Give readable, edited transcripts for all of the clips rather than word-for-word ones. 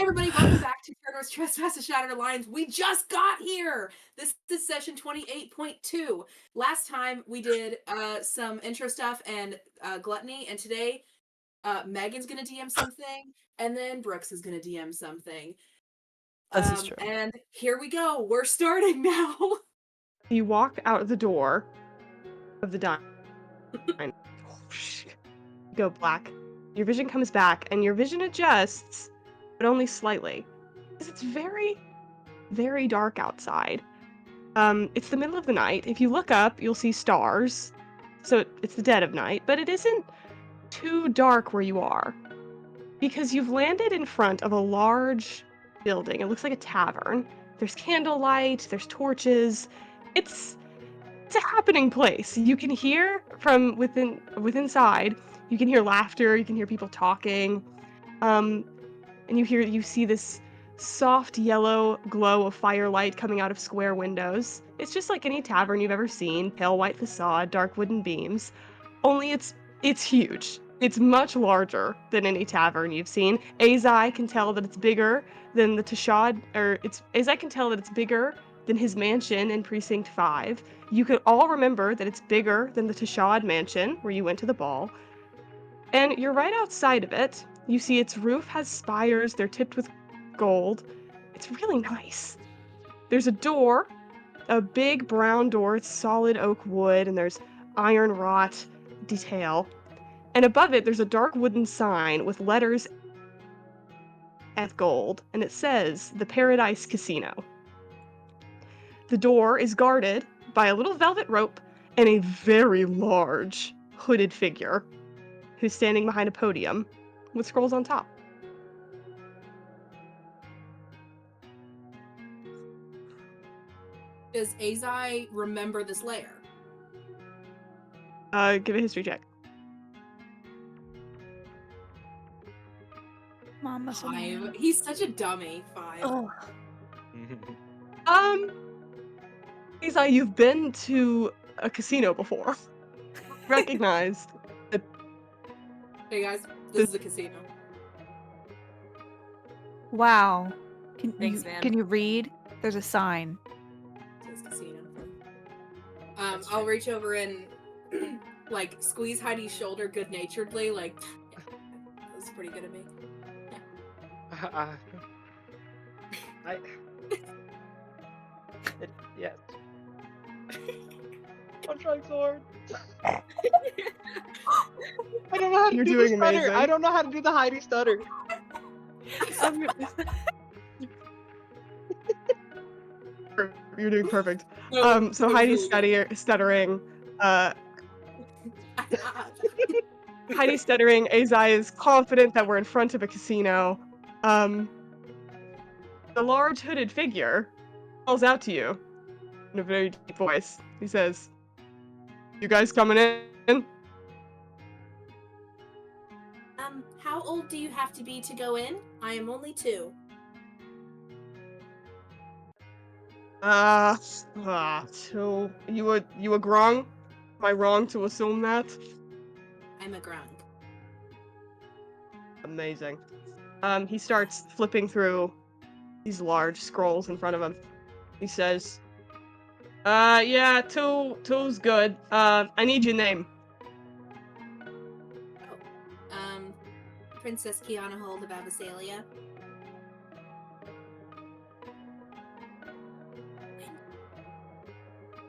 everybody, welcome back to Terrador's Trespass and Shattered Lines. We just got here! This is session 28.2. Last time we did some intro stuff and gluttony, and today Megan's gonna DM something, and then Brooks is gonna DM something. This is true. And here we go, we're starting now! You walk out the door of the diner. Go black. Your vision comes back, and your vision adjusts, but only slightly. Because it's very, very dark outside. It's the middle of the night. If you look up, you'll see stars. So it's the dead of night, but it isn't too dark where you are. Because you've landed in front of a large building. It looks like a tavern. There's candlelight, there's torches. It's a happening place. You can hear from inside. You can hear laughter. You can hear people talking, and you see this soft yellow glow of firelight coming out of square windows. It's just like any tavern you've ever seen: pale white facade, dark wooden beams. Only it's huge. It's much larger than any tavern you've seen. Azai can tell that it's bigger than the Tashad, Azai can tell that it's bigger than his mansion in Precinct 5. You could all remember that it's bigger than the Tashad mansion where you went to the ball. And you're right outside of it. You see its roof has spires, they're tipped with gold. It's really nice. There's a door, a big brown door. It's solid oak wood, and there's iron wrought detail. And above it, there's a dark wooden sign with letters and gold, and it says, "The Paradise Casino." The door is guarded by a little velvet rope and a very large hooded figure who's standing behind a podium with scrolls on top. Does Azai remember this lair? Give a history check. Mama, 5. He's such a dummy. 5. Oh. Azai, you've been to a casino before. Recognized. Hey guys, this is a casino. Wow. Thanks, man. Can you read? There's a sign. It says casino. I'll reach over and like squeeze Heidi's shoulder good-naturedly, like, yeah, that was pretty good of me. Yes. I'm trying so hard. I don't know how to You're do doing the stutter. amazing. I don't know how to do the Heidi stutter. You're doing perfect. No, So it was Heidi's really good. stuttering. Heidi's stuttering. Azai is confident that we're in front of a casino. The large hooded figure calls out to you in a very deep voice. He says, "You guys coming in?" How old do you have to be to go in? I am only 2. So you a grung? Am I wrong to assume that? I'm a grung. Amazing. He starts flipping through these large scrolls in front of him. He says, yeah, two's good. I need your name." Princess Kiana Hold of Abyssinia.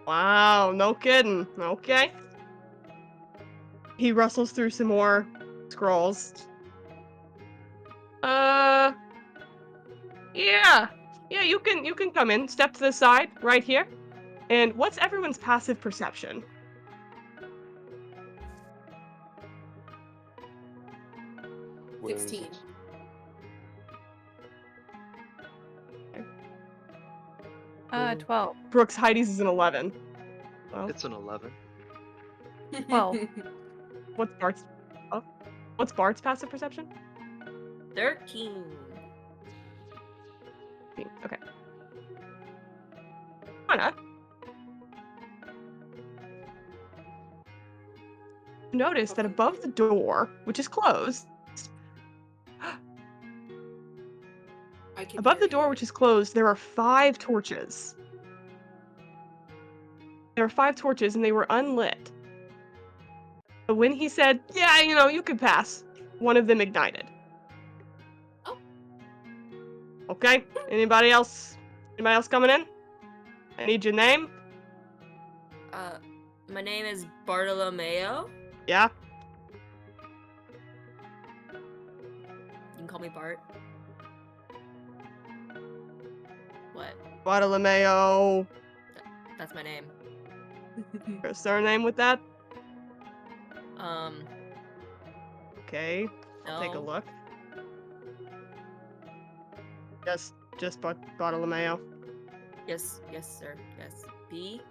Wow, no kidding. Okay. He rustles through some more scrolls. Yeah, you can come in. Step to the side, right here. And what's everyone's passive perception? Where is 16. it? Okay. 12. Brooks, Heidi's is an 11. Well, It's an 11. 12. what's Bart's passive perception? 13. Okay. Anna, notice that above the door, which is closed, can Above hear the you. door, which is closed, there are 5 torches. There are 5 torches, and they were unlit. But when he said, yeah, you can pass, one of them ignited. Oh. Okay, anybody else? Anybody else coming in? I need your name. My name is Bartolomeo. Yeah? You can call me Bart. What? Bartolomeo. That's my name. Your surname with that? Um, Okay, I'll take a no. look. Just Bartolomeo. Yes, sir. Yes. B.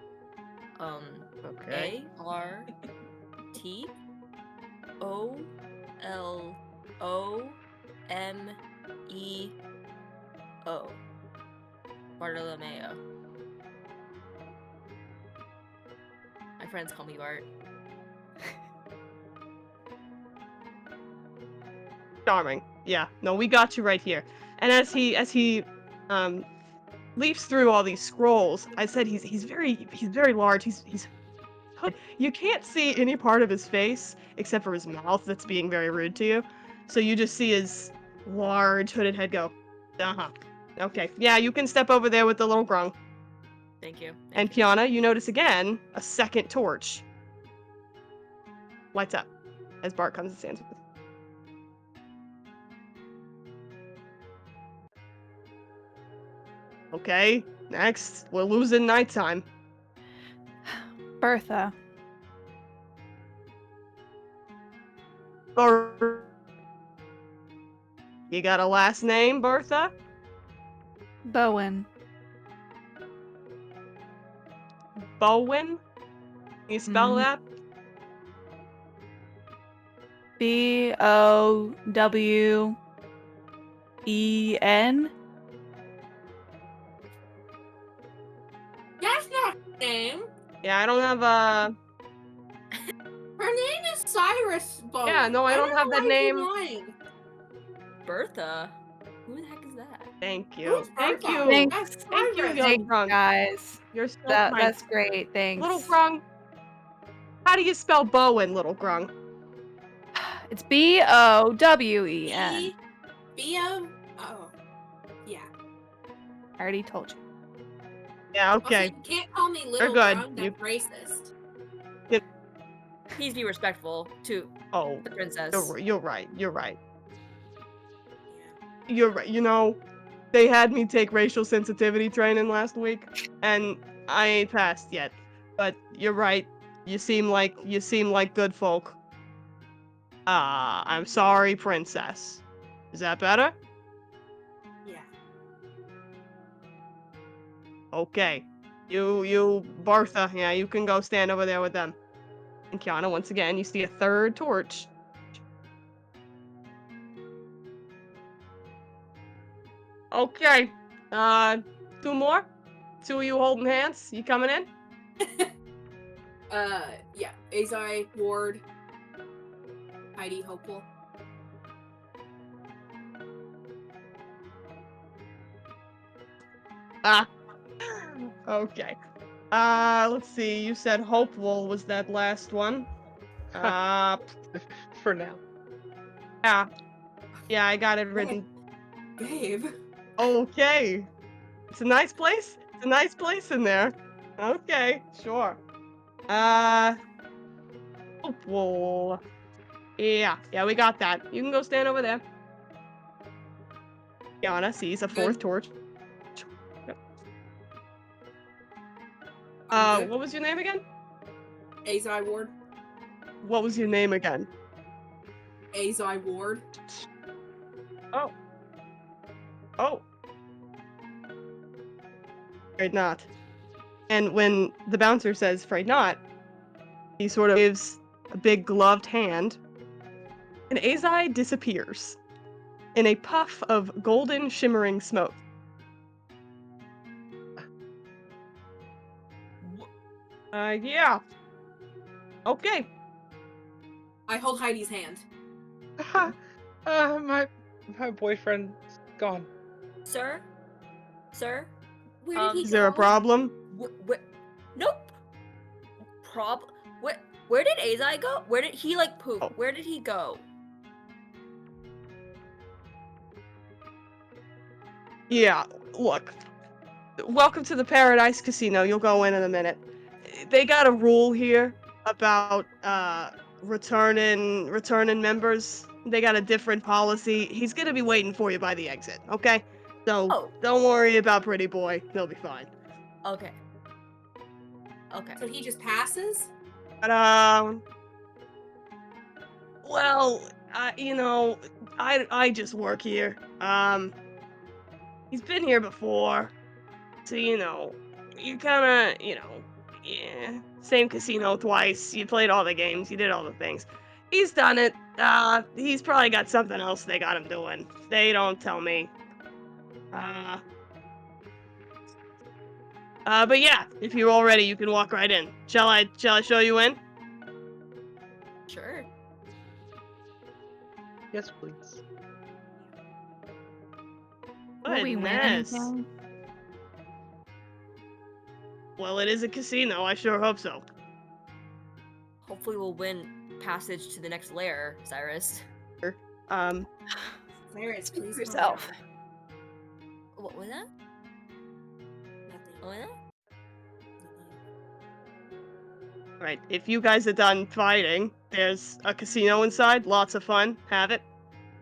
Okay. Bartolomeo. Bartolomeo. My friends call me Bart. Charming. Yeah. No, we got you right here. And as he leafs through all these scrolls, I said he's very large. He's you can't see any part of his face except for his mouth that's being very rude to you. So you just see his large hooded head go. Uh-huh. Okay. Yeah, you can step over there with the little grung. Thank you. And Kiana, you notice again a second torch lights up as Bart comes and stands with us. Okay, next. We're losing nighttime. Bertha. You got a last name, Bertha? Bowen. Bowen? Can you spell Mhm. that? Bowen. That's not her name. Yeah, I don't have a... Her name is Cyrus Bowen. Yeah, no, I don't have know that why you're name. lying. Bertha? Who the heck is that? Thank you. Who's Thank Bertha? you. Thanks. That's Thank you, Cyrus. young Thanks, grung. guys. You're so kind. That's great. Thanks. Little grung. How do you spell Bowen, little grung? It's Bowen. B-O? Oh. Yeah. I already told you. Yeah, Also, okay. you can't call me You're Little good. Grung. That's racist. Please be respectful to Oh, the princess. you're right. You're right. Yeah. You're right. They had me take racial sensitivity training last week, and I ain't passed yet. But you're right. You seem like good folk. I'm sorry, princess. Is that better? Yeah. Okay. You, Bertha, yeah, you can go stand over there with them. And Kiana, once again, you see a third torch. Okay. 2 more? 2 of you holding hands? You coming in? Yeah. Azai, Ward, Heidi, Hopeful. Okay. Let's see. You said Hopeful was that last one. For now. Yeah, I got it written. Babe. Okay. It's a nice place. It's a nice place in there. Okay, sure. Hopeful. Yeah, we got that. You can go stand over there. Kiana sees a 4th torch. I'm good. What was your name again? Azai, Ward. What was your name again? Azai, Ward. Oh. Afraid not. And when the bouncer says afraid not, he sort of gives a big gloved hand, and Azai disappears in a puff of golden shimmering smoke. Yeah. Okay. I hold Heidi's hand. My boyfriend's gone. Sir? Sir? Where did he Is there a go? problem? Nope. Where did Azai go? Where did he like poop? Oh. Where did he go? Yeah, look. Welcome to the Paradise Casino. You'll go in a minute. They got a rule here about returning members. They got a different policy. He's gonna be waiting for you by the exit, okay? So Oh. don't worry about Pretty Boy. He'll be fine. Okay. Okay. So he just passes? But well, I just work here. He's been here before, so you kind of yeah, same casino twice. You played all the games. You did all the things. He's done it. He's probably got something else they got him doing. They don't tell me. But yeah, if you're all ready, you can walk right in. Shall I show you in? Sure. Yes, please. Will we win Goodness. anything? Well, it is a casino. I sure hope so. Hopefully we'll win passage to the next layer, Cyrus. Cyrus, Speak please for calm yourself. down. What was that? Nothing. What was that? Right, if you guys are done fighting, there's a casino inside. Lots of fun. Have it.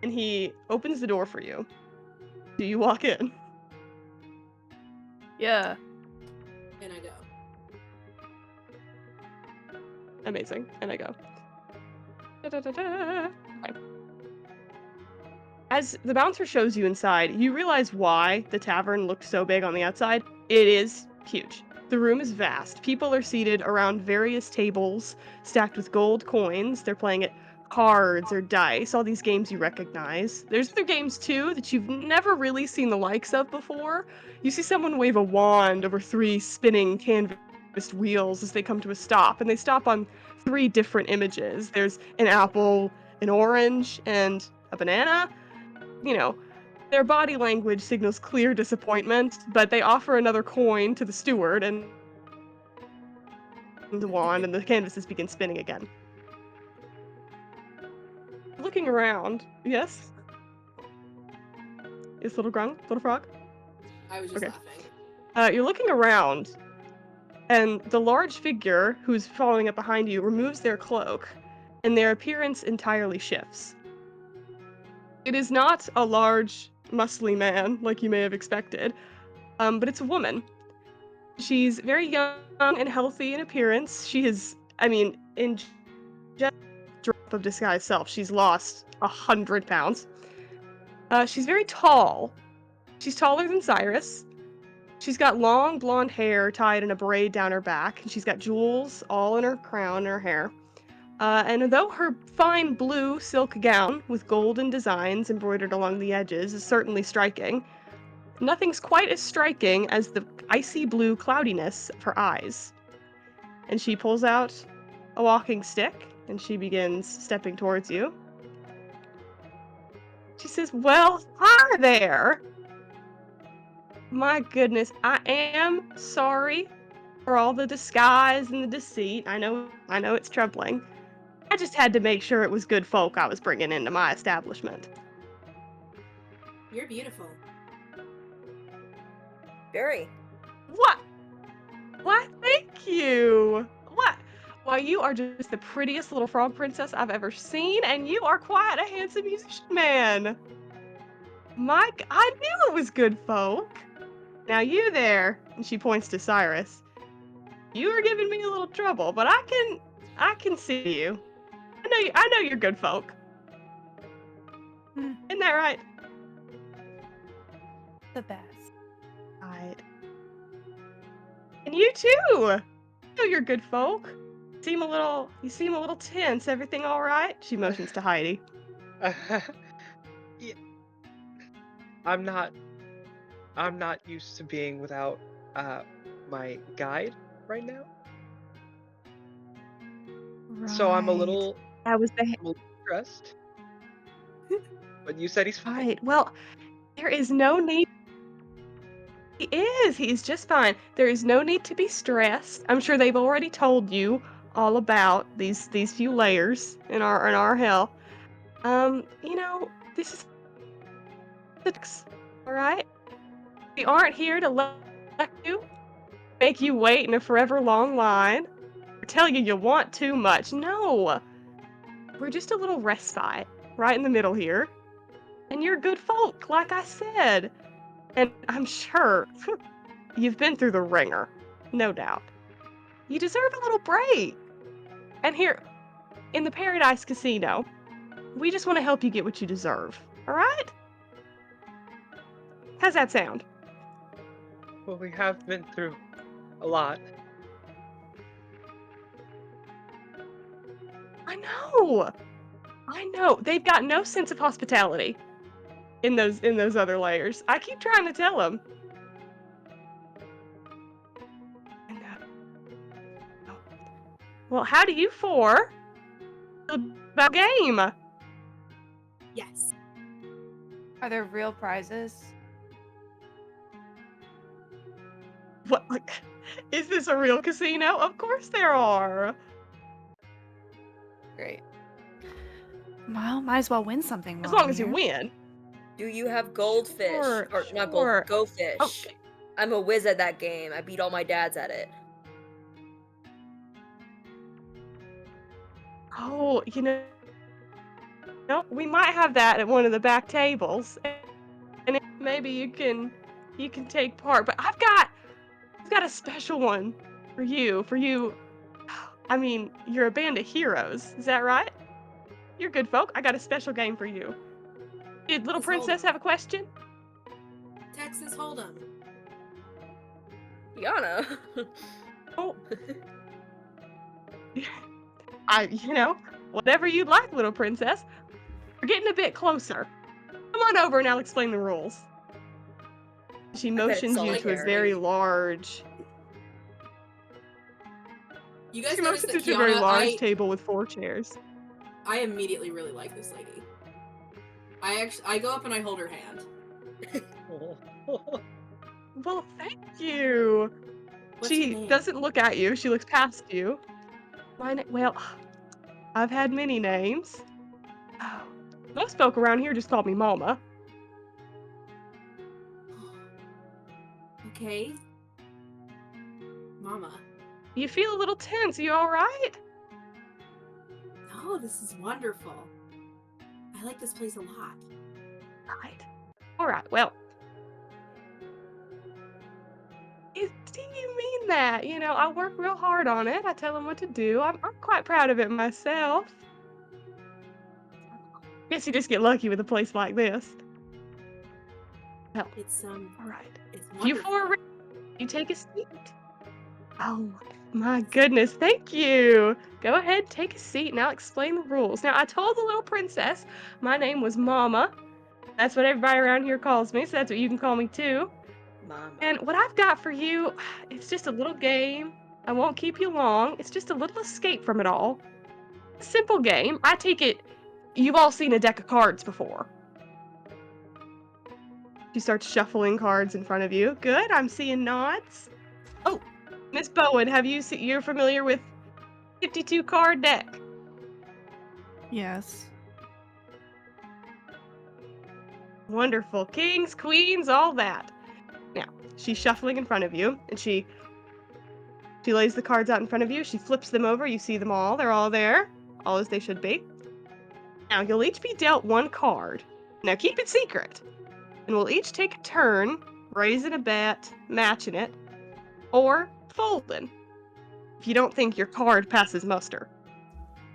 And he opens the door for you. Do you walk in? Yeah. And I go. Amazing. And I go. Da-da-da-da. Okay. As the bouncer shows you inside, you realize why the tavern looks so big on the outside. It is huge. The room is vast. People are seated around various tables stacked with gold coins. They're playing at cards or dice, all these games you recognize. There's other games too that you've never really seen the likes of before. You see someone wave a wand over 3 spinning canvas wheels as they come to a stop, and they stop on 3 different images. There's an apple, an orange, and a banana. Their body language signals clear disappointment, but they offer another coin to the steward and the wand, and the canvases begin spinning again. Looking around, yes? Is little frog? I was just Okay. laughing. You're looking around, and the large figure who's following up behind you removes their cloak, and their appearance entirely shifts. It is not a large, muscly man like you may have expected, but it's a woman. She's very young and healthy in appearance. She is, in just drop of disguise self, she's lost 100 pounds. She's very tall. She's taller than Cyrus. She's got long blonde hair tied in a braid down her back, and she's got jewels all in her crown and her hair. And though her fine blue silk gown with golden designs embroidered along the edges is certainly striking, nothing's quite as striking as the icy blue cloudiness of her eyes. And she pulls out a walking stick, and she begins stepping towards you. She says, "Well, hi there! My goodness, I am sorry for all the disguise and the deceit. I know it's troubling. I just had to make sure it was good folk I was bringing into my establishment." You're beautiful. Very. What? Why, thank you. What? Why, you are just the prettiest little frog princess I've ever seen, and you are quite a handsome musician man. I knew it was good folk. Now you there, and she points to Cyrus. You are giving me a little trouble, but I can see you. I know you're good folk. Isn't that right? The best. Right. And you too. I know you're good folk. You seem a little tense. Everything all right? She motions to Heidi. Yeah. I'm not used to being without my guide right now. So I'm a little That was the stressed. But you said he's fine. right. Well, there is no need He is. He's just fine. There is no need to be stressed. I'm sure they've already told you all about these few layers in our hell. This is all right. We aren't here to let you make you wait in a forever long line or tell you want too much. No, we're just a little respite right in the middle here, and you're good folk, like I said. And I'm sure you've been through the ringer, no doubt. You deserve a little break. And here, in the Paradise Casino, we just want to help you get what you deserve, all right? How's that sound? Well, we have been through a lot. I know. They've got no sense of hospitality in those other layers. I keep trying to tell them. Well, how do you four feel about the game? Yes. Are there real prizes? What? Like, is this a real casino? Of course there are. Great. Well, might as well win something. As while long I'm as you here. win. Do you have goldfish? Sure, or not sure. gold, go fish. Oh. I'm a whiz at that game. I beat all my dads at it. Oh, we might have that at one of the back tables, and maybe you can take part. But I've got a special one for you. I mean, you're a band of heroes. Is that right? You're good folk. I got a special game for you. Did little Let's princess hold have a question? Texas Hold'em. Yana. Oh. Whatever you'd like, little princess. We're getting a bit closer. Come on over and I'll explain the rules. She bet it's motions you to a solitary. very large. You guys She noticed motions that you to a very Kiana, large table with 4 chairs. I immediately really like this lady. I go up and I hold her hand. Well, thank you. What's your She name? doesn't look at you. She looks past you. Well, I've had many names. Oh, most folk around here just call me Mama. Okay. Mama. You feel a little tense. Are you all right? Oh, this is wonderful. I like this place a lot. Right. All right. Well, do you mean that? I work real hard on it. I tell them what to do. I'm quite proud of it myself. Guess you just get lucky with a place like this. Well, It's all right. it's You wonderful. four, you take a seat. Oh my goodness, thank you. Go ahead, take a seat, and I'll explain the rules. Now, I told the little princess my name was Mama. That's what everybody around here calls me, so that's what you can call me too. Mama. And what I've got for you, it's just a little game. I won't keep you long. It's just a little escape from it all. Simple game. I take it you've all seen a deck of cards before. She starts shuffling cards in front of you. Good, I'm seeing nods. Oh, Miss Bowen, you're familiar with 52 card deck? Yes. Wonderful. Kings, queens, all that. Now, she's shuffling in front of you, and she lays the cards out in front of you. She flips them over. You see them all. They're all there, all as they should be. Now, you'll each be dealt 1 card. Now, keep it secret. And we'll each take a turn, raising a bet, matching it, or folding, if you don't think your card passes muster.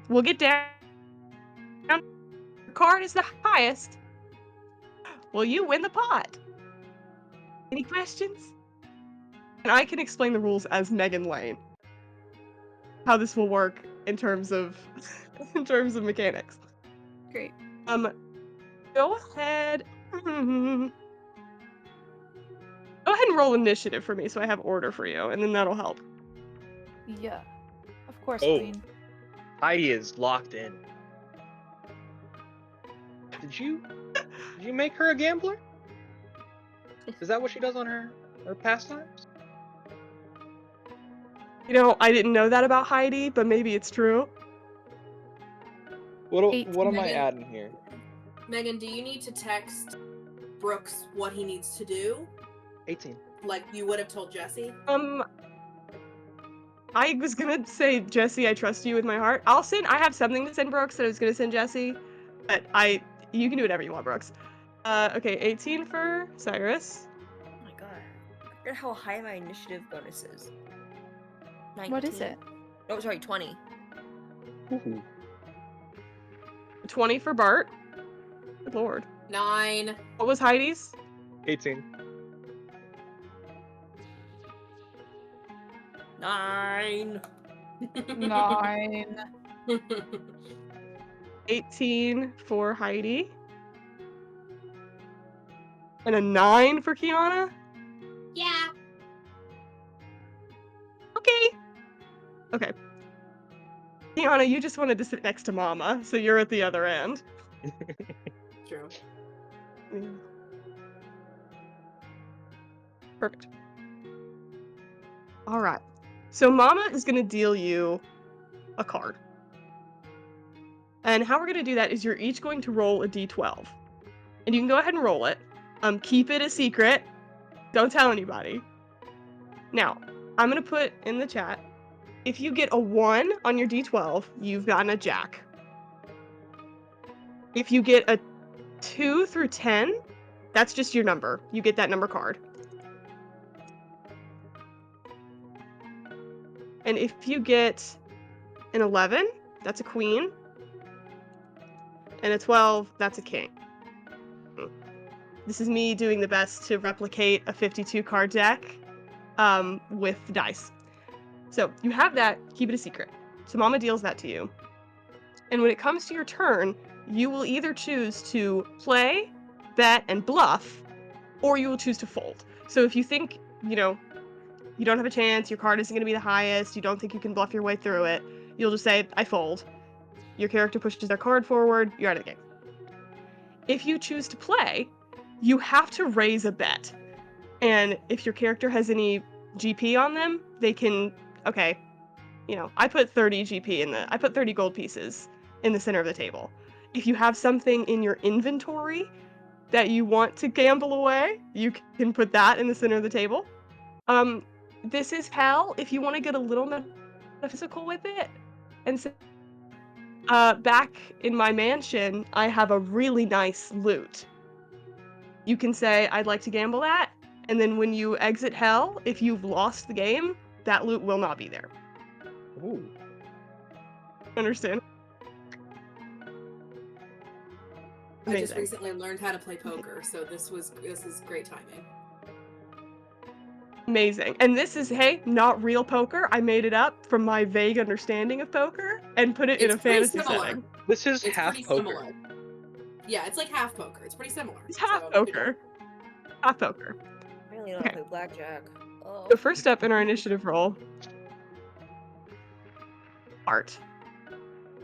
We'll get down. Your card is the highest. Well, you win the pot. Any questions? And I can explain the rules as Megan Lane. How this will work in terms of mechanics. Great. Go ahead. Go ahead and roll initiative for me so I have order for you, and then that'll help. Yeah. Of course, Oh. Queen. Heidi is locked in. Did you make her a gambler? Is that what she does on her Or pastimes? You know, I didn't know that about Heidi, but maybe it's true. What am I Megan. adding here? Megan, do you need to text Brooks what he needs to do? 18. Like you would have told Jesse? I was gonna say, Jesse, I trust you with my heart. I have something to send Brooks that I was gonna send Jesse, but you can do whatever you want, Brooks. Okay, 18 for Cyrus. Oh my god. I forget how high my initiative bonus is. 19. What is it? Oh, sorry, 20. Ooh. 20 for Bart. Good lord. 9. What was Heidi's? 18. 9. 9. 18 for Heidi. And a 9 for Kiana? Yeah. Okay. Kiana, you just wanted to sit next to Mama, so you're at the other end. True. Yeah. Perfect. Alright. So Mama is going to deal you a card. And how we're going to do that is you're each going to roll a d12. And you can go ahead and roll it. Keep it a secret. Don't tell anybody. Now, I'm going to put in the chat, if you get a 1 on your d12, you've gotten a jack. If you get a 2 through 10, that's just your number. You get that number card. And if you get an 11, that's a queen. And a 12, that's a king. This is me doing the best to replicate a 52 card deck with dice. So you have that, keep it a secret. So Mama deals that to you. And when it comes to your turn, you will either choose to play, bet, and bluff, or you will choose to fold. So if you think, you don't have a chance, your card isn't going to be the highest, you don't think you can bluff your way through it, you'll just say, I fold. Your character pushes their card forward, you're out of the game. If you choose to play, you have to raise a bet. And if your character has any GP on them, they can, okay, I put 30 GP I put 30 gold pieces in the center of the table. If you have something in your inventory that you want to gamble away, you can put that in the center of the table. This is hell if you want to get a little metaphysical with it. And so, back in my mansion, I have a really nice loot. You can say, I'd like to gamble that, and then when you exit hell, if you've lost the game, that loot will not be there. Ooh. Understand? I just Amazing. recently learned how to play poker, so this is great timing. Amazing. And this is, hey, not real poker. I made it up from my vague understanding of poker and put it in It's a pretty fantasy similar. setting. This is It's half pretty poker. similar. Yeah, it's like half poker. It's pretty similar. It's half So, poker. Half poker. I really don't Okay. play blackjack. Oh. So first up in our initiative roll, Bart.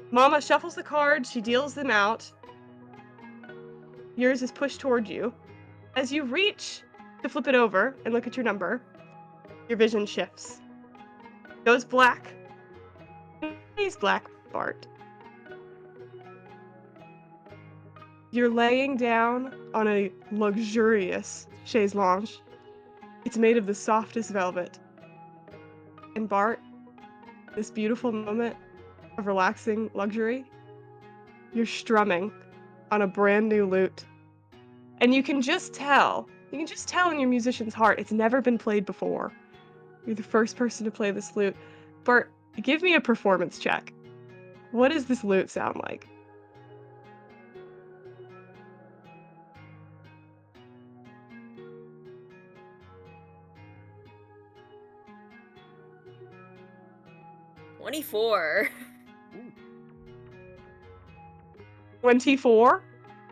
Mama shuffles the cards, she deals them out. Yours is pushed toward you. As you reach to flip it over and look at your number, your vision shifts. Goes black. He's black, Bart. You're laying down on a luxurious chaise longue. It's made of the softest velvet. And Bart, this beautiful moment of relaxing luxury, you're strumming on a brand new lute. And you can just tell in your musician's heart, it's never been played before. You're the first person to play this lute. Bart, give me a performance check. What does this lute sound like? – 24. 24?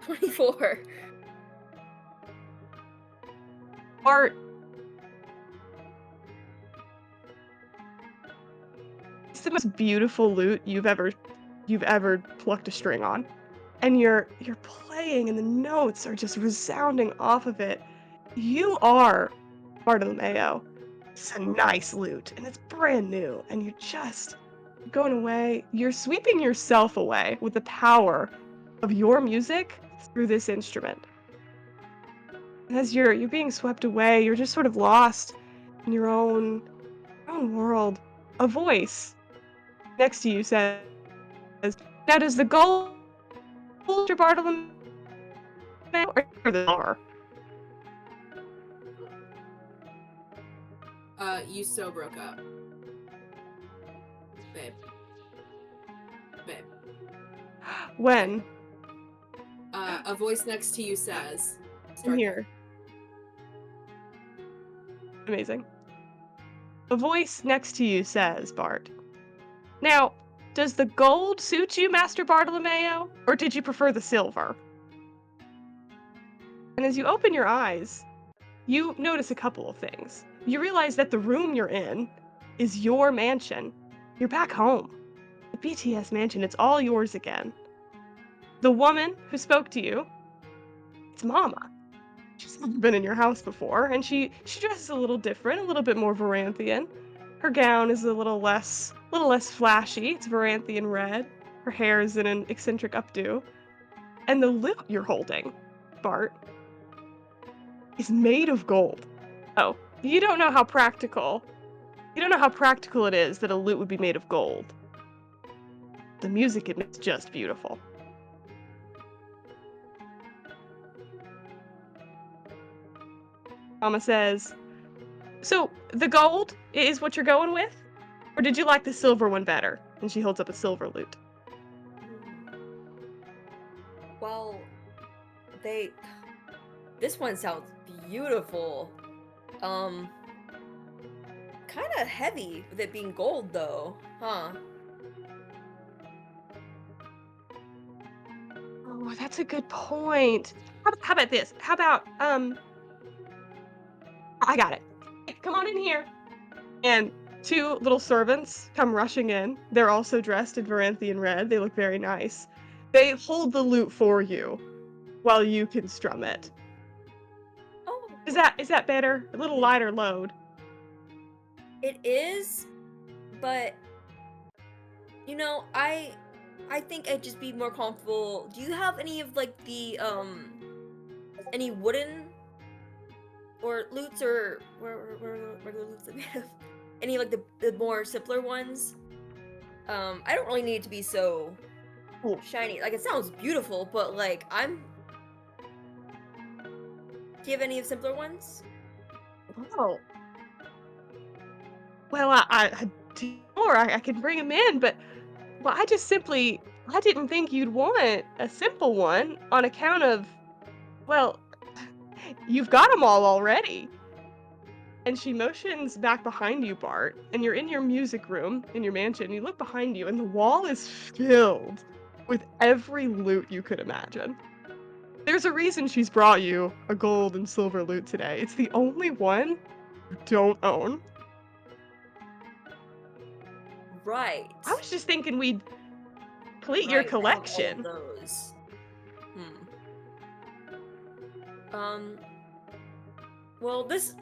24. Bart, it's the most beautiful lute you've ever plucked a string on. And you're playing and the notes are just resounding off of it. You are Bartolomeo. It's a nice loot, and it's brand new, and you're just going away. You're sweeping yourself away with the power of your music through this instrument. And as you're being swept away, you're just sort of lost in your own world. A voice next to you says, "Now does the gold Mr. Bartolomeo or the bar?" You so broke up. Babe. When? A voice next to you says, I'm start here. Amazing. A voice next to you says, Bart, "Now, does the gold suit you, Master Bartolomeo, or did you prefer the silver?" And as you open your eyes, you notice a couple of things. You realize that the room you're in is your mansion. You're back home. The BTS mansion, it's all yours again. The woman who spoke to you, it's Mama. She's never been in your house before, and she dresses a little different, a little bit more Varanthian. Her gown is a little less flashy. It's Varanthian red. Her hair is in an eccentric updo. And the lute you're holding, Bart, is made of gold. Oh, you don't know how practical it is that a lute would be made of gold. The music in it's just beautiful. Mama says, "So, the gold is what you're going with? Or did you like the silver one better?" And she holds up a silver lute. Well, this one sounds beautiful. Kind of heavy with it being gold though, huh? Oh, that's a good point. How about this? How about, I got it. Come on in here. And two little servants come rushing in. They're also dressed in Varanthian red. They look very nice. They hold the lute for you while you can strum it. Oh, Is that better? A little lighter load. it is, but I think I'd just be more comfortable. Do you have any of like the any wooden or lutes or where regular lutes that we have? Any like the more simpler ones? I don't really need it to be so Cool. shiny. Like it sounds beautiful, but like do you have any of simpler ones? Oh. Well, I sure, I can bring them in, but I didn't think you'd want a simple one on account of, well, you've got them all already. And she motions back behind you, Bart, and you're in your music room in your mansion. You look behind you, and the wall is filled with every lute you could imagine. There's a reason she's brought you a gold and silver lute today. It's the only one you don't own. Right. I was just thinking we'd complete your Right, I have all of collection. those. Well, this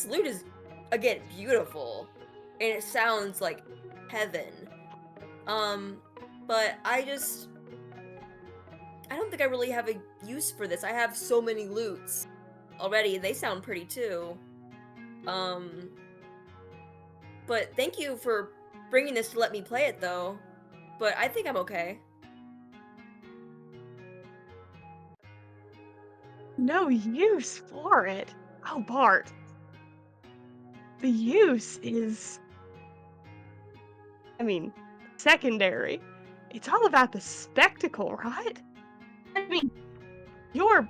lute is again beautiful, and it sounds like heaven. But I don't think I really have a use for this. I have so many lutes already, and they sound pretty too. But thank you for bringing this to let me play it, though. But I think I'm okay. No use for it. Oh, Bart. The use is, secondary. It's all about the spectacle, right? I mean, you're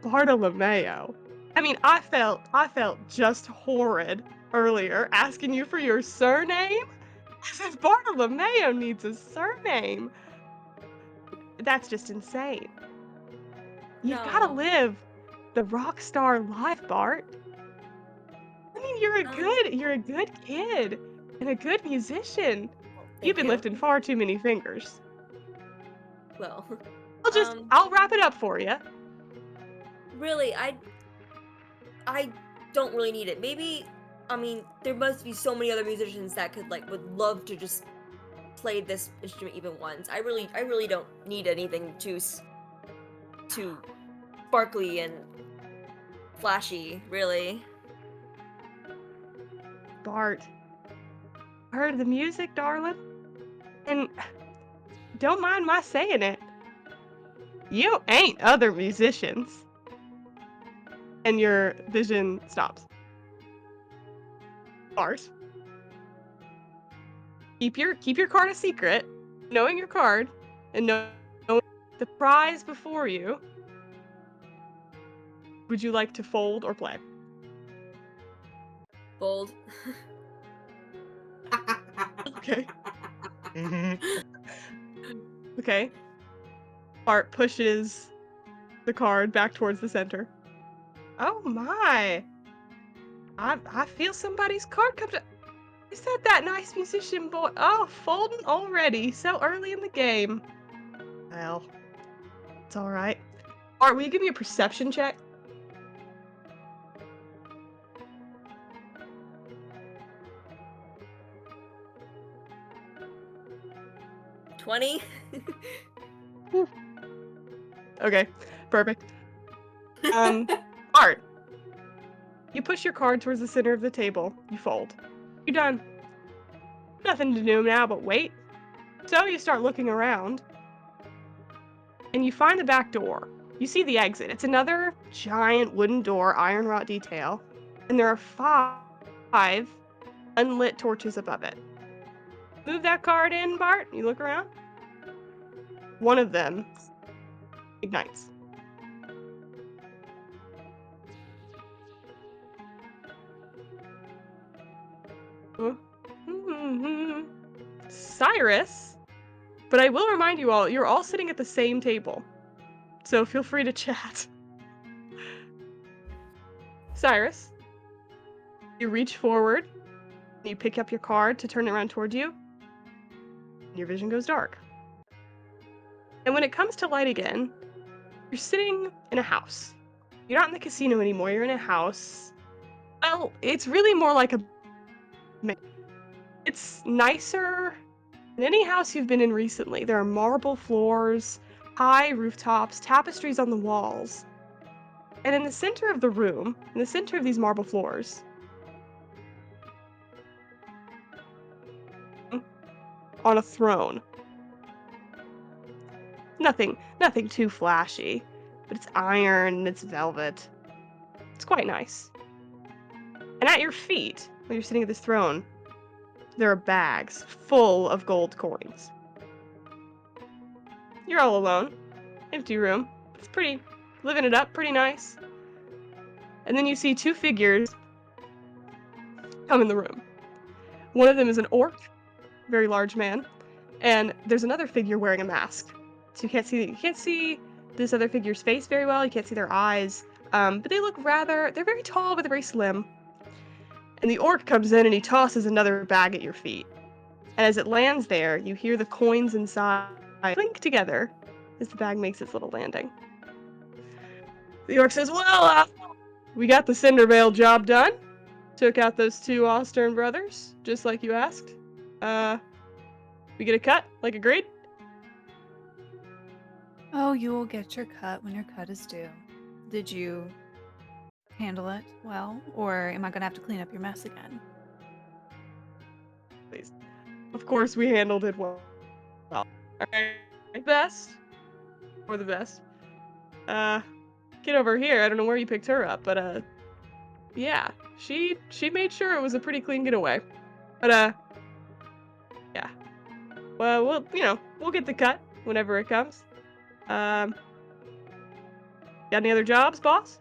Bartolomeo. I felt just horrid earlier asking you for your surname. As if Bartolomeo needs a surname. That's just insane. You've gotta No. live the rock star life, Bart. You're a good kid and a good musician. You've been lifting far too many fingers. Well, I'll wrap it up for you. really, I don't really need it. Maybe, I mean, there must be so many other musicians that would love to just play this instrument even once. I really don't need anything too sparkly and flashy, really. Bart. Heard the music, darling? And don't mind my saying it. You ain't other musicians. And your vision stops. Bart. Keep your card a secret. Knowing your card and knowing the prize before you. Would you like to fold or play? Bold. Okay. Okay. Bart pushes the card back towards the center. Oh my! I feel somebody's card come to. Is that nice musician boy? Oh, folding already, so early in the game. Well, it's all right. Bart, will you give me a perception check? 20? Okay, perfect. Bart, you push your card towards the center of the table. You fold. You're done. Nothing to do now but wait. So you start looking around, and you find the back door. You see the exit. It's another giant wooden door, iron wrought detail, and there are five unlit torches above it. Move that card in, Bart. You look around. One of them ignites. Cyrus, but I will remind you all, you're all sitting at the same table, so feel free to chat. Cyrus, you reach forward, you pick up your card to turn it around toward you, and your vision goes dark. And when it comes to light again, you're sitting in a house. You're not in the casino anymore, you're in a house. Well, it's really more like a... It's nicer than any house you've been in recently. There are marble floors, high rooftops, tapestries on the walls. And in the center of the room, in the center of these marble floors, on a throne. Nothing too flashy, but it's iron and it's velvet. It's quite nice. And at your feet, when you're sitting at this throne, there are bags full of gold coins. You're all alone. Empty room. It's pretty, living it up, pretty nice. And then you see two figures come in the room. One of them is an orc, very large man, and there's another figure wearing a mask. So you can't see this other figure's face very well. You can't see their eyes, but they look they're very tall but they're very slim. And the orc comes in and he tosses another bag at your feet. And as it lands there, you hear the coins inside clink together as the bag makes its little landing. The orc says, well, we got the Cindervale job done. Took out those two Ostern brothers, just like you asked. We get a cut, like agreed? Oh, you will get your cut when your cut is due. Did you handle it well, or am I gonna have to clean up your mess again? Please. Of course we handled it well. Alright. Best. Or the best. Get over here. I don't know where you picked her up, but yeah. She made sure it was a pretty clean getaway. But yeah. Well, we'll get the cut whenever it comes. Got any other jobs, boss?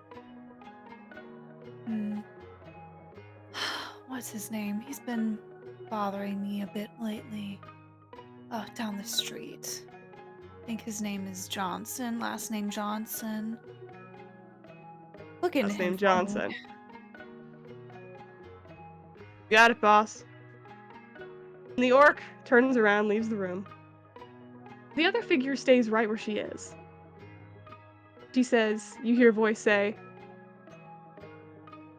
What's his name? He's been bothering me a bit lately. Oh, down the street. I think his name is Johnson, last name Johnson. Look into Last him name for Johnson. me. Got it, boss. And the orc turns around, leaves the room. The other figure stays right where she is. She says, you hear a voice say,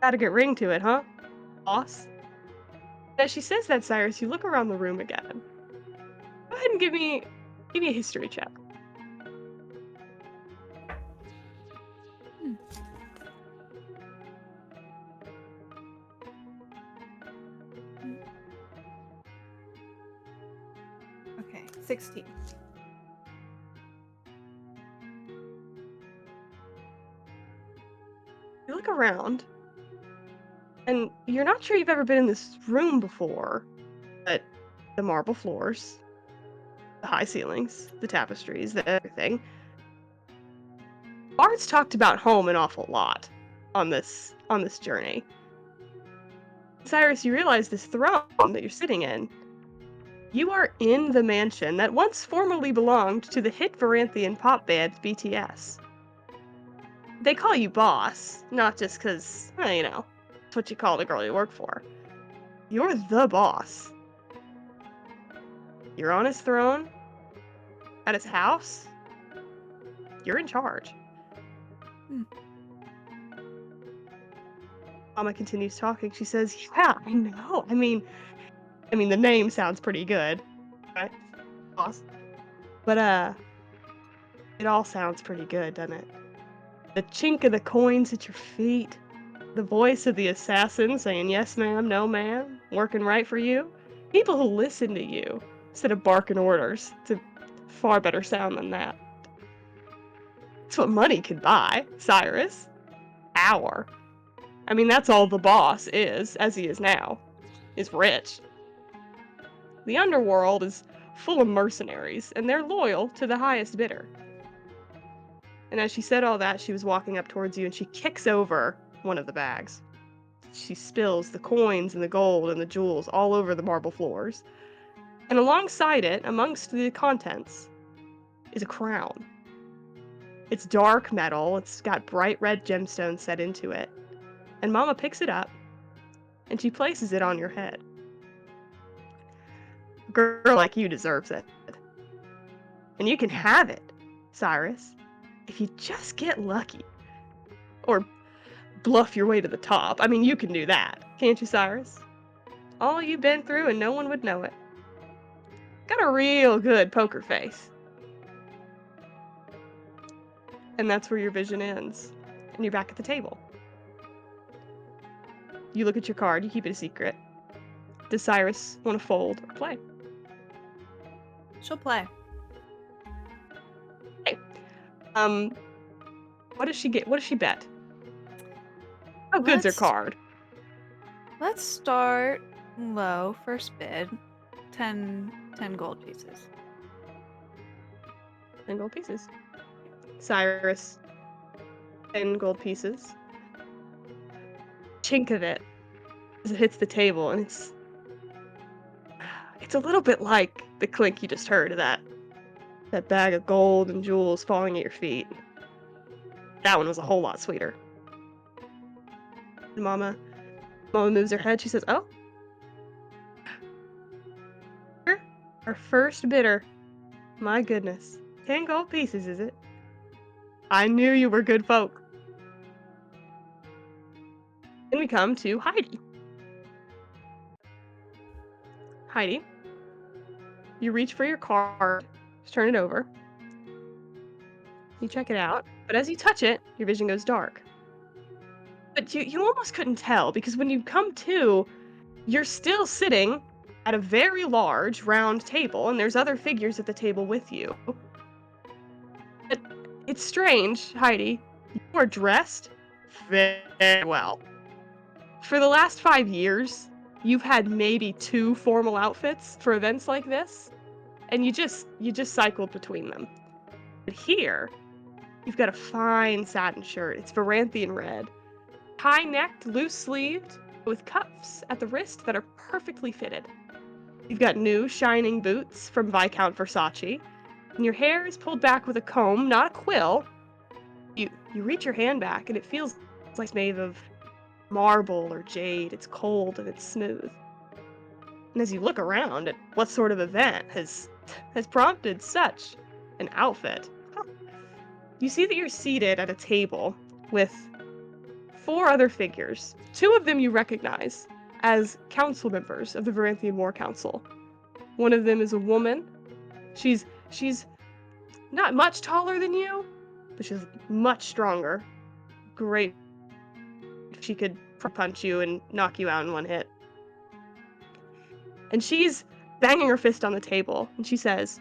Got a good ring to it, huh, boss? As she says that, Cyrus, you look around the room again. Go ahead and give me a history check. Okay, 16. You look around, and you're not sure you've ever been in this room before, but the marble floors, the high ceilings, the tapestries, the everything. Bart's talked about home an awful lot on this journey. Cyrus, you realize this throne that you're sitting in, you are in the mansion that once formerly belonged to the hit Varanthian pop band BTS. They call you boss, not just because, it's what you call the girl you work for. You're the boss. You're on his throne, at his house. You're in charge. Mama continues talking. She says, "Yeah, I know. I mean, the name sounds pretty good, right, boss? But it all sounds pretty good, doesn't it? The chink of the coins at your feet, the voice of the assassin saying yes, ma'am, no, ma'am, working right for you. People who listen to you instead of barking orders. It's a far better sound than that. It's what money can buy, Cyrus. Power. I mean, that's all the boss is, as he is now, is rich. The underworld is full of mercenaries, and they're loyal to the highest bidder." And as she said all that, she was walking up towards you, and she kicks over one of the bags. She spills the coins and the gold and the jewels all over the marble floors. And alongside it, amongst the contents, is a crown. It's dark metal, it's got bright red gemstones set into it. And Mama picks it up, and she places it on your head. A girl like you deserves it. And you can have it, Cyrus, if you just get lucky. Or bluff your way to the top. I mean, you can do that, can't you, Cyrus? All you've been through and no one would know it. Got a real good poker face. And that's where your vision ends. And you're back at the table. You look at your card, you keep it a secret. Does Cyrus want to fold or play? She'll play. Okay. What does she get? What does she bet? How good's her Let's- card? Let's start low. First bid. 10 gold pieces. 10 gold pieces. Cyrus, 10 gold pieces. Chink of it as it hits the table, and it's a little bit like the clink you just heard of that bag of gold and jewels falling at your feet. That one was a whole lot sweeter. Mama moves her head. She says, "Oh, our first bidder. My goodness, 10 gold pieces, is it? I knew you were good folk." Then we come to Heidi. Heidi, you reach for your card, turn it over. You check it out, but as you touch it, your vision goes dark. But you almost couldn't tell, because when you come to, you're still sitting at a very large round table, and there's other figures at the table with you. But it's strange, Heidi. You are dressed very well. For the last 5 years, you've had maybe 2 formal outfits for events like this, and you just cycled between them. But here, you've got a fine satin shirt. It's Varanthian red, high-necked, loose-sleeved, with cuffs at the wrist that are perfectly fitted. You've got new, shining boots from Viscount Versace, and your hair is pulled back with a comb, not a quill. You reach your hand back, and it feels like it's made of marble or jade. It's cold and it's smooth. And as you look around at what sort of event has prompted such an outfit, you see that you're seated at a table with 4 other figures. 2 of them you recognize as council members of the Varanthian War Council. One of them is a woman. She's not much taller than you, but she's much stronger. Great. She could punch you and knock you out in one hit. And she's banging her fist on the table, and she says,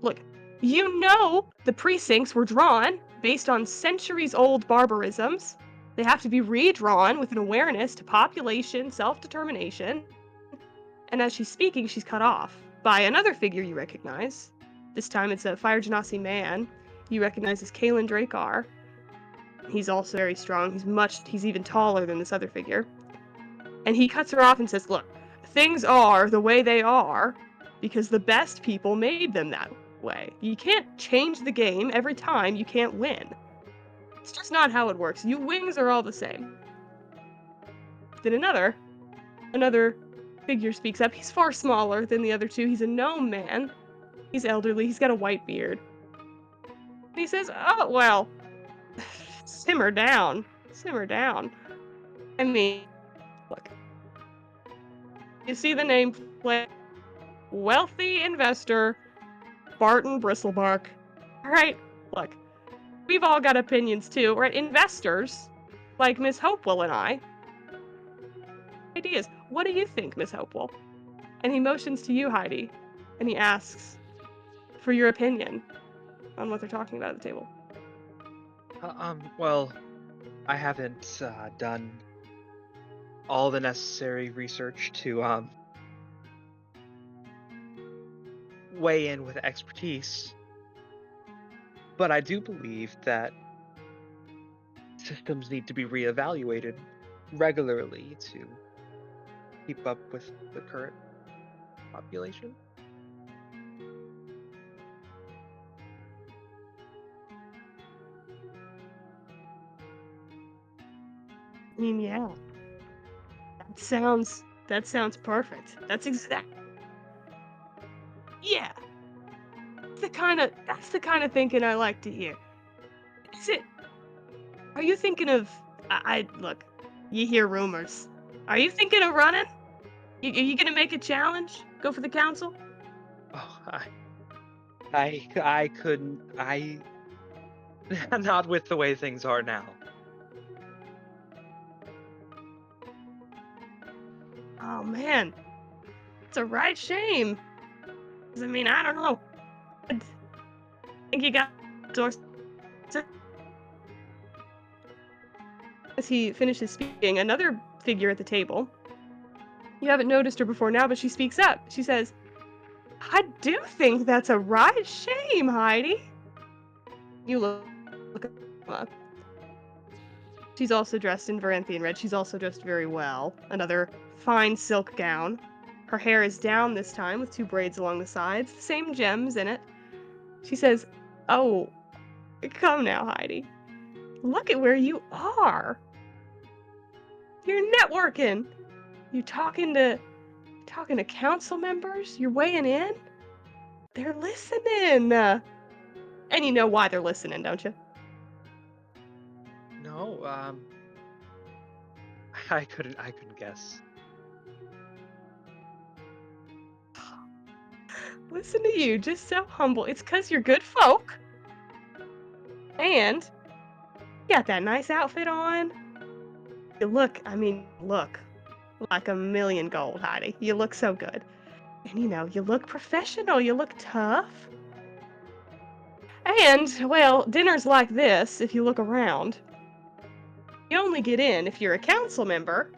look, you know the precincts were drawn based on centuries-old barbarisms. They have to be redrawn with an awareness to population, self-determination. And as she's speaking, she's cut off by another figure you recognize. This time it's a Fire Genasi man. You recognize as Kalen Drakar. He's also very strong. He's even taller than this other figure. And he cuts her off and says, look, things are the way they are because the best people made them that way. You can't change the game every time you can't win. It's just not how it works. You wings are all the same. Then another figure speaks up. He's far smaller than the other 2. He's a gnome man. He's elderly. He's got a white beard. And he says, oh, well, simmer down. Simmer down. I mean, look. You see the nameplate? Wealthy investor, Barton Bristlebark. All right, look. We've all got opinions too, right? Investors, like Miss Hopewell and I. Ideas. What do you think, Miss Hopewell? And he motions to you, Heidi, and he asks for your opinion on what they're talking about at the table. Well, I haven't done all the necessary research to weigh in with expertise, but I do believe that systems need to be reevaluated regularly to keep up with the current population. I mean, yeah. That sounds perfect. That's exact. Yeah. That's the kind of thinking I like to hear. Are you thinking of, look, you hear rumors. Are you thinking of running? Are you gonna make a challenge? Go for the council? Oh, I couldn't, not with the way things are now. Oh man, it's a right shame. 'Cause, I mean, I don't know. I think you got doors. As he finishes speaking, another figure at the table. You haven't noticed her before now, but she speaks up. She says, I do think that's a right shame, Heidi. You look up. She's also dressed in Varanthian red. She's also dressed very well. Another fine silk gown. Her hair is down this time with 2 braids along the sides, the same gems in it. She says, oh, come now, Heidi. Look at where you are. You're networking. You're talking to council members. You're weighing in. They're listening. And you know why they're listening, don't you? No, I couldn't guess. Listen to you, just so humble. It's 'cause you're good folk. And you got that nice outfit on. You look like a million gold, Heidi. You look so good. And you look professional. You look tough. And, well, dinners like this, if you look around, you only get in if you're a council member.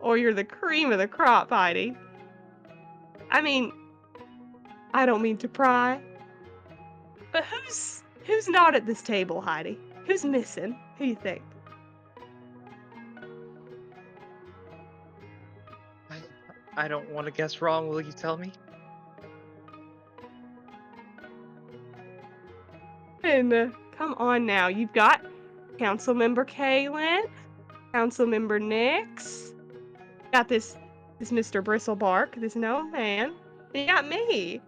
Or you're the cream of the crop, Heidi. I mean, I don't mean to pry, but who's not at this table, Heidi? Who's missing? Who you think? I don't want to guess wrong. Will you tell me? And come on now, you've got Councilmember Kaylin, Councilmember Nix, got this Mr. Bristlebark, this gnome man, and you got me.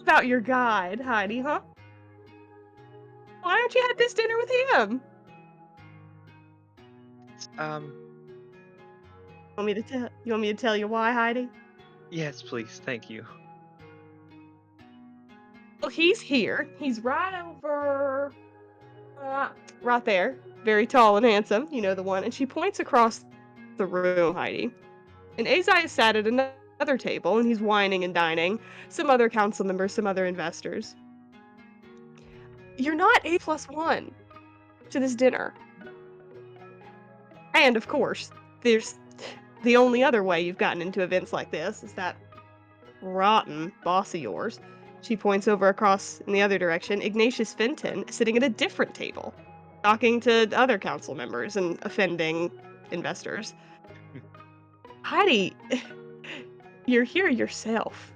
About your guide, Heidi, huh? Why aren't you at this dinner with him? Um, You want me to tell you why, Heidi? yes, please, thank you. Well, he's here. He's right over, right there. Very tall and handsome. You know the one. And she points across the room, Heidi. And Azai is sat at another table, and he's whining and dining. Some other council members, some other investors. You're not A+1 to this dinner. And, of course, there's the only other way you've gotten into events like this is that rotten boss of yours. She points over across in the other direction. Ignatius Fenton is sitting at a different table, talking to other council members and offending investors. Heidi, you're here yourself.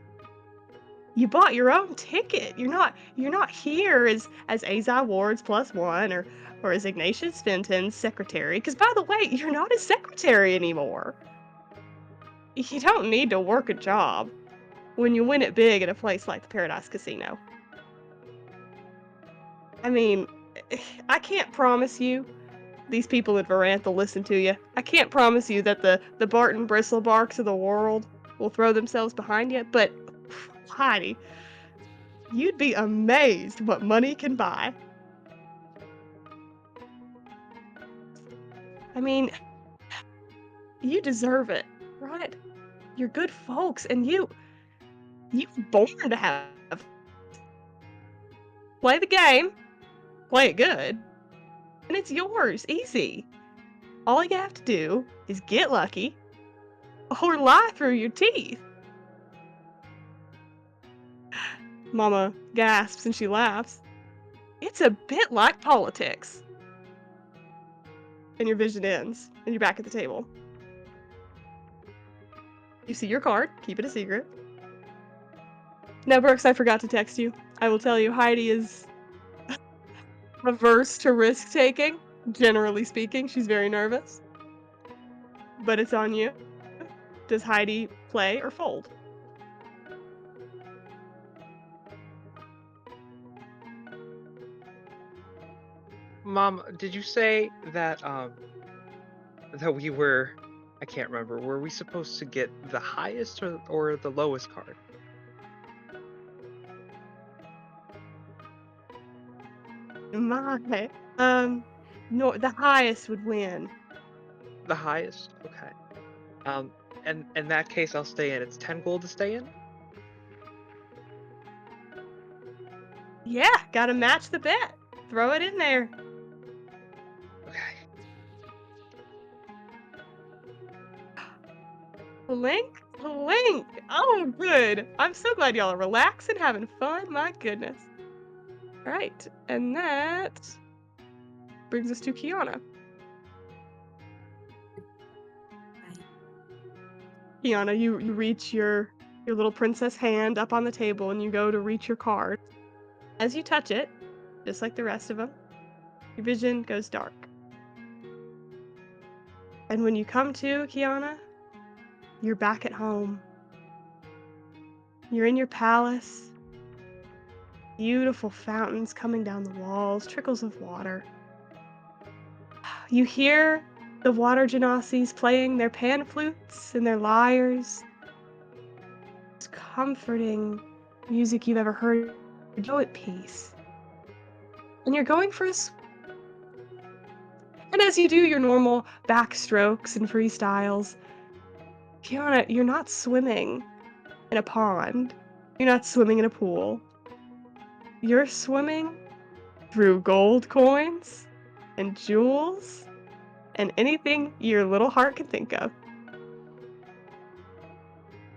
You bought your own ticket. You're not here as Azai Ward's +1 or as Ignatius Fenton's secretary. Because by the way, you're not his secretary anymore. You don't need to work a job when you win it big at a place like the Paradise Casino. I mean, I can't promise you these people at Varanth will listen to you. I can't promise you that the Bart and Bristlebarks of the world will throw themselves behind you, but Heidi, you'd be amazed what money can buy. I mean, you deserve it, right? You're good folks, and you're born to have. Play the game, play it good, and it's yours, easy. All you have to do is get lucky, or lie through your teeth. Mama gasps and she laughs. It's a bit like politics. And your vision ends, and you're back at the table. You see your card, keep it a secret. Now, Brooks, I forgot to text you. I will tell you, Heidi is averse to risk-taking. Generally speaking, she's very nervous. But it's on you. Does Heidi play or fold? Mom, did you say that that we were, I can't remember, were we supposed to get the highest or the lowest card? My, no, the highest would win. The highest? Okay. And in that case, I'll stay in. It's 10 gold to stay in? Yeah, gotta match the bet. Throw it in there. Okay. Link? Link! Oh, good. I'm so glad y'all are relaxing, having fun. My goodness. All right, and that brings us to Kiana. Kiana, you reach your little princess hand up on the table and you go to reach your card. As you touch it, just like the rest of them, your vision goes dark. And when you come to, Kiana, you're back at home. You're in your palace. Beautiful fountains coming down the walls, trickles of water. You hear the water genasies playing their pan flutes and their lyres. It's comforting music you've ever heard. Go at peace. And you're going for a And as you do your normal backstrokes and freestyles, Kiana, you're not swimming in a pond. You're not swimming in a pool. You're swimming through gold coins and jewels and anything your little heart can think of.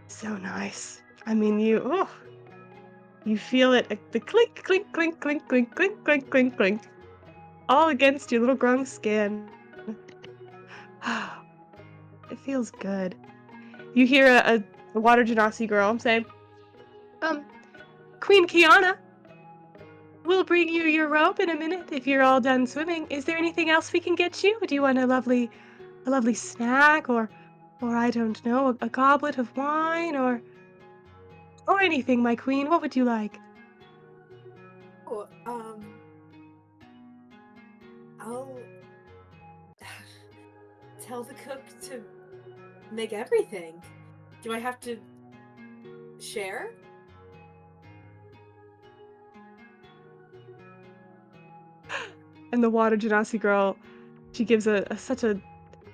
So nice. I mean, you feel it, the clink, clink, clink, clink, clink, clink, clink, clink, clink, all against your little grung skin. It feels good. You hear a water genasi girl say, Queen Kiana, we'll bring you your robe in a minute if you're all done swimming. Is there anything else we can get you? Do you want a lovely snack or I don't know, a goblet of wine or anything, my queen? What would you like? Oh, I'll tell the cook to make everything. Do I have to share? And the water genasi girl, she gives such a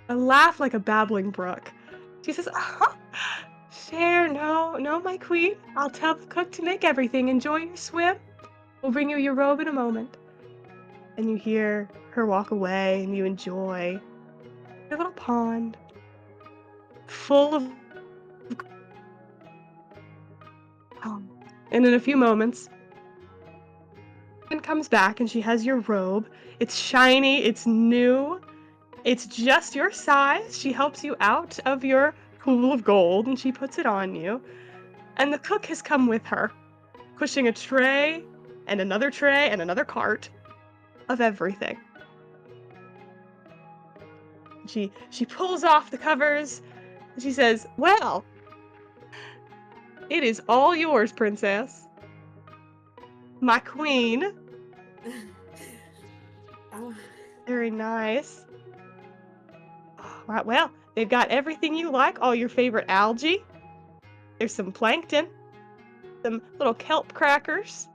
laugh like a babbling brook. She says, share, no, my queen. I'll tell the cook to make everything. Enjoy your swim. We'll bring you your robe in a moment. And you hear her walk away, and you enjoy your little pond full of. And in a few moments, comes back and she has your robe. It's shiny, it's new, it's just your size. She helps you out of your pool of gold and she puts it on you. And the cook has come with her, pushing a tray and another cart of everything. She pulls off the covers and she says, "Well, it is all yours, princess. My queen." Oh, Very nice. Right, well, they've got everything you like, all your favorite algae. There's some plankton, some little kelp crackers.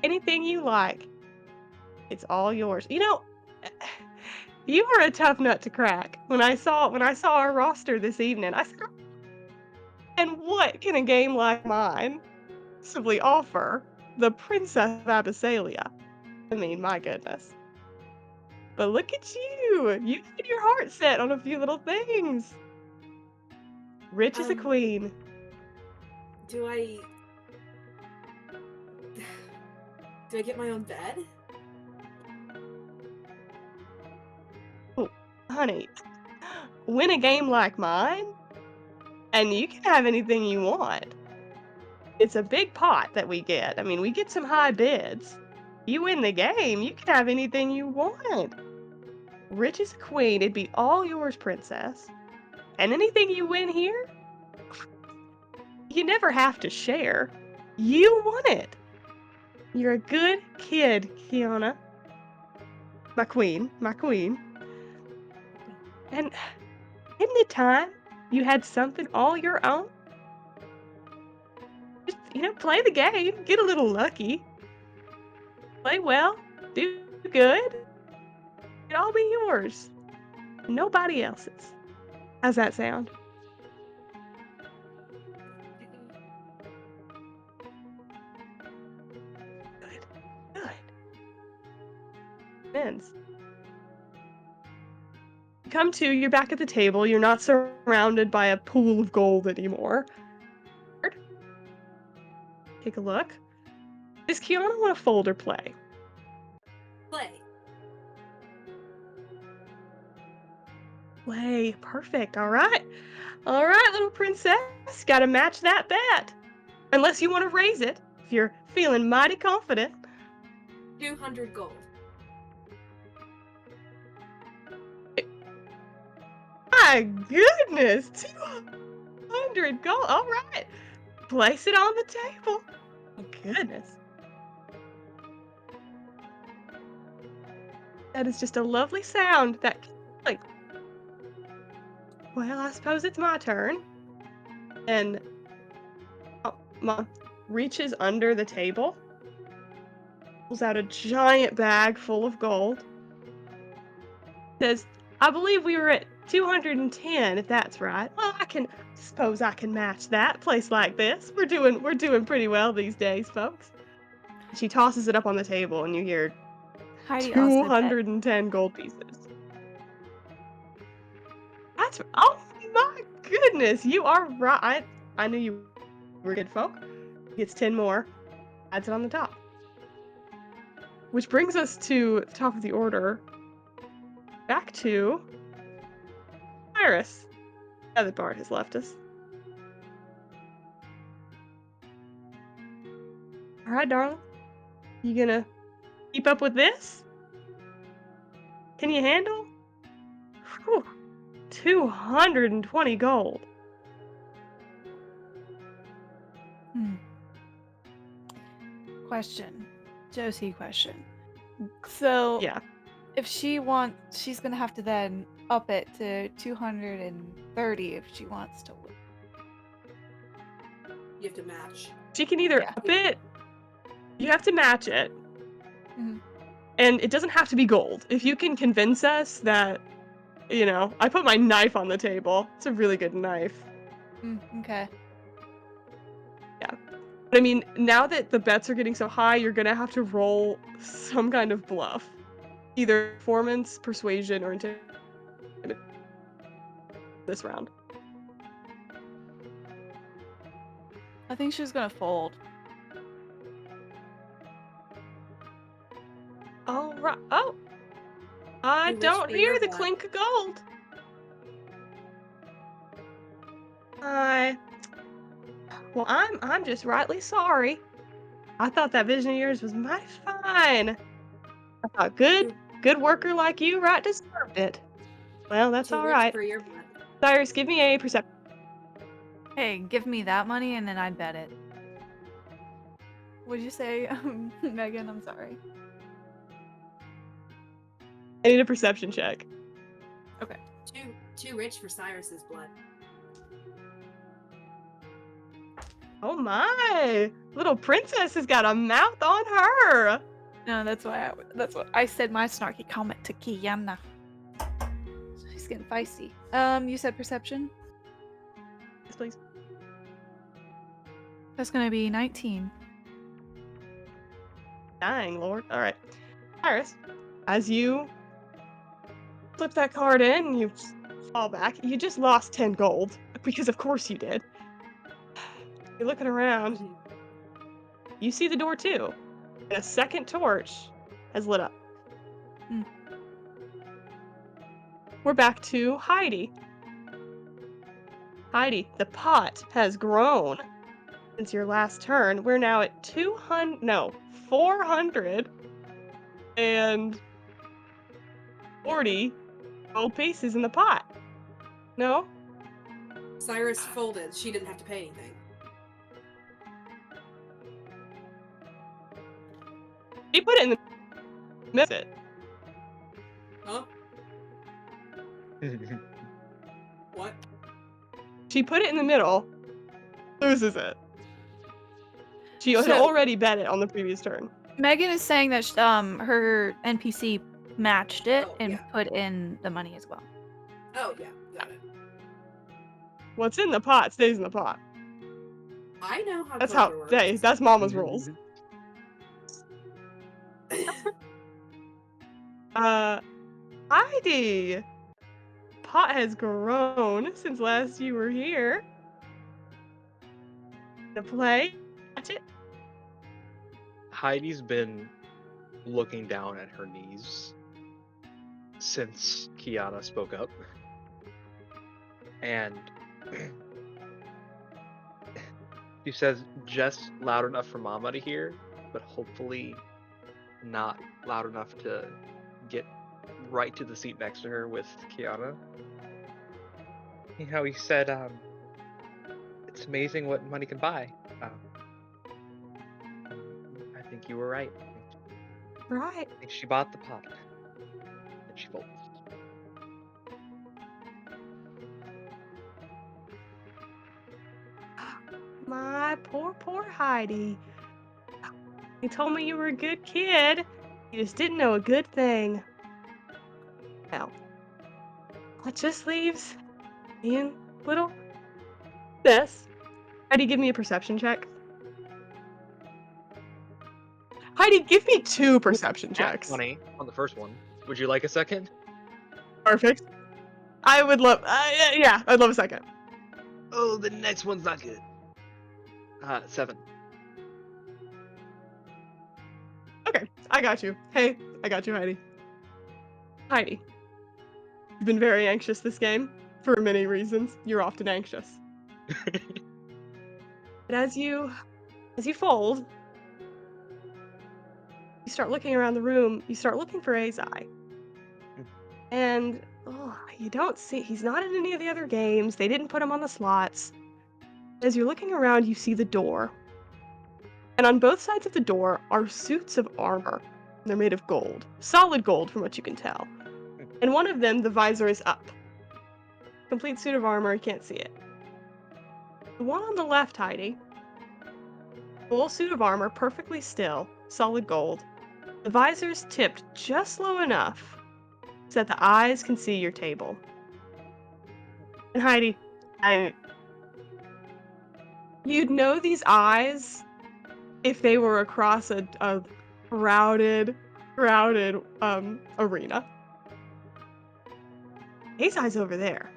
Anything you like. It's all yours. You know, you were a tough nut to crack. When I saw our roster this evening, I said, and what can a game like mine possibly offer the Princess of Abyssalia? I mean, my goodness. But look at you! You had your heart set on a few little things. Rich as a queen. do I get my own bed? Oh, honey, win a game like mine, and you can have anything you want. It's a big pot that we get. I mean, we get some high bids. You win the game, you can have anything you want. Rich as a queen, it'd be all yours, princess. And anything you win here, you never have to share. You want it. You're a good kid, Kiana. My queen. And isn't it time you had something all your own? Just, play the game, get a little lucky. Play well, do good. It'll all be yours. Nobody else's. How's that sound? Good. Ends. Come to, you're back at the table. You're not surrounded by a pool of gold anymore. Take a look. Does Kiana want to fold or play? Play. Play. Perfect. All right, little princess. Gotta match that bet. Unless you want to raise it. If you're feeling mighty confident. 200 gold. My goodness. 200 gold. All right. Place it on the table. Oh, goodness. That is just a lovely sound. Well, I suppose it's my turn. And Mom reaches under the table, pulls out a giant bag full of gold. Says, "I believe we were at 210, if that's right. Well, suppose I can match that. Place like this. We're doing pretty well these days, folks." She tosses it up on the table, and you hear Heidi also bet. 210 gold pieces. Oh my goodness, you are right. I knew you were good folk. Gets 10 more, adds it on the top. Which brings us to the top of the order. Back to Iris. Now that Bart has left us. Alright, darling. You gonna keep up with this? Can you handle? Whew. 220 gold. Question. Josie question. So Yeah. if she wants, she's gonna have to then up it to 230 if she wants to win. You have to match. She can either Yeah. up it, you have to match it, Mhm. and it doesn't have to be gold. If you can convince us that, I put my knife on the table. It's a really good knife. Okay. But I mean, now that the bets are getting so high, you're gonna have to roll some kind of bluff. Either performance, persuasion, or intimidation this round. I think she's gonna fold. All right. Oh, I You reach don't for hear your the blood. clink of gold. Well, I'm just rightly sorry. I thought that vision of yours was mighty fine. I thought good worker like you right deserved it. Well, that's Too all rich right. for your blood. Cyrus, give me a perception. Hey, give me that money and then I'd bet it. What'd you say, Megan? I'm sorry. I need a perception check. Okay. Too rich for Cyrus's blood. Oh my! Little princess has got a mouth on her. No, that's what I said my snarky comment to Kiana. She's getting feisty. You said perception? Yes, please. That's gonna be 19. Dang, Lord. All right. Cyrus, as you flip that card in, you fall back. You just lost 10 gold because of course you did. You're looking around. You see the door too, and a second torch has lit up. We're back to Heidi. Heidi, the pot has grown since your last turn. We're now at 440 gold pieces in the pot. No? Cyrus folded. She didn't have to pay anything. She put it in the middle. Huh? What? She put it in the middle, loses it. She had So- already bet it on the previous turn. Megan is saying that her NPC matched it Oh, and yeah. put in the money as well. Oh yeah, got it. What's in the pot stays in the pot. I know how That's poker how. Hey, works. that's Mama's rules. Heidi! Pot has grown since last you were here. To play? Catch it? Heidi's been looking down at her knees since Kiana spoke up. And she says just loud enough for Mama to hear, but hopefully not loud enough to get right to the seat next to her with Kiana. You know, he said, it's amazing what money can buy. I think you were right. Right. I think she bought the pot. And she folds. My poor Heidi. You told me you were a good kid. You just didn't know a good thing. Well, that just leaves me and little this. Heidi, give me a perception check. Heidi, give me 2 perception Nat checks. 20 on the first one. Would you like a second? Perfect. I would love, yeah, I'd love a second. Oh, the next one's not good. 7. Okay, I got you. Hey, I got you, Heidi. Heidi, you've been very anxious this game for many reasons. You're often anxious. But as you fold, you start looking around the room. You start looking for Azai. And you don't see, he's not in any of the other games. They didn't put him on the slots. As you're looking around, you see the door. And on both sides of the door are suits of armor. They're made of gold. Solid gold, from what you can tell. And one of them, the visor is up. Complete suit of armor, you can't see it. The one on the left, Heidi. Full suit of armor, perfectly still, solid gold. The visor's tipped just low enough so that the eyes can see your table. And Heidi, you'd know these eyes if they were across a crowded arena. His eyes over there.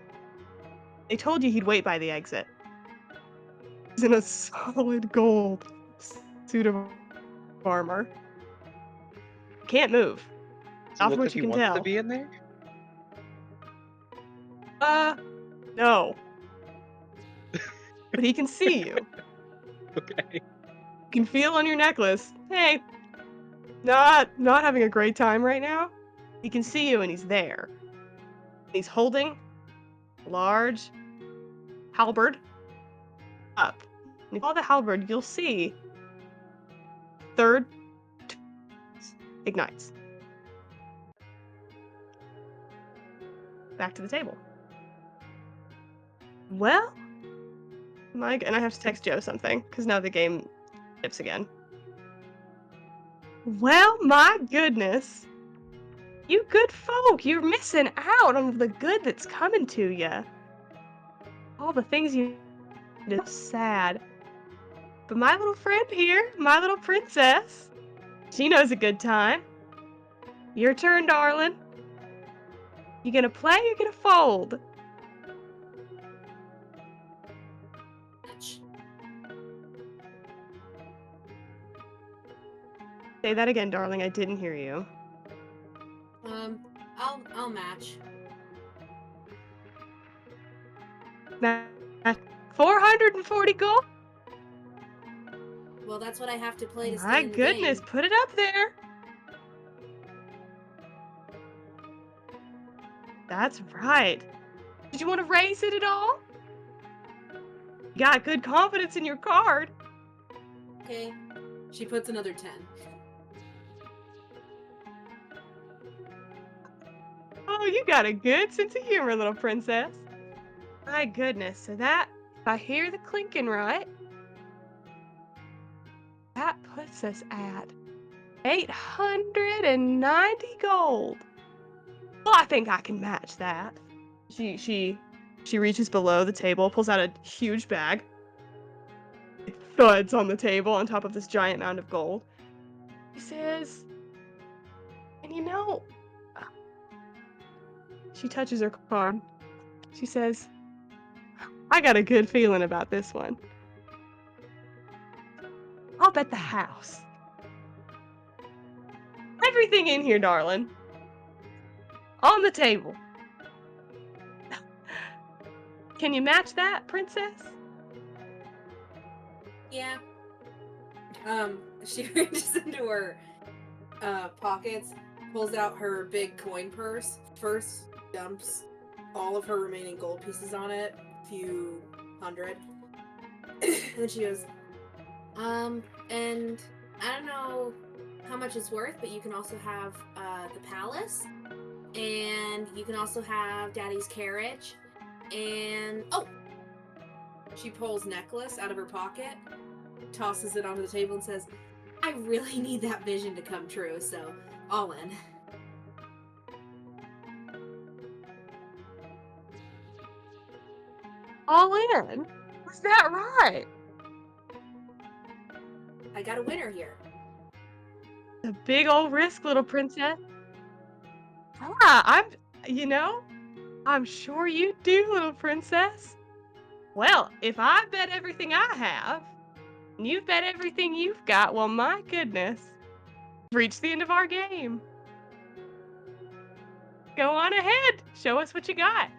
They told you he'd wait by the exit. He's in a solid gold suit of armor. Can't move. Does Not it from look what like you he can wants tell. to be in there? No. But he can see you. Okay. You can feel on your necklace, hey, not having a great time right now. He can see you and he's there. He's holding a large halberd up. And if you follow the halberd, you'll see third ignites. Back to the table. Well, Mike, and I have to text Joe something, because now the game dips again. Well, my goodness. You good folk, you're missing out on the good that's coming to you. All the things you did, sad. But my little friend here, my little princess, she knows a good time. Your turn, darling. You gonna play or you gonna fold? Say that again, darling. I didn't hear you. I'll match. Now, 440 gold? Well, that's what I have to play to stay My in the goodness, game. put it up there. That's right. Did you want to raise it at all? You got good confidence in your card. Okay. She puts another 10. Oh, you got a good sense of humor, little princess. My goodness, so that, if I hear the clinking right, that puts us at 890 gold. Well, I think I can match that. She reaches below the table, pulls out a huge bag. It thuds on the table on top of this giant mound of gold. She says, and you know, she touches her card. She says, I got a good feeling about this one. I'll bet the house. Everything in here, darling. On the table. Can you match that, princess? Yeah. She reaches into her pockets, pulls out her big coin purse, first dumps all of her remaining gold pieces on it, a few hundred. And then she goes, and I don't know how much it's worth, but you can also have the palace, and you can also have Daddy's carriage, and she pulls necklace out of her pocket, tosses it onto the table, and says, I really need that vision to come true, so all in. All in? Was that right? I got a winner here. A big old risk, little princess. Ah, I'm sure you do, little princess. Well, if I bet everything I have, and you bet everything you've got, well, my goodness, we've reached the end of our game. Go on ahead, show us what you got.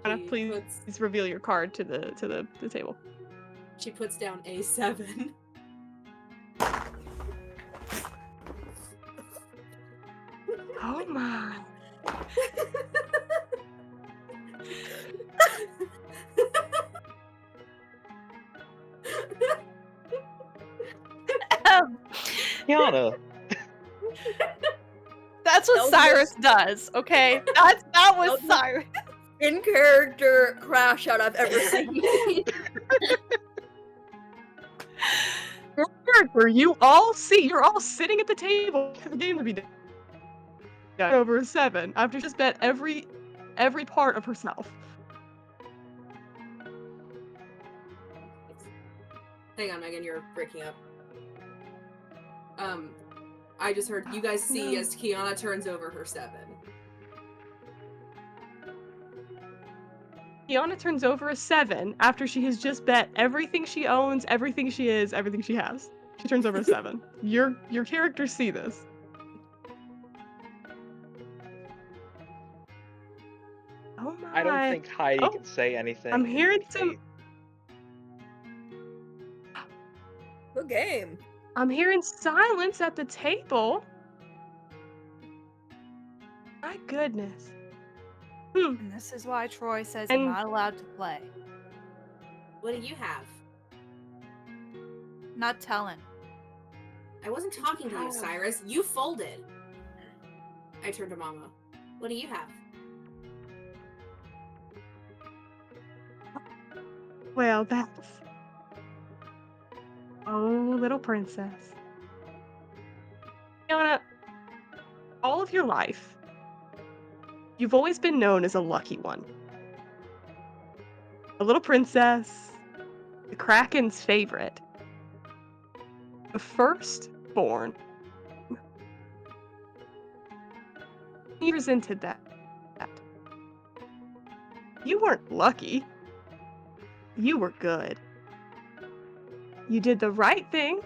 She Please reveal your card to the table. She puts down A7. Oh my. Kiana, That's what That was Cyrus does, okay? That was was- Cyrus. In character crash out I've ever seen. Character, you're all sitting at the table for the game to be done. Over a 7 after she just bet every part of herself. Hang on, Megan, you're breaking up. I just heard you guys see No. as Kiana turns over her 7. Kiana turns over a 7 after she has just bet everything she owns, everything she is, everything she has. She turns over a 7. Your characters see this. Oh my. I don't think Heidi Oh, can say anything. I'm in hearing good some. faith. Good game. I'm hearing silence at the table. My goodness. And this is why Troy says I'm And- not allowed to play. What do you have? Not telling. I wasn't talking to you, Cyrus. You folded. I turned to Mama. What do you have? Well, that's. Oh, little princess. Fiona, all of your life, you've always been known as a lucky one. A little princess, the Kraken's favorite. The firstborn. You resented that. You weren't lucky. You were good. You did the right thing.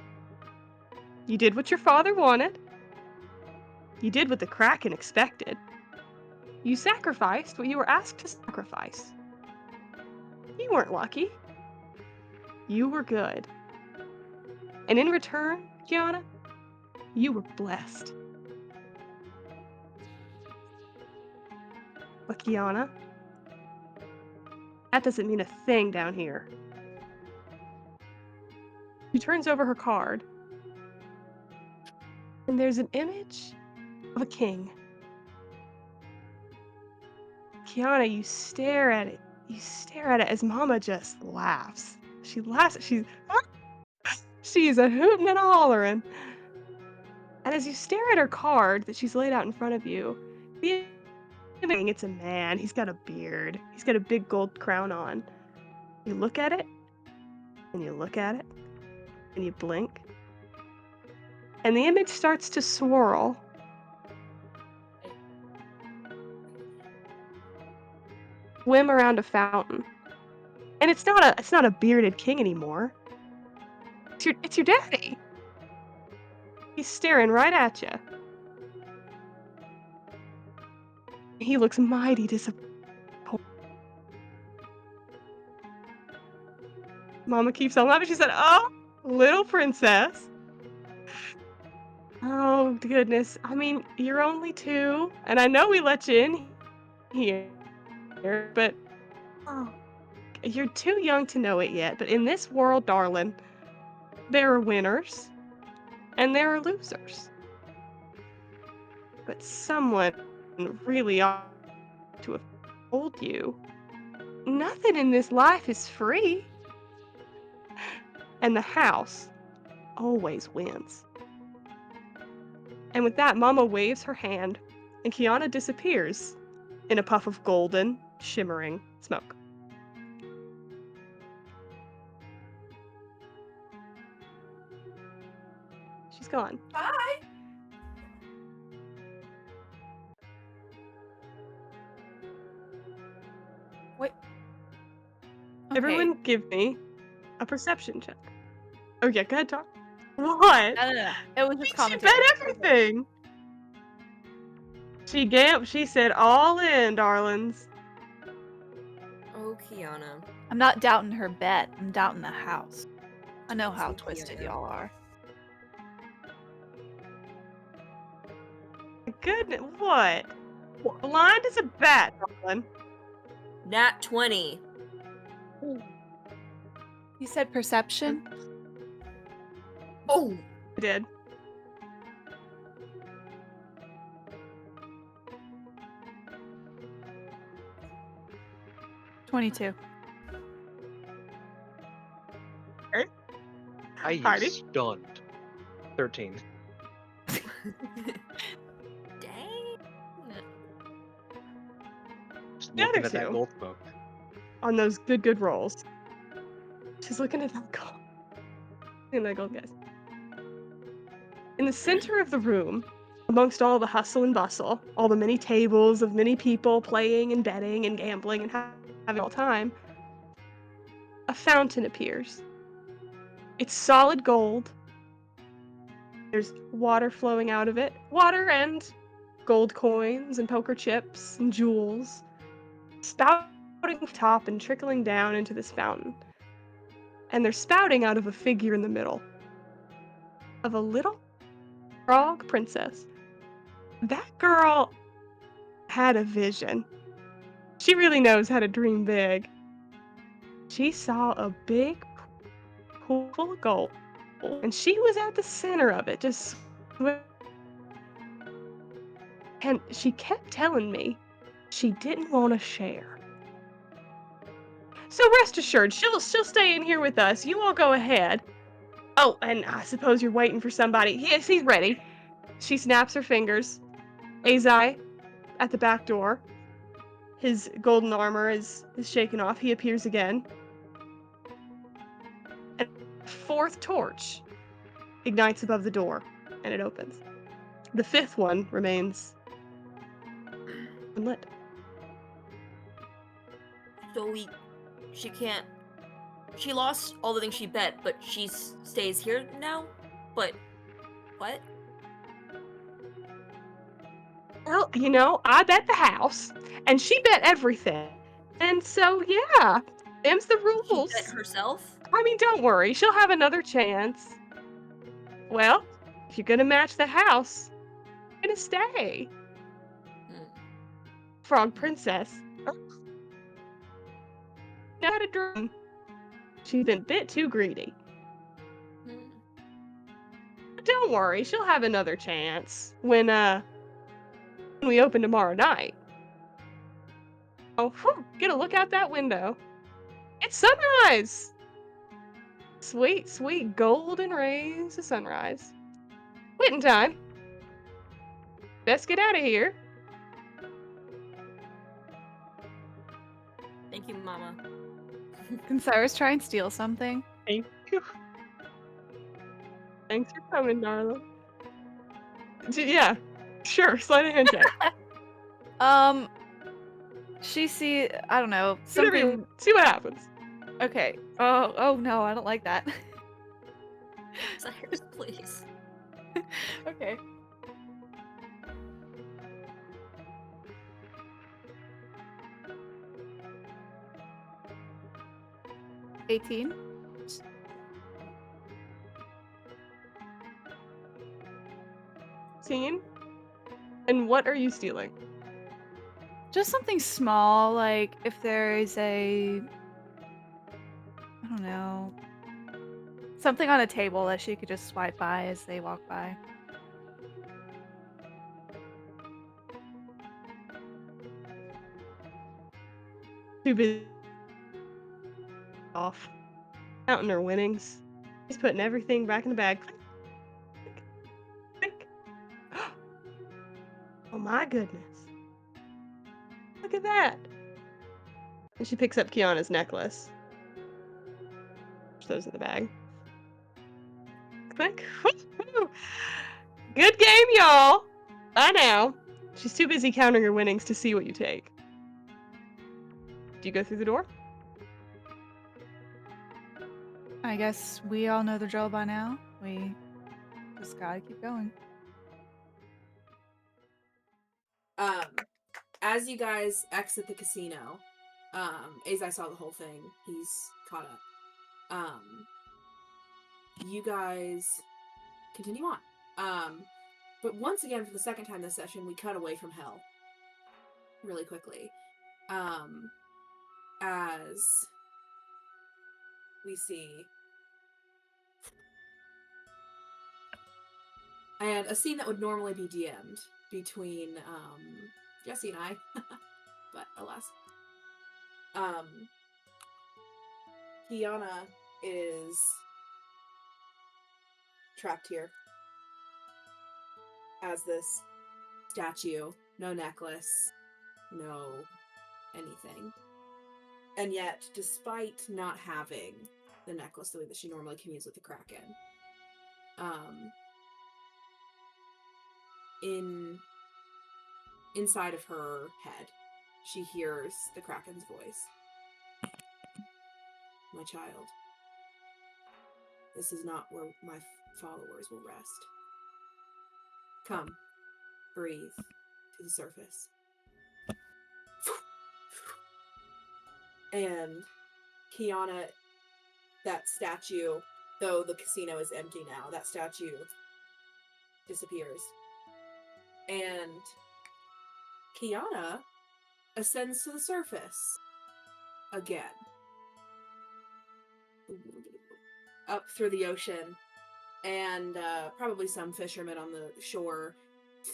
You did what your father wanted. You did what the Kraken expected. You sacrificed what you were asked to sacrifice. You weren't lucky. You were good. And in return, Kiana, you were blessed. But Kiana, that doesn't mean a thing down here. She turns over her card, and there's an image of a king. Kiana, you stare at it. You stare at it as Mama just laughs. She laughs. She's a hooting and a hollering. And as you stare at her card that she's laid out in front of you, it's a man. He's got a beard. He's got a big gold crown on. You look at it, and you look at it, and you blink, and the image starts to swirl. Swim around a fountain. And it's not a bearded king anymore. It's your daddy. He's staring right at you. He looks mighty disappointed. Mama keeps on laughing. She said, "Oh, little princess." Oh, goodness. I mean, you're only 2, and I know we let you in here, but oh, you're too young to know it yet. But in this world, darling, there are winners, and there are losers. But someone really ought to have told you, nothing in this life is free. And the house always wins. And with that, Mama waves her hand, and Kiana disappears in a puff of golden, shimmering smoke. She's gone. Bye. Wait. Everyone give me a perception check. Oh yeah, go ahead, talk. What? No. It was just She commentary. bet everything. She said all in, darlings. Oh, Kiana. I'm not doubting her bet. I'm doubting the house. I know how So twisted Kiana. y'all are. Goodness, what? Blind as a bat, darling. Nat 20. You said perception? Oh! I did. 22. I Party? use stunned. 13. Dang. Just The looking other at that two. gold smoke. On those good rolls. She's looking at that gold. And that gold, guys. In the center of the room, amongst all the hustle and bustle, all the many tables of many people playing and betting and gambling and having all time, a fountain appears. It's solid gold. There's water flowing out of it. Water and gold coins and poker chips and jewels spouting from the top and trickling down into this fountain. And they're spouting out of a figure in the middle of a little frog princess. That girl had a vision. She really knows how to dream big. She saw a big pool full of gold, and she was at the center of it, just and she kept telling me she didn't want to share. So rest assured, she'll stay in here with us. You all go ahead. Oh, and I suppose you're waiting for somebody. Yes, he's ready. She snaps her fingers. Azai at the back door. His golden armor is shaken off. He appears again. And a fourth torch ignites above the door, and it opens. The fifth one remains unlit. So she lost all the things she bet, but she stays here now? But, what? Well, I bet the house, and she bet everything. And so, yeah, them's the She rules. bet herself? I mean, don't worry, she'll have another chance. Well, if you're gonna match the house, you're gonna stay. Frog Princess. Not a drum. She's been a bit too greedy. But don't worry, she'll have another chance when we open tomorrow night. Oh, get a look out that window. It's sunrise! Sweet, sweet golden rays of sunrise. Quitting time. Best get out of here. Thank you, Mama. Can Cyrus try and steal something? Thank you. Thanks for coming, darling. Yeah, sure, slide a hand check. I don't know, Whatever you- something. See what happens. Okay. Oh no, I don't like that. Cyrus, please. Okay. $18. Scene. And what are you stealing? Just something small, like if there is I don't know, something on a table that she could just swipe by as they walk by. Too busy off. Counting her winnings. He's putting everything back in the bag. Click, click, click. Oh my goodness. Look at that. And she picks up Kiana's necklace. Those in the bag. Click. Good game, y'all. Bye now. She's too busy counting her winnings to see what you take. Do you go through the door? I guess we all know the drill by now. We just gotta keep going. As you guys exit the casino, Azai saw the whole thing. He's caught up. You guys continue on. But once again, for the second time this session, we cut away from hell. Really quickly. As we see... And a scene that would normally be DM'd between, Jesse and I. But, alas. Kiana is trapped here as this statue, no necklace, no anything. And yet, despite not having the necklace the way that she normally communes with the Kraken, inside of her head, she hears the Kraken's voice. My child, this is not where my followers will rest. Come, breathe to the surface. And Kiana, that statue, though the casino is empty now, that statue disappears. And Kiana ascends to the surface again. Up through the ocean. And probably some fishermen on the shore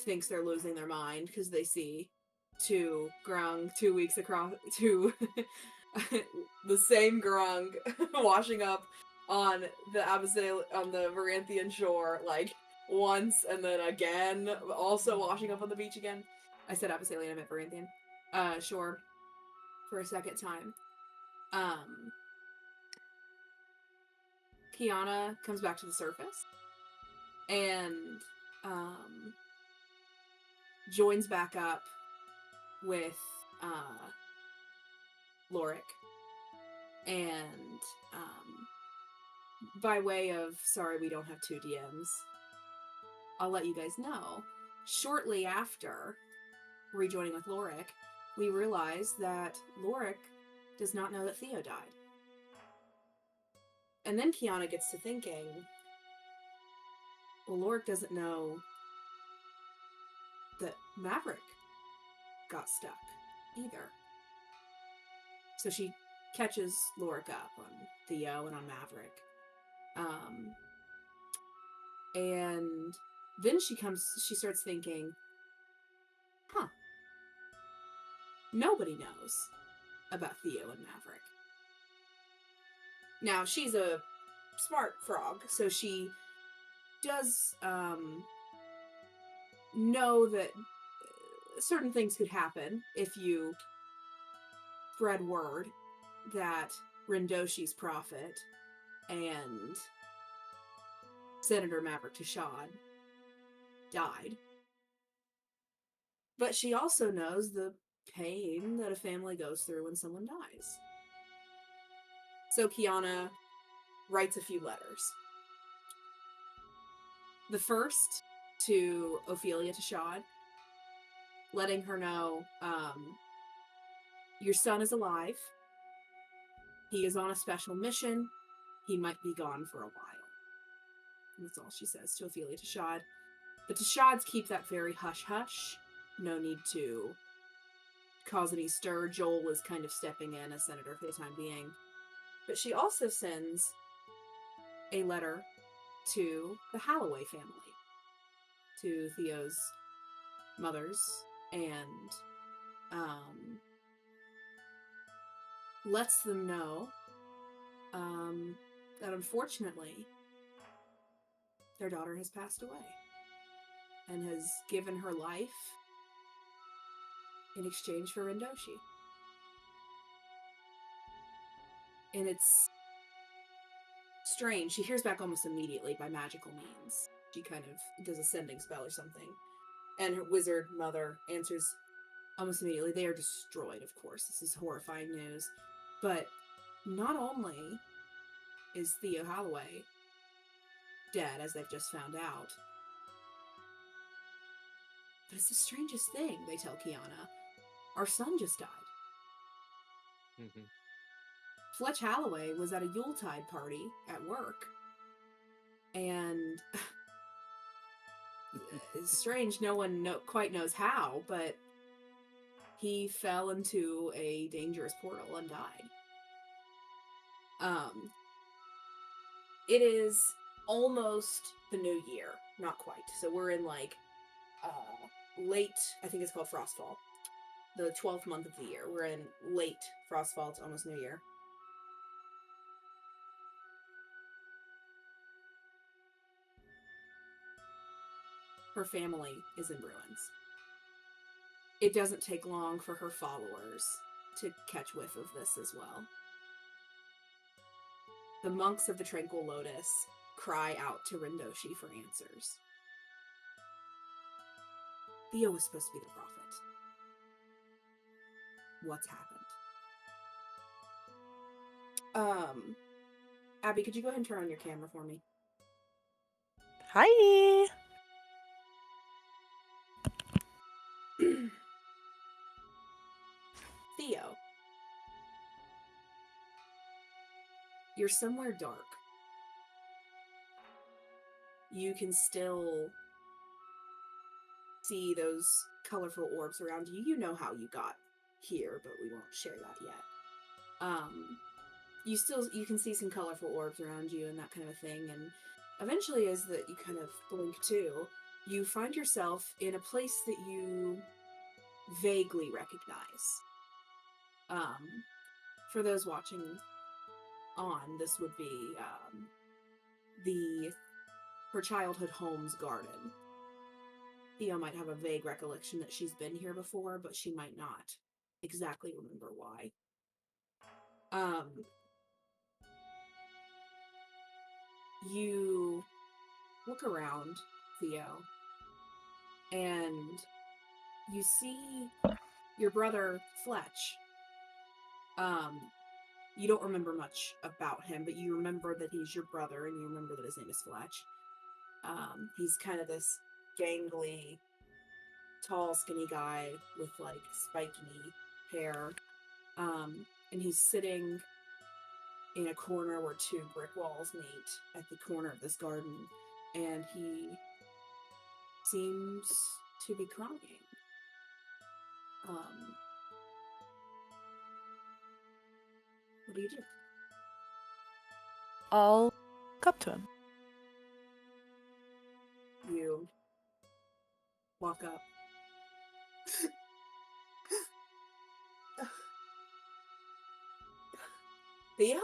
thinks they're losing their mind because they see two grung 2 weeks across, the same grung washing up on the Varanthian shore, like, once and then again, also washing up on the beach again. I said Abyssalian, I meant Varanthian. Shore for a second time. Kiana comes back to the surface and joins back up with Lorik. And by way of, sorry we don't have 2 DMs, I'll let you guys know, shortly after rejoining with Lorik, we realize that Lorik does not know that Theo died. And then Kiana gets to thinking, well, Lorik doesn't know that Maverick got stuck either. So she catches Lorik up on Theo and on Maverick. And then she starts thinking, nobody knows about Theo and Maverick. Now, she's a smart frog, so she does know that certain things could happen if you spread word that Rindoshi's prophet and Senator Maverick Tashad died. But she also knows the pain that a family goes through when someone dies. So Kiana writes a few letters. The first to Ophelia Tashad, letting her know, your son is alive. He is on a special mission. He might be gone for a while. And that's all she says to Ophelia Tashad. The Tashads keep that very hush-hush. No need to cause any stir. Joel is kind of stepping in as senator for the time being. But she also sends a letter to the Holloway family, to Theo's mothers, and lets them know that unfortunately their daughter has passed away and has given her life in exchange for Rindoshi. And it's strange. She hears back almost immediately by magical means. She kind of does a sending spell or something. And her wizard mother answers almost immediately. They are destroyed, of course. This is horrifying news. But not only is Theo Holloway dead, as they've just found out, but it's the strangest thing, they tell Kiana. Our son just died. Mm-hmm. Fletch Holloway was at a Yuletide party at work. And it's strange, no one quite knows how, but he fell into a dangerous portal and died. It is almost the new year. Not quite. So we're in, like, late, I think it's called Frostfall. the 12th month of the year. We're in late Frostfall. It's almost New Year. Her family is in ruins. It doesn't take long for her followers to catch whiff of this as well. The monks of the Tranquil Lotus cry out to Rendoshi for answers. Theo was supposed to be the prophet. What's happened? Abby, could you go ahead and turn on your camera for me? Hi. Theo, you're somewhere dark. You can still see those colorful orbs around you. You know how you got here, but we won't share that yet. You can see some colorful orbs around you and that kind of thing, and eventually as that you kind of blink too, you find yourself in a place that you vaguely recognize. For those watching on, this would be her childhood home's garden. Theo might have a vague recollection that she's been here before, but she might not exactly remember why. You look around, Theo, and you see your brother, Fletch. You don't remember much about him, but you remember that he's your brother, and you remember that his name is Fletch. He's kind of this gangly, tall, skinny guy with, like, spiky hair. And he's sitting in a corner where two brick walls meet at the corner of this garden, and he seems to be crying. What do you do? I'll look up to him. You walk up. Theo?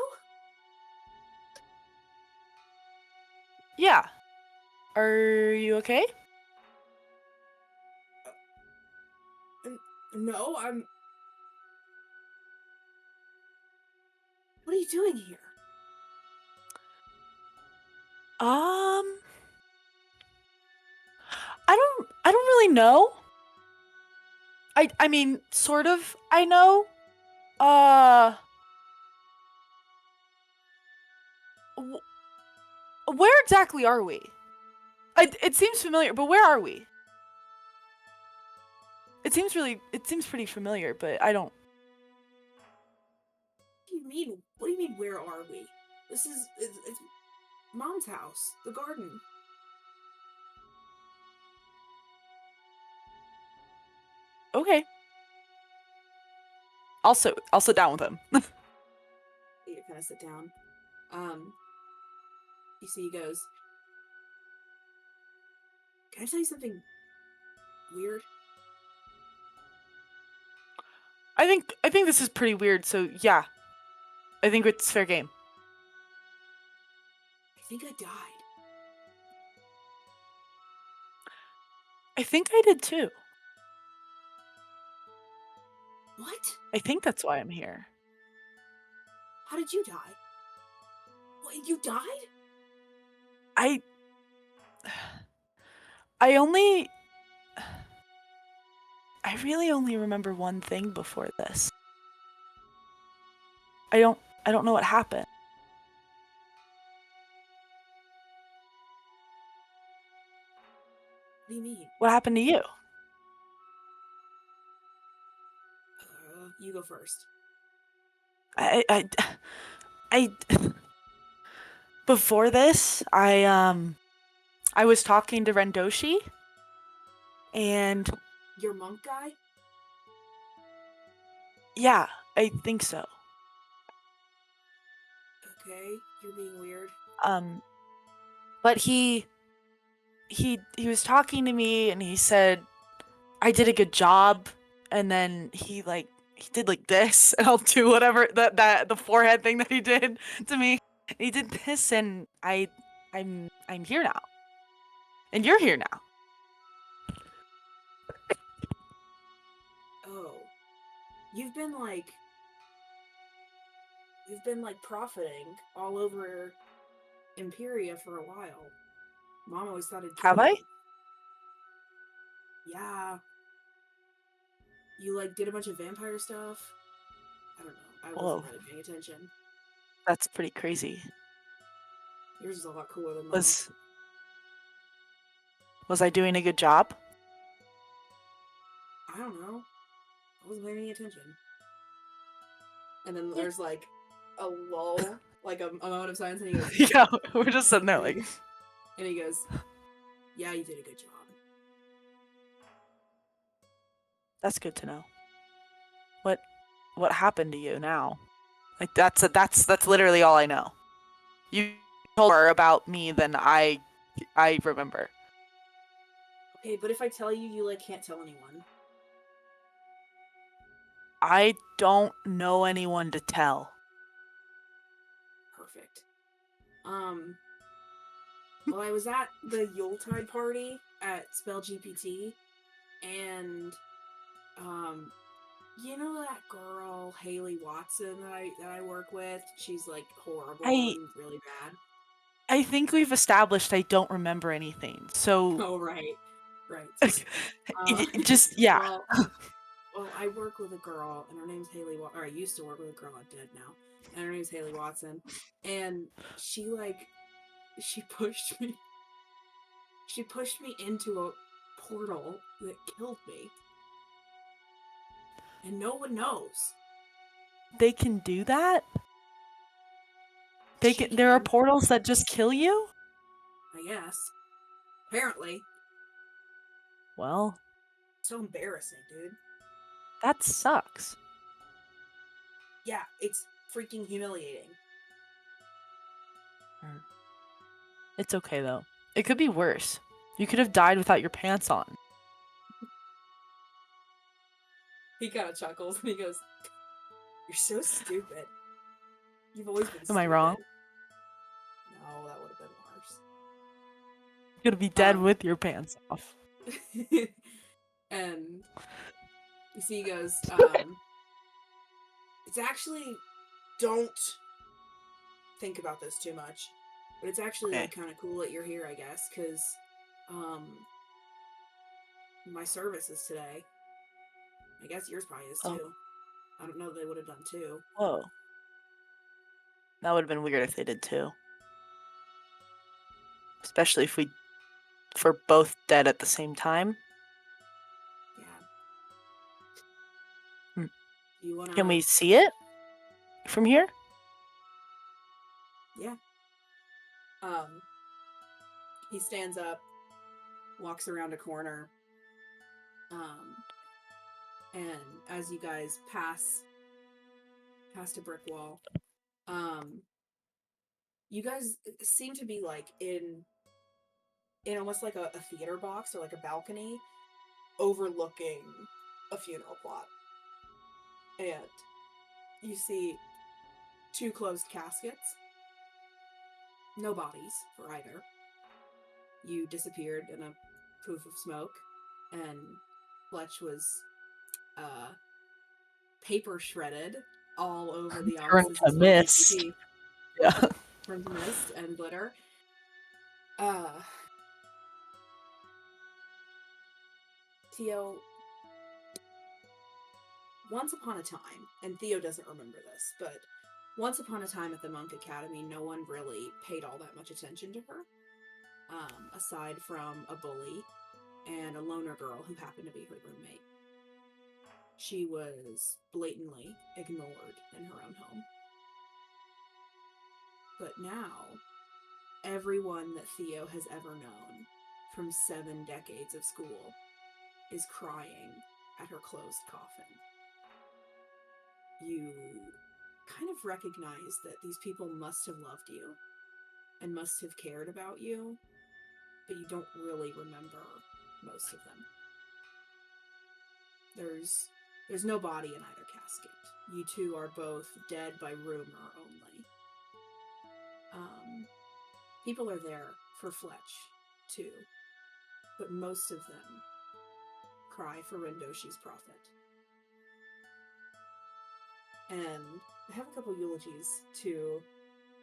Yeah. Are you okay? No, I'm... What are you doing here? I don't really know. I mean, sort of, I know. Where exactly are we? It seems familiar, but where are we? It seems pretty familiar, but I don't. What do you mean? What do you mean, where are we? It's Mom's house, the garden. Okay. I'll sit down with him. You kind of sit down. You see he goes, can I tell you something weird? I think this is pretty weird, so yeah. I think it's fair game. I think I died. I think I did too. What? I think that's why I'm here. How did you die? What, you died? I really only remember one thing before this. I don't know what happened. What do you mean? What happened to you? You go first. I before this, I was talking to Rendoshi, and Your monk guy? yeah, I think so. Okay, you're being weird. But he was talking to me, and he said I did a good job and then he did like this, and I'll do whatever that the forehead thing that he did to me. He did this, and I'm here now, and you're here now. Oh, you've been profiting all over Imperia for a while. Mom always thought it'd kill Have I? you. Yeah. You did a bunch of vampire stuff. I don't know. I wasn't Whoa, really paying attention. that's pretty crazy. Yours is a lot cooler than mine. Was I doing a good job? I don't know. I wasn't paying any attention. And then there's a lull, a moment of silence, and he goes, Yeah, we're just sitting there like. and he goes, "Yeah, you did a good job." That's good to know. What happened to you now? Like that's literally all I know. You told her about me, then I remember. Okay, but if I tell you, you can't tell anyone. I don't know anyone to tell. Perfect. Well, I was at the Yuletide party at Spell GPT, and you know that girl Haley Watson that I work with? She's horrible I and really bad. I think we've established I don't remember anything. So Oh, right. Sorry. just yeah. Well, I work with a girl, and her name's Haley. Or I used to work with a girl. I'm dead now, and her name's Haley Watson. And she pushed me. She pushed me into a portal that killed me, and no one knows. They can do that? She There are can, portals that just kill you? I guess. Apparently. Well, So embarrassing, dude. that sucks. Yeah, it's freaking humiliating. It's okay though. It could be worse. You could have died without your pants on. He kind of chuckles and he goes, "You're so stupid. You've always been stupid." Am I wrong? No, that would have been worse. You're gonna be dead with your pants off. And you see, he goes, "It's actually, don't think about this too much, but it's actually Okay. kind of cool that you're here, I guess, because my service is today. I guess yours probably is Oh. too. I don't know, they would have done too." Whoa. That would have been weird if they did too. Especially if we're both dead at the same time. Yeah. Hmm. You wanna? Can we see it from here? Yeah. He stands up, walks around a corner, and as you guys pass past a brick wall, you guys seem to be in almost like a theater box or a balcony overlooking a funeral plot. And you see two closed caskets. No bodies for either. You disappeared in a poof of smoke, and Fletch was paper shredded all over the Turned offices to of mist. GPT. Yeah. Turned to mist and glitter. Theo, once upon a time, and Theo doesn't remember this, but once upon a time at the Monk Academy, no one really paid all that much attention to her, aside from a bully and a loner girl who happened to be her roommate. She was blatantly ignored in her own home. But now, everyone that Theo has ever known, from 7 decades of school, is crying at her closed coffin. You kind of recognize that these people must have loved you and must have cared about you, but you don't really remember most of them. There's There's no body in either casket. You two are both dead by rumor only. People are there for Fletch, too, but most of them cry for Rendoshi's prophet. And I have a couple eulogies too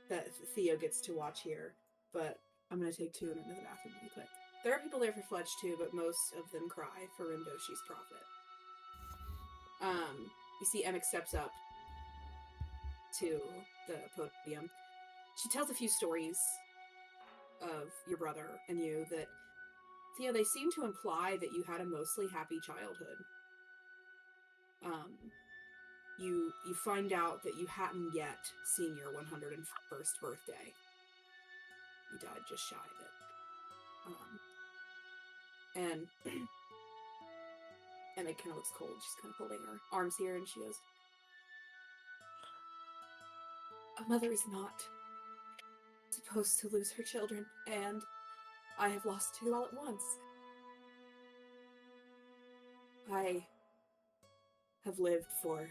that Theo gets to watch here, but I'm gonna take two and run to the bathroom really quick. There are people there for Fletch too, but most of them cry for Rendoshi's prophet. You see Emic steps up to the podium. She tells a few stories of your brother and you that, Theo, they seem to imply that you had a mostly happy childhood. You find out that you hadn't yet seen your 101st birthday. You died just shy of it. And Emma kind of looks cold. She's kind of holding her arms here, and she goes, "A mother is not supposed to lose her children, and I have lost two all at once. I have lived for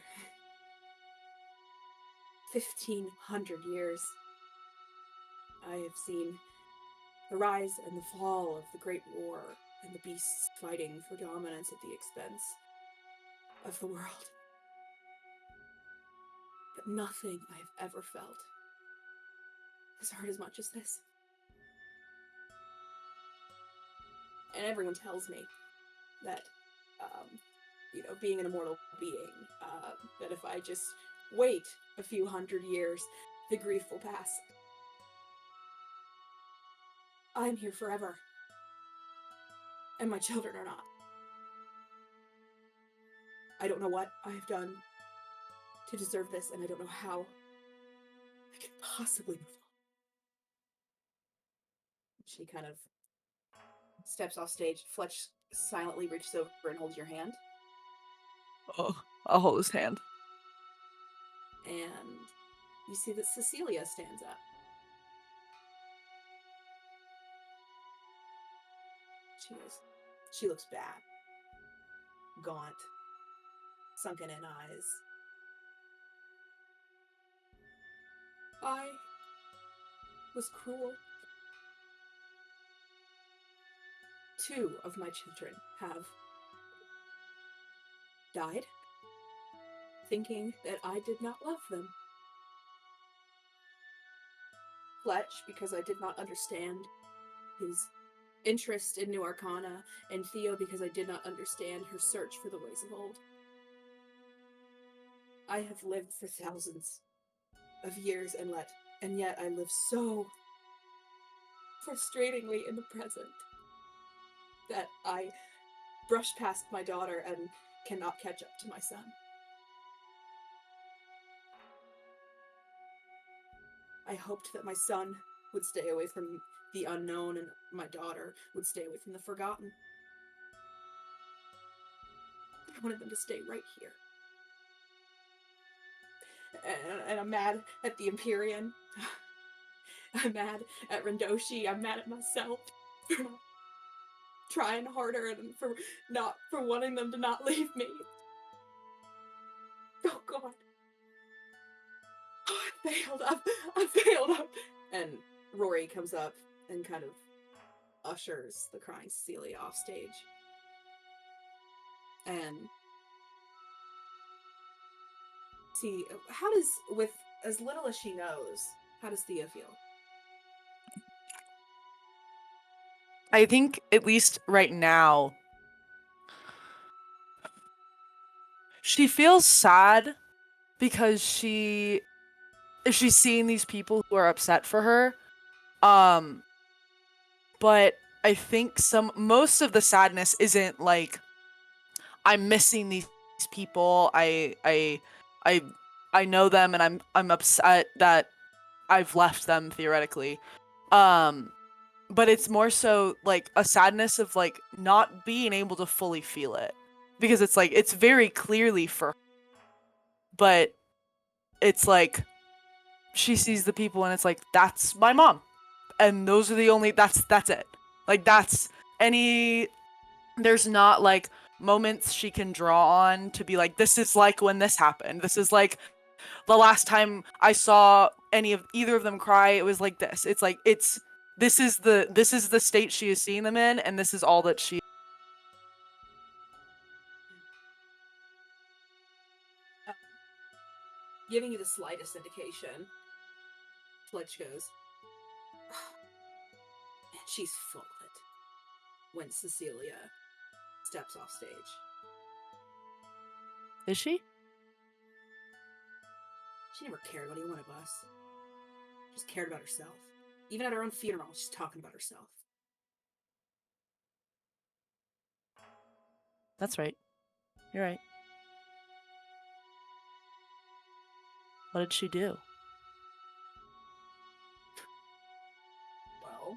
1,500 years. I have seen the rise and the fall of the Great War and the beasts fighting for dominance at the expense of the world. But nothing I have ever felt has hurt as much as this. And everyone tells me that, being an immortal being, that if I just wait a few hundred years, the grief will pass. I'm here forever. And my children are not. I don't know what I have done to deserve this, and I don't know how I can possibly move on." She kind of steps off stage. Fletch silently reaches over and holds your hand. Oh, I'll hold his hand. And you see that Cecilia stands up. She looks bad. Gaunt. Sunken in eyes. I was cruel. 2 of my children have died, thinking that I did not love them. Fletch, because I did not understand his interest in New Arcana, and Theo, because I did not understand her search for the ways of old. I have lived for thousands of years, and yet I live so frustratingly in the present that I brush past my daughter and cannot catch up to my son. I hoped that my son would stay away from the unknown and my daughter would stay away from the forgotten. I wanted them to stay right here. And I'm mad at the Empyrean. I'm mad at Rendoshi. I'm mad at myself for not trying harder and for wanting them to not leave me. Oh God. Oh, I failed. And Rory comes up and kind of ushers the crying Cecilia off stage. And see, with as little as she knows, how does Thea feel? I think, at least right now, she feels sad because she's seeing these people who are upset for her. But I think most of the sadness isn't like, I'm missing these people. I know them, and I'm upset that I've left them, theoretically. But it's more so like a sadness of like not being able to fully feel it, because it's like it's very clearly for her, but it's like she sees the people and it's like, that's my mom, and those are the only that's it. Like there's not like, moments she can draw on to be like, this is like when this happened. This is like the last time I saw either of them cry. It was like this. It's like this is the state she is seeing them in, and this is all that she. Giving you the slightest indication, Fletch goes, and she's full of it. When Cecilia steps off stage. Is she? She never cared about either one of us. She just cared about herself. Even at her own funeral, she's talking about herself. That's right. You're right. What did she do? Well,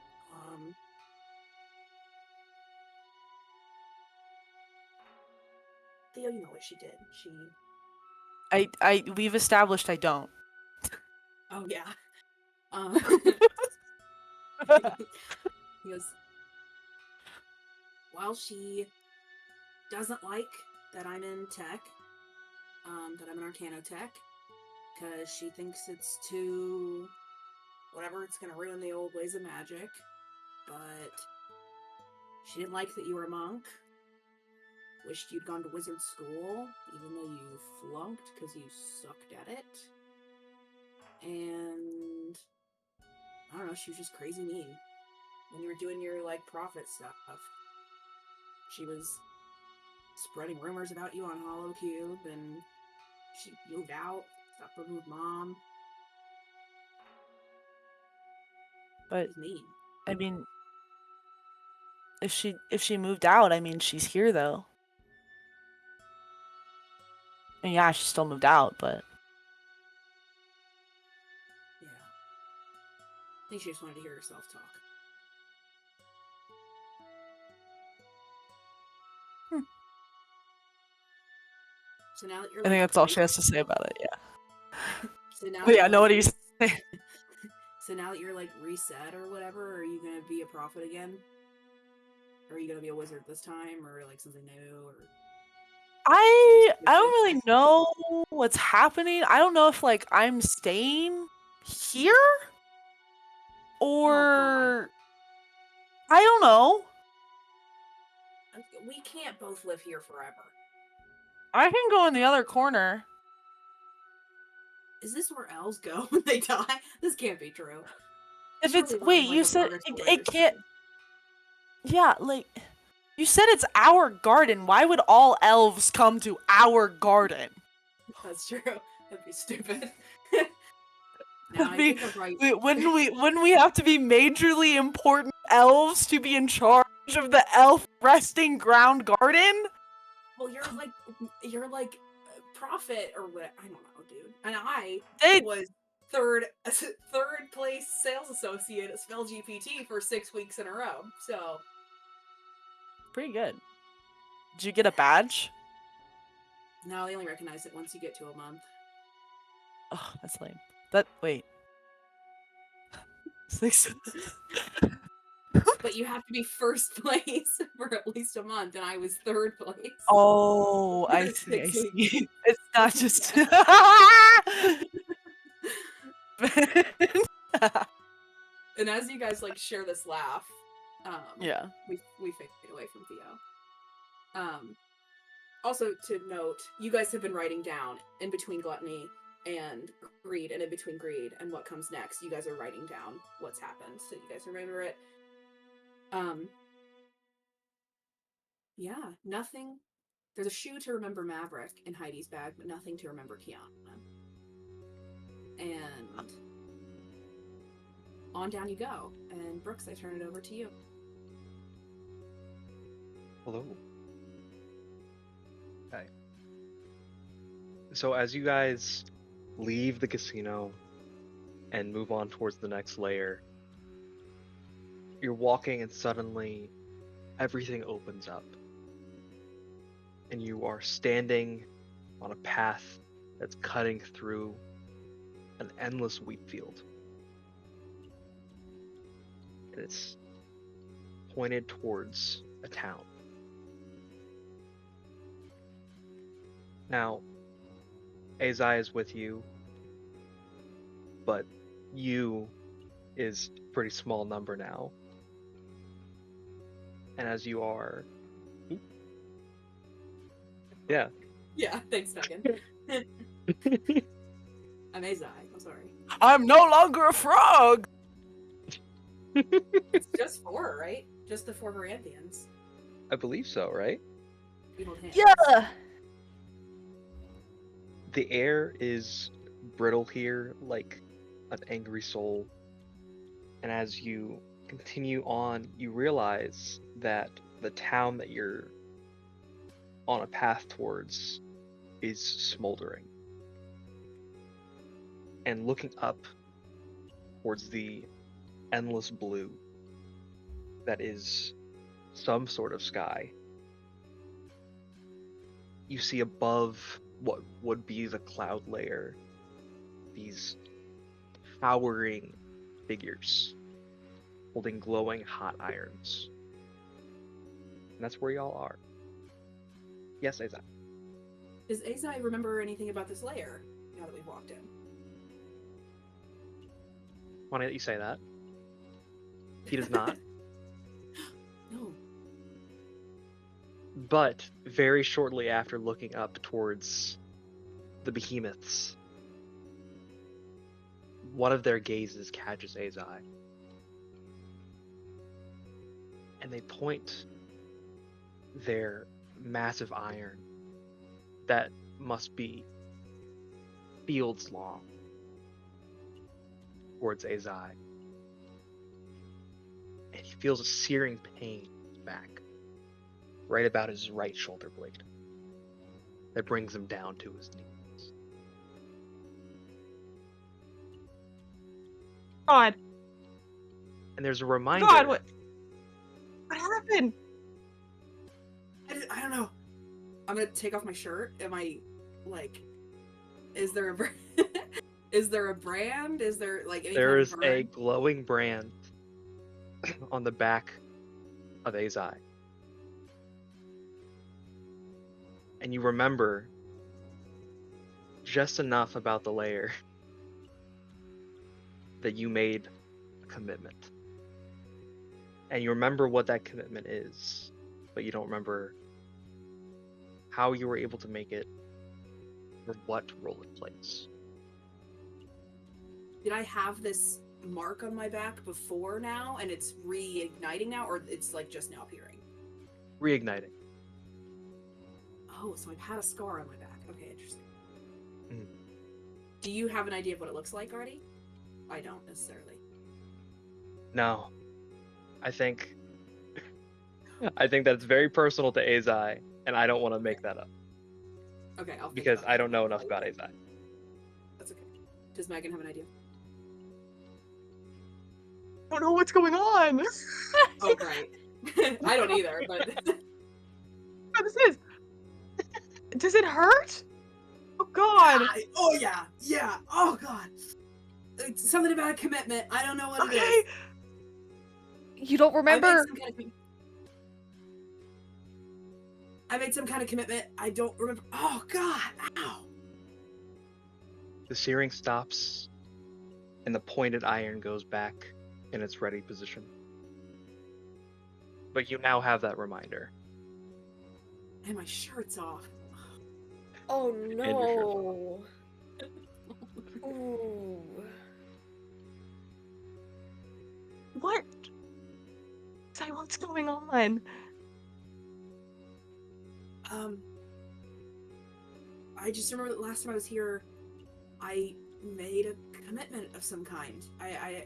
Theo, you know what she did. We've established I don't. Oh, yeah. He goes, well, she doesn't like that I'm in tech, that I'm an Arcanotech, because she thinks it's too... whatever, it's going to ruin the old ways of magic, but she didn't like that you were a monk, wished you'd gone to wizard school, even though you flunked because you sucked at it, and I don't know, she was just crazy mean. When you were doing your, like, prophet stuff, she was spreading rumors about you on HoloCube, and she moved out, stopped living with Mom. But She's mean. I mean, if she moved out, I mean, she's here though. And yeah, she still moved out, but Yeah. I think she just wanted to hear herself talk. So now that you're, I think like, that's all she has to say about it. Yeah. So now But yeah, that no, what you're, do you like, say? So now that you're, like, reset or whatever, are you gonna be a prophet again? Or are you gonna be a wizard this time, or, like, something new, or... I don't really know what's happening. I don't know if like I'm staying here or I don't know. We can't both live here forever. I can go in the other corner. Is this where elves go when they die? This can't be true. If Surely it's we're in, wait, like, you a said purgatory it or can't. something. Yeah, like you said it's our garden. Why would all elves come to our garden? That's true. That'd be stupid. I I mean, think I'm right. wouldn't we have to be majorly important elves to be in charge of the elf resting ground garden? Well, you're like a prophet or what? I don't know, dude. And I They was third place sales associate at Spell GPT for 6 weeks in a row. So pretty good. Did you get a badge? now they only recognize it once you get to a month. Oh, that's lame. Wait. 6. But you have to be first place for at least a month, and I was third place. Oh, I For see. 6 weeks. It's not just. And as you guys like share this laugh, Yeah. we fade away from Theo. Also to note, you guys have been writing down in between gluttony and greed, and in between greed and what comes next. You guys are writing down what's happened, so you guys remember it. Yeah, nothing. There's a shoe to remember Maverick in Heidi's bag, but nothing to remember Kiana. And on down you go. And Brooks, I turn it over to you. Hello. Hi. So as you guys leave the casino and move on towards the next layer, you're walking and suddenly everything opens up. And you are standing on a path that's cutting through an endless wheat field. And it's pointed towards a town. Now, Azai is with you, but you is a pretty small number now. And as you are... Yeah. Yeah, thanks, Megan. I'm Azai. I'm sorry. I'm no longer a frog. It's just 4, right? Just the 4 Varanthians. I believe so, right? We hold hands. Yeah. The air is brittle here, like an angry soul. And as you continue on, you realize that the town that you're on a path towards is smoldering. And looking up towards the endless blue that is some sort of sky, you see above what would be the cloud layer these towering figures holding glowing hot irons. And that's where y'all are. Yes, Azai. Does Azai remember anything about this layer now that we've walked in? Why don't you say that? He does not. No. But very shortly after looking up towards the behemoths, one of their gazes catches Azai. And they point their massive iron that must be fields long towards Azai. And he feels a searing pain in his back, right about his right shoulder blade, that brings him down to his knees. God. And there's a reminder. God, what happened? I don't know. I'm gonna take off my shirt. Am I, like, is there a is there a brand? Is there, like, any There kind is of a burn? glowing brand on the back of Azai. And you remember just enough about the layer that you made a commitment. And you remember what that commitment is, but you don't remember how you were able to make it or what role it plays. Did I have this mark on my back before now, and it's reigniting now, or it's, like, just now appearing? Reigniting. Oh, so I've had a scar on my back. Okay, interesting. Mm. Do you have an idea of what it looks like already? I don't necessarily. No. I think that it's very personal to Azai, and I don't want to make that up. Okay, I'll think Because about I that. don't know enough about Azai. That's okay. Does Megan have an idea? I don't know what's going on. Oh, right. I don't either, but What this is. Does it hurt? Oh God. oh yeah, yeah. Oh God, it's something about a commitment. I don't know what it Okay. is. You don't remember? I made some kind of commitment. I don't remember. Oh God, ow. The searing stops, and the pointed iron goes back in its ready position. But you now have that reminder. And my shirt's off. Oh And your no. Ooh. What? Say, what's going on? I just remember that last time I was here, I made a commitment of some kind.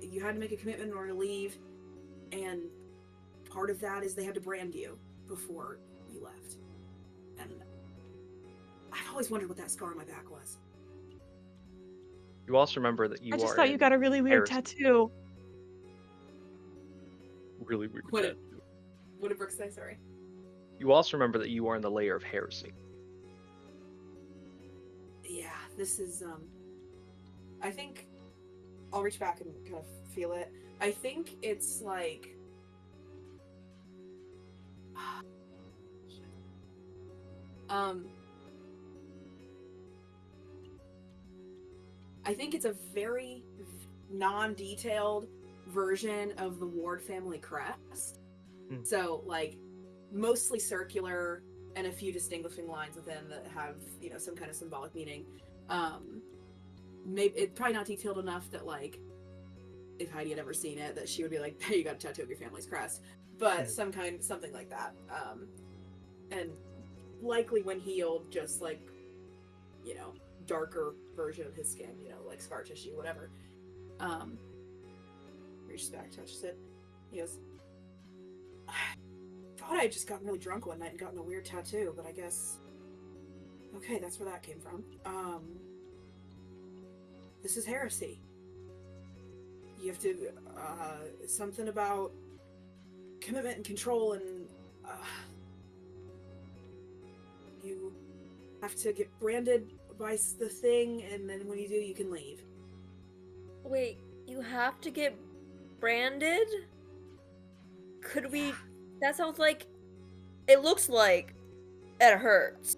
You had to make a commitment in order to leave, and part of that is they had to brand you before you left. And I've always wondered what that scar on my back was. You also remember that you I just are thought you in got a really weird Heresy. tattoo. Really weird. What tattoo. What did Brooke say? Sorry. You also remember that you are in the layer of Heresy. Yeah, this is I think I'll reach back and kind of feel it. I think it's like I think it's a very non-detailed version of the Ward family crest. Hmm. So, like, mostly circular and a few distinguishing lines within that have, you know, some kind of symbolic meaning. Maybe it's probably not detailed enough that, like, if Heidi had ever seen it, that she would be like, "Hey, you got a tattoo of your family's crest," but something like that. And likely when healed, just like, you know, darker version of his skin, you know, like scar tissue, whatever. Reaches back, touches it. He goes, "I thought I had just gotten really drunk one night and gotten a weird tattoo, but I guess, okay, that's where that came from. This is Heresy. You have to, something about commitment and control, and you have to get branded by the thing, and then when you do, you can leave." Wait, you have to get branded? Could we? That sounds like. It looks like it hurts.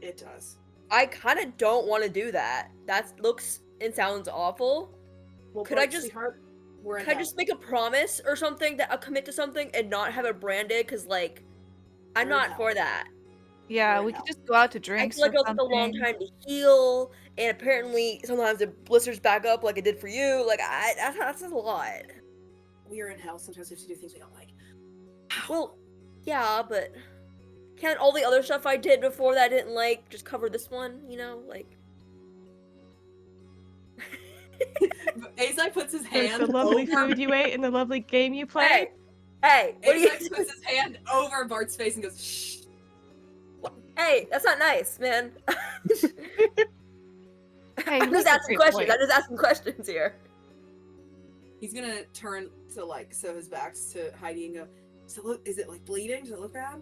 It does. I kind of don't want to do that. That looks and sounds awful. Well, Could I Bart, just- sweetheart, we're in Could I hell. just make a promise or something that I'll commit to something and not have it branded? Because, like, I'm We're in not hell. for that. Yeah, We're we in could hell. just go out to I drinks feel like or it'll take a long something. time to heal, and apparently sometimes it blisters back up like it did for you. Like, that's a lot. We are in hell. Sometimes we have to do things we don't like. Well, yeah, but can't all the other stuff I did before that I didn't like just cover this one? You know, like. Azai puts his There's hand the lovely over. food you ate and the lovely game you played. Hey, what do you? Azai puts his hand over Bart's face and goes, "Shh." Hey, that's not nice, man. Hey, I'm he's just a asking great questions. boy. I'm just asking questions here. He's gonna turn to, like, so his back's to Heidi and go, "So look, is it like bleeding? Does it look bad?"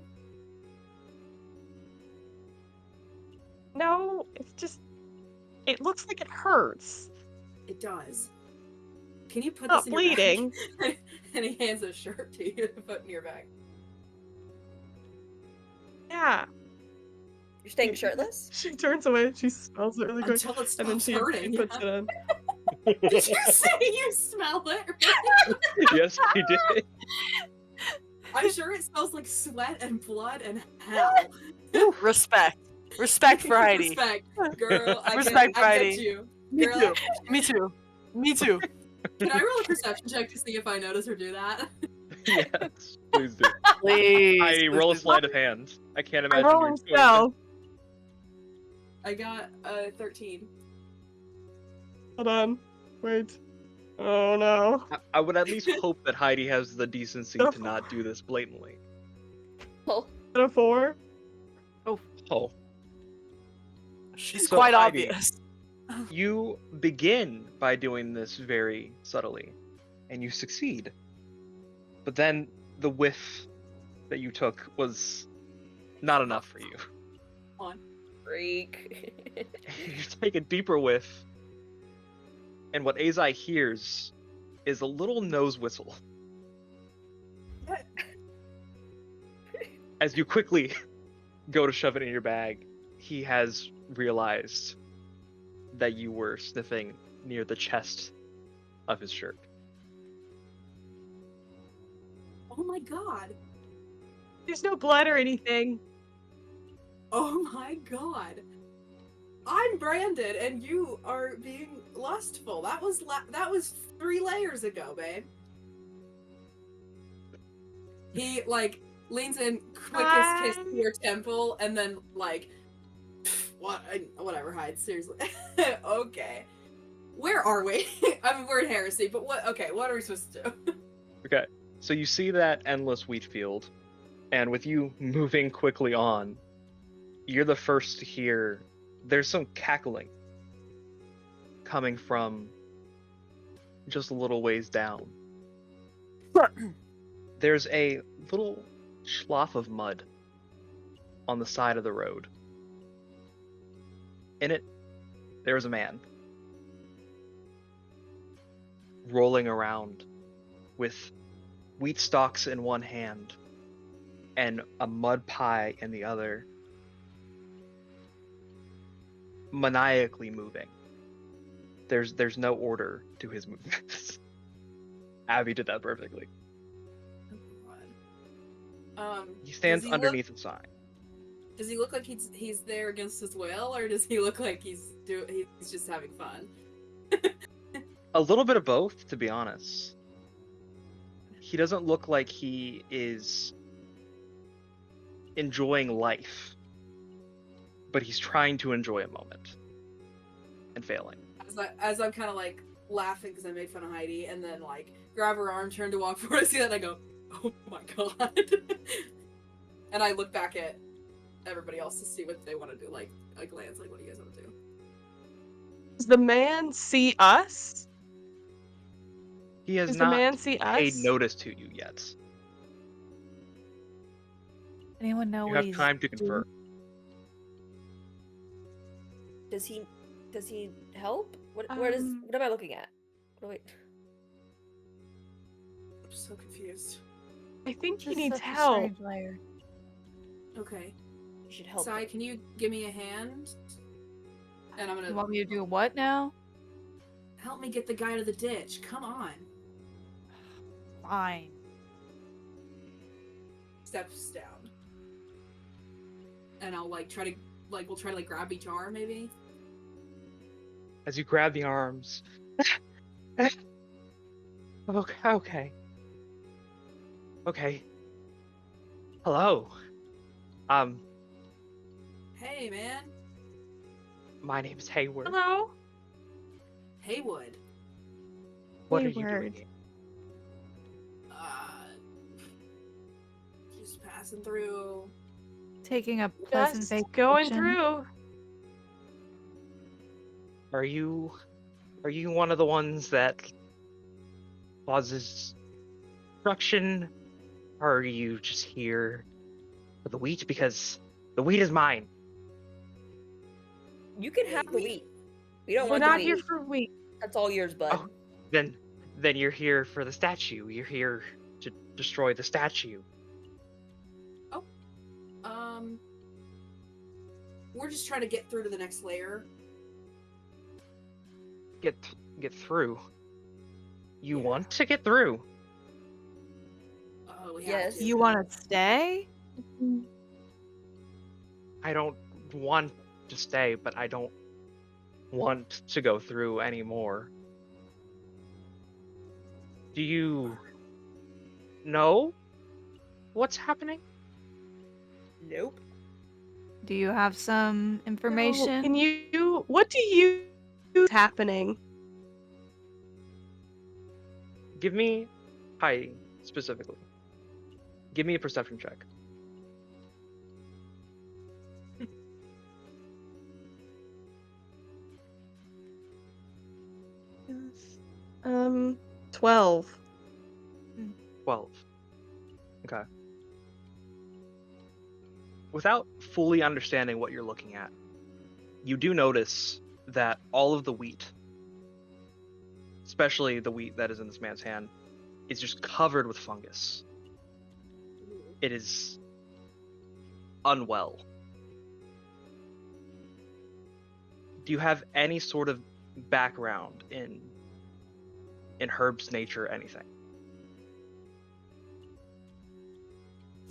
No, it's just. It looks like it hurts. It does. Can you put Not this in your bleeding. bag? And he hands a shirt to you to put in your bag. Yeah. You're staying shirtless? She turns away. She smells it really quick, Until it and then stops she hurting. puts it on. Did you say you smell it? Yes, he did. I'm sure it smells like sweat and blood and hell. Respect. Respect for Heidi. Respect, girl. I Respect get, for I get Heidi. you. Me Girl, too. Me too. Me too. can I roll a perception check to see if I notice her do that? Yes, please do. Please. I roll a please. sleight of hand. I can't I'm imagine you're rolling doing stealth. I got a 13. Hold on. Wait. Oh no. I would at least hope that Heidi has the decency to not do this blatantly. Oh, Is it a 4? Oh, She's So, quite Heidi. obvious. you begin by doing this very subtly, and you succeed. But then the whiff that you took was not enough for you. freak. You take a deeper whiff, and what Azai hears is a little nose whistle. As you quickly go to shove it in your bag, he has realized that you were sniffing near the chest of his shirt. Oh my god. There's no blood or anything. Oh my god. I'm branded and you are being lustful. That was 3 layers ago, babe. He, like, leans in, quickest kiss to your temple, and then, like, whatever, Hyde, seriously. Okay. Where are we? I mean, we're in Heresy, but what are we supposed to do? Okay, so you see that endless wheat field, and with you moving quickly on, you're the first to hear there's some cackling coming from just a little ways down. There's a little slough of mud on the side of the road. In it, there's a man rolling around with wheat stalks in one hand and a mud pie in the other, maniacally moving. there's no order to his movements. Abby did that perfectly. He stands Does he underneath a sign. Does he look like he's there against his will, or does he look like he's just having fun? A little bit of both, to be honest. He doesn't look like he is enjoying life, but he's trying to enjoy a moment and failing. As I'm kind of like laughing because I made fun of Heidi, and then like grab her arm, turn to walk forward, I see that, and I go, "Oh my god!" And I look back at everybody else to see what they want to do. Like glance, like, what do you guys want to do? Does the man see us? He has Does the not man see paid us? notice to you yet. Anyone know You what have he's time to doing? confer. Does he help? What am I looking at? Oh, wait. I'm so confused. I think he This is needs such a help. strange layer. Okay, You should help. Sai, him. can you give me a hand? And I'm You gonna want me to do what now? help me get the guy to the ditch. Come on. Fine. Steps down. And I'll like try to we'll try to like grab each arm maybe. As you grab the arms. Okay. Hello. Hey man. My name is Hayward. Hello? Haywood. What are you doing Hayward. here? Just passing through. Taking a pleasant Just vacation. going through. Are you one of the ones that causes destruction? Or are you just here for the wheat? Because the wheat is mine. You can have the wheat. We don't We're want the not wheat. here for wheat. That's all yours, bud. Oh, then you're here for the statue. You're here to destroy the statue. We're just trying to get through to the next layer. Get through. You Yeah. want to get through? We have Yes. to. You want to stay? I don't want to stay, but I don't want to go through anymore. Do you know what's happening? Nope. Do you have some information? Can you? What do you? What's happening? Give me, Heidi, specifically. Give me a perception check. 12. 12. Okay. Without fully understanding what you're looking at, you do notice that all of the wheat, especially the wheat that is in this man's hand, is just covered with fungus. It is unwell. Do you have any sort of background in herbs, nature, anything?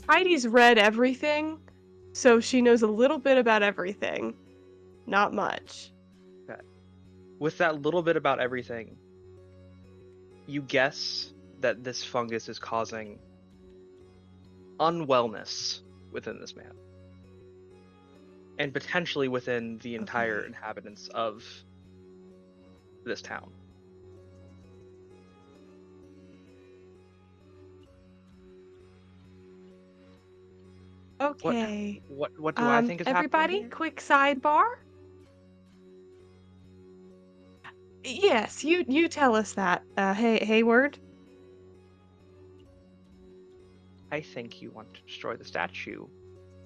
Heidi's read everything, so she knows a little bit about everything. Not much. Okay. With that little bit about everything, you guess that this fungus is causing unwellness within this man. And potentially within the entire Okay. inhabitants of this town. Okay. What do I think is everybody, happening? quick sidebar. Yes, you tell us that. Hayward. I think you want to destroy the statue,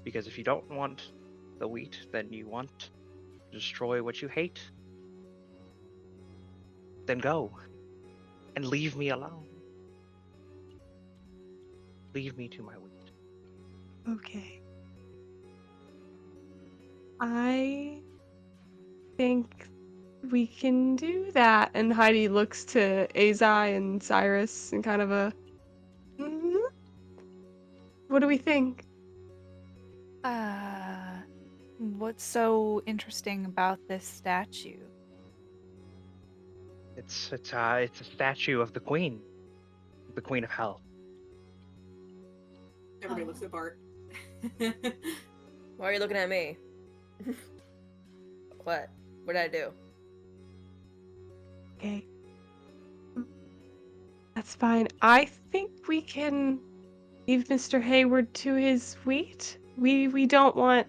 because if you don't want the wheat, then you want to destroy what you hate. Then go, and leave me alone. Leave me to my wheat. Okay. I think we can do that. And Heidi looks to Azai and Cyrus and kind of a, "Mhm. What do we think?" What's so interesting about this statue? It's a statue of the Queen of Hell. Everybody Oh. looks at Bart. Why are you looking at me? What? What did I do? Okay. That's fine. I think we can leave Mr. Hayward to his wheat. We don't want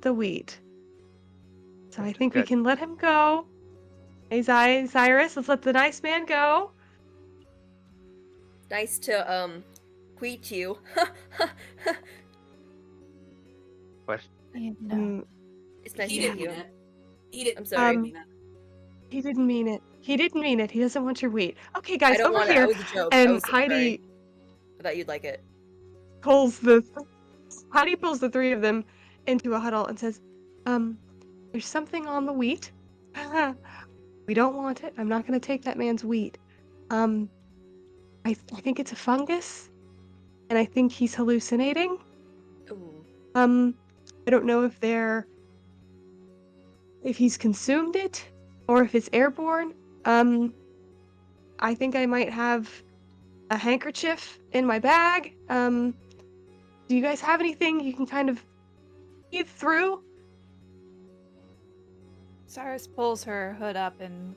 the wheat. So I think we Good. can let him go. Hey, Cyrus, let's let the nice man go. Nice to greet you. What? Yeah, no. It's nice He to didn't meet mean you. it. He didn't. I'm sorry. mean that. He didn't mean it. He didn't mean it. He doesn't want your wheat. Okay, I guys, don't over want it. here. That was a joke. And I was sorry. Heidi I thought you'd like it. pulls Heidi pulls the three of them into a huddle and says, there's something on the wheat. We don't want it. I'm not going to take that man's wheat. I think it's a fungus, and I think he's hallucinating. Ooh. I don't know if he's consumed it or if it's airborne. I think I might have a handkerchief in my bag. Do you guys have anything you can kind of breathe through? Cyrus pulls her hood up and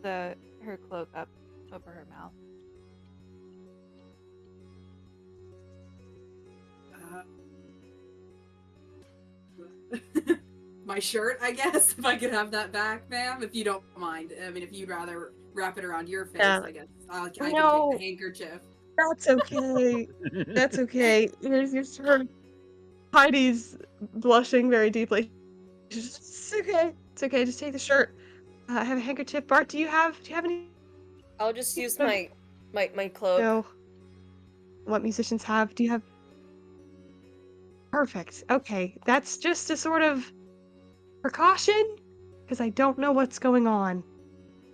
her cloak up over her mouth. My shirt, I guess, if I could have that back, ma'am, if you don't mind. I mean, if you'd rather wrap it around your face, Yeah. I guess I can take No. the handkerchief. That's okay. That's okay. Here's your shirt. Heidi's blushing very deeply. She's just, it's okay. It's okay. Just take the shirt. I have a handkerchief. Bart, do you have any? I'll just use my cloak. No. What musicians have? Do you have? Perfect. Okay. That's just a sort of precaution because I don't know what's going on.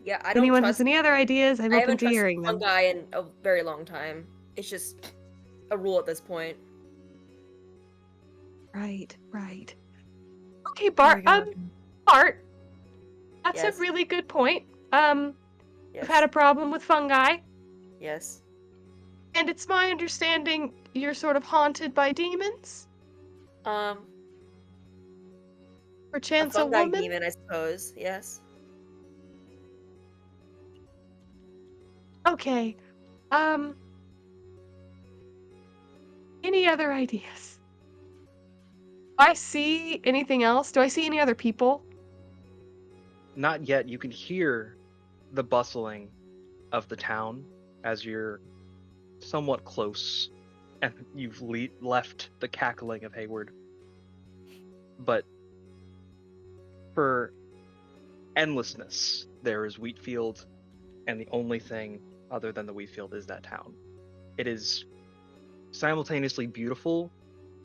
Yeah, I If don't anyone has trust. any other ideas, I'm I open haven't to trusted hearing them. fungi in a very long time. It's just a rule at this point. Right. Okay, Bart. There we go. Bart. That's Yes. a really good point. Yes. I've had a problem with fungi, Yes. and it's my understanding you're sort of haunted by demons. A Perchance a fungi woman. demon, I suppose. Yes. Okay. Any other ideas? Do I see anything else? Do I see any other people? Not yet. You can hear the bustling of the town as you're somewhat close and you've left the cackling of Hayward. But for endlessness, there is Wheatfield, and the only thing other than the Wheatfield is that town. It is simultaneously beautiful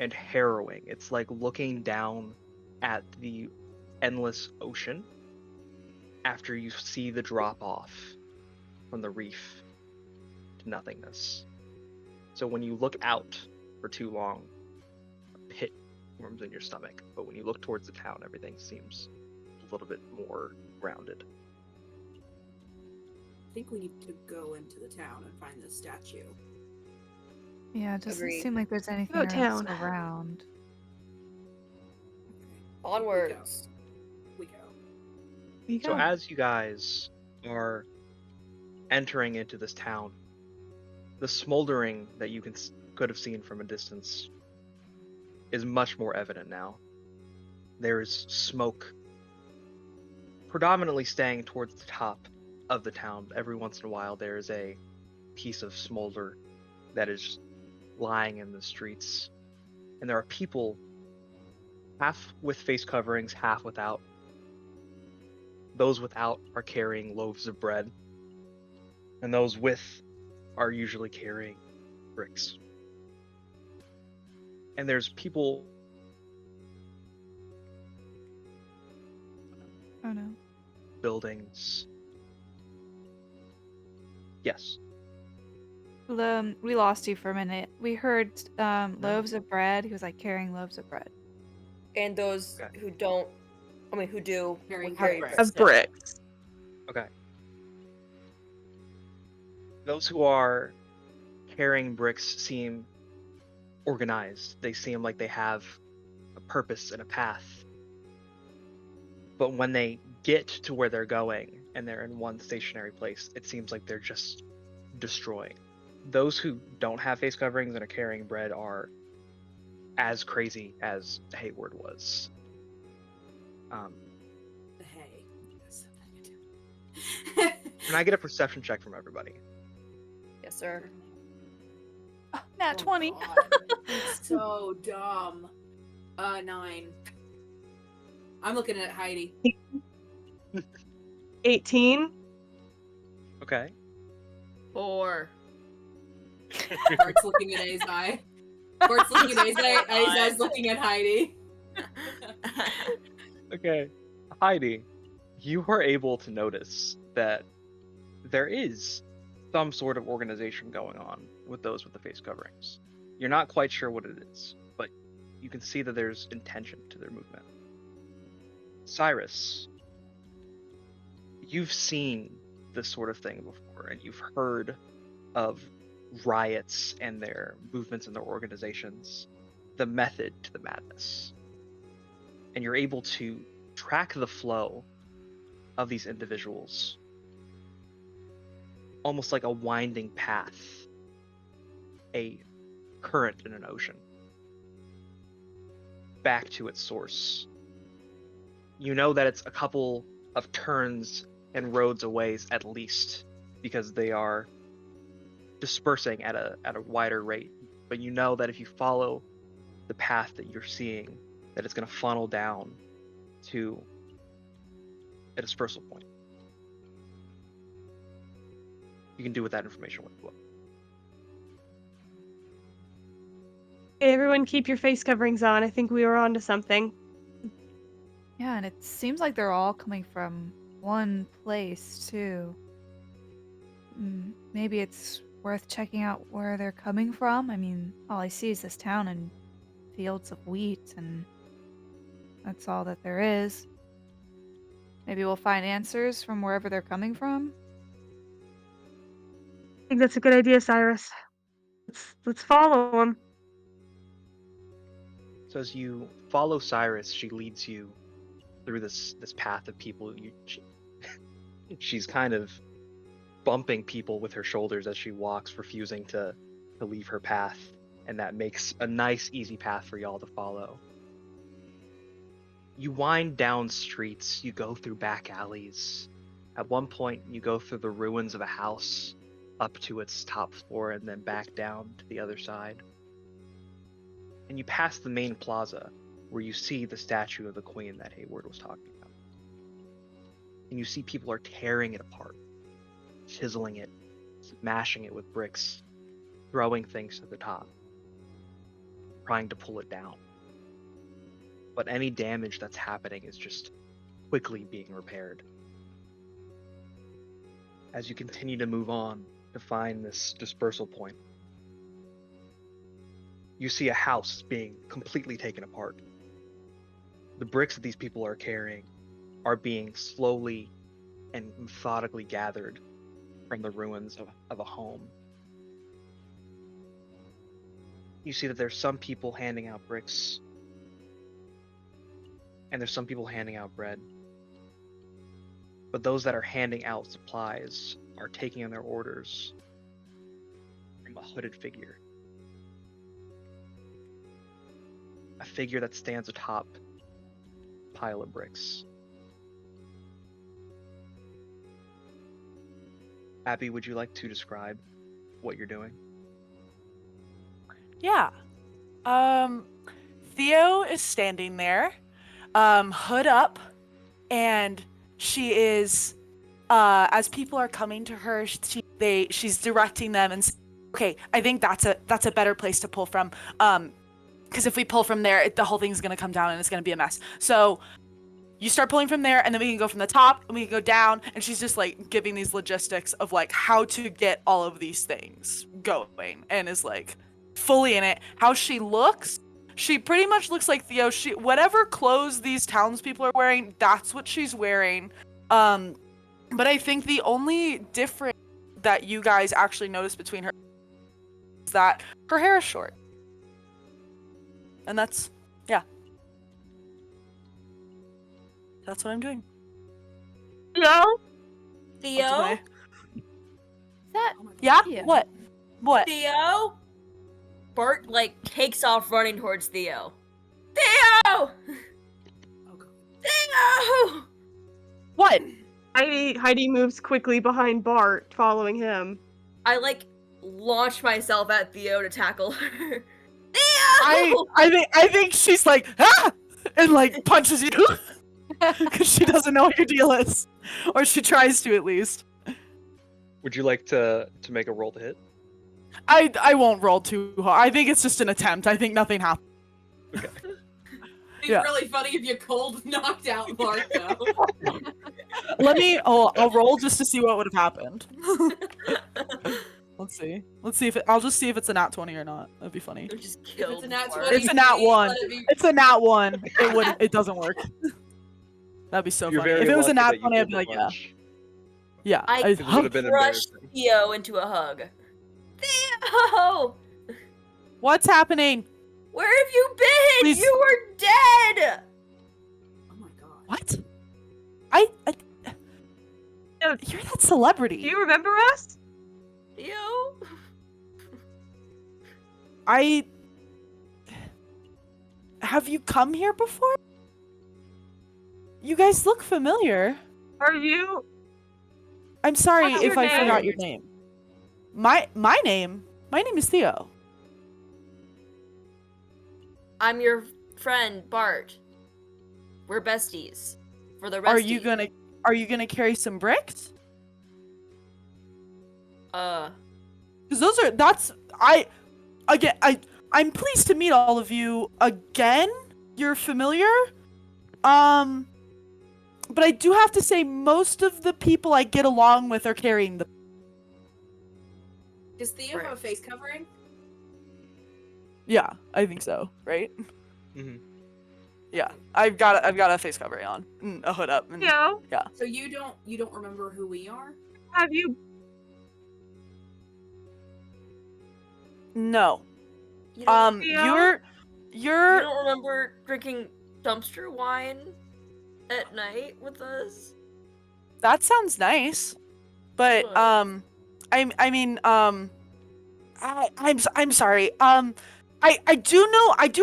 and harrowing. It's like looking down at the endless ocean after you see the drop off from the reef to nothingness. So when you look out for too long, a pit forms in your stomach. But when you look towards the town, everything seems a little bit more grounded. I think we need to go into the town and find this statue. Yeah, it doesn't Agreed. seem like there's anything Go else town. around. Onwards. We go. There you So go. as you guys are entering into this town, the smoldering that you could have seen from a distance is much more evident now. There is smoke predominantly staying towards the top of the town. Every once in a while there is a piece of smolder that is lying in the streets. And there are people, half with face coverings, half without. Those without are carrying loaves of bread, and those with are usually carrying bricks. And there's people. Oh no. buildings. Yes. We lost you for a minute. We heard loaves of bread. He was like carrying loaves of bread. And those Okay. who don't, who do, Carrying will carry bricks. bricks. Of bricks. Okay. Those who are carrying bricks seem organized. They seem like they have a purpose and a path. But when they get to where they're going and they're in one stationary place, it seems like they're just destroying. Those who don't have face coverings and are carrying bread are as crazy as Hayward was. Hey. Can I get a perception check from everybody? Yes, sir. Nat 20. God. It's so dumb. 9. I'm looking at Heidi. 18. Okay. 4. Bart's looking at Azai. Bart's looking at Azai. Azai's looking at Heidi. Okay. Heidi, you are able to notice that there is some sort of organization going on with those with the face coverings. You're not quite sure what it is, but you can see that there's intention to their movement. Cyrus, you've seen this sort of thing before, and you've heard of riots and their movements and their organizations, the method to the madness. And you're able to track the flow of these individuals almost like a winding path, a current in an ocean, back to its source. You know that it's a couple of turns and roads away at least, because they are dispersing at a wider rate. But you know that if you follow the path that you're seeing, that it's going to funnel down to a dispersal point. You can do with that information what you will. Hey, everyone, keep your face coverings on. I think we were onto something. Yeah, and it seems like they're all coming from one place, too. Maybe it's worth checking out where they're coming from. I mean, all I see is this town and fields of wheat, and that's all that there is. Maybe we'll find answers from wherever they're coming from. I think that's a good idea, Cyrus. Let's follow them. So as you follow Cyrus, she leads you through this path of people. She's kind of bumping people with her shoulders as she walks, refusing to leave her path, and that makes a nice, easy path for y'all to follow. You wind down streets, you go through back alleys. At one point, you go through the ruins of a house up to its top floor and then back down to the other side. And you pass the main plaza where you see the statue of the queen that Hayward was talking about. And you see people are tearing it apart, chiseling it, smashing it with bricks, throwing things to the top, trying to pull it down. But any damage that's happening is just quickly being repaired. As you continue to move on to find this dispersal point, you see a house being completely taken apart. The bricks that these people are carrying are being slowly and methodically gathered from the ruins of a home. You see that there's some people handing out bricks, and there's some people handing out bread. But those that are handing out supplies are taking in their orders from a hooded figure. A figure that stands atop a pile of bricks. Abby, would you like to describe what you're doing? Yeah. Theo is standing there, hood up, and she is, as people are coming to her, she's directing them and saying, okay, I think that's a better place to pull from, because if we pull from there, the whole thing's gonna come down and it's gonna be a mess. So you start pulling from there, and then we can go from the top, and we can go down, and she's just like giving these logistics of like how to get all of these things going, and is like fully in it. How she looks, she pretty much looks like Theo. She whatever clothes these townspeople are wearing, that's what she's wearing. But I think the only difference that you guys actually notice between her is that her hair is short. And that's, yeah. That's what I'm doing. No. Theo? Away. That Oh my God. Yeah? Yeah. What? What? Theo? Bart, like, takes off running towards Theo. Theo! Oh, God. Theo! What? Heidi moves quickly behind Bart, following him. I, like, launch myself at Theo to tackle her. Theo! I think she's like, ah! And like punches you. Because she doesn't know what your deal is. Or she tries to at least. Would you like to make a roll to hit? I won't roll too hard. I think it's just an attempt. I think nothing happened. Okay. It'd be Yeah. really funny if you cold knocked out Bart, though. I'll roll just to see what would have happened. Let's see. I'll just see if it's a nat 20 or not. That'd be funny. I'm just If killed. it's a nat Bart. 20, It's a nat please 1. let it be- It's a nat 1. It doesn't work. That'd be so You're funny. very If it was a lucky nat that you 20, I'd be did like, the yeah. punch. Yeah. I It would have been crushed embarrassing. Theo into a hug. Theo! What's happening? Where have you been? Please. You were dead! Oh my God. What? You're that celebrity. Do you remember us? Theo? Have you come here before? You guys look familiar. Are you? I'm sorry What's if your I forgot name? your name. My name is Theo. I'm your friend, Bart. We're besties. For the rest Are you gonna carry some bricks? Because I'm pleased to meet all of you again. You're familiar. But I do have to say most of the people I get along with are carrying the. Does Theo have a face covering? Yeah, I think so. Right? Mhm. Yeah, I've got a face covering on, a hood up. And, Theo, So you don't remember who we are? have you? No. You don't, Theo? you You're don't remember drinking dumpster wine at night with us? that sounds nice, but What? I'm sorry. I do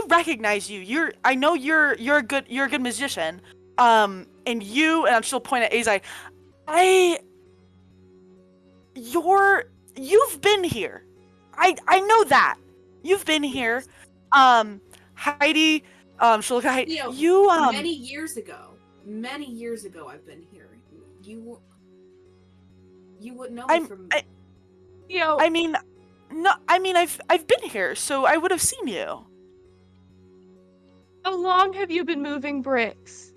recognize you. I know you're a good musician. And she'll point at Azai. You've been here. I know that. You've been here. Heidi, she'll look at Heidi. Theo, You many years ago I've been here. You wouldn't know me from Theo, I mean, no, I've been here, so I would have seen you. how long have you been moving bricks?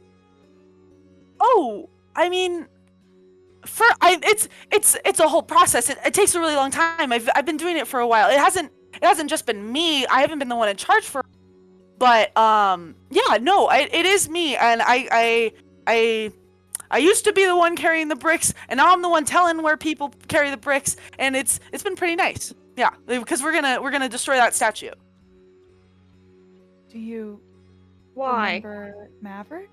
Oh, I mean, it's a whole process. It takes a really long time. I've been doing it for a while. It hasn't just been me. I haven't been the one in charge for, but yeah, no, it is me, and I used to be the one carrying the bricks, and now I'm the one telling where people carry the bricks, and it's been pretty nice. Yeah, because we're gonna destroy that statue. Do you Why? remember Maverick?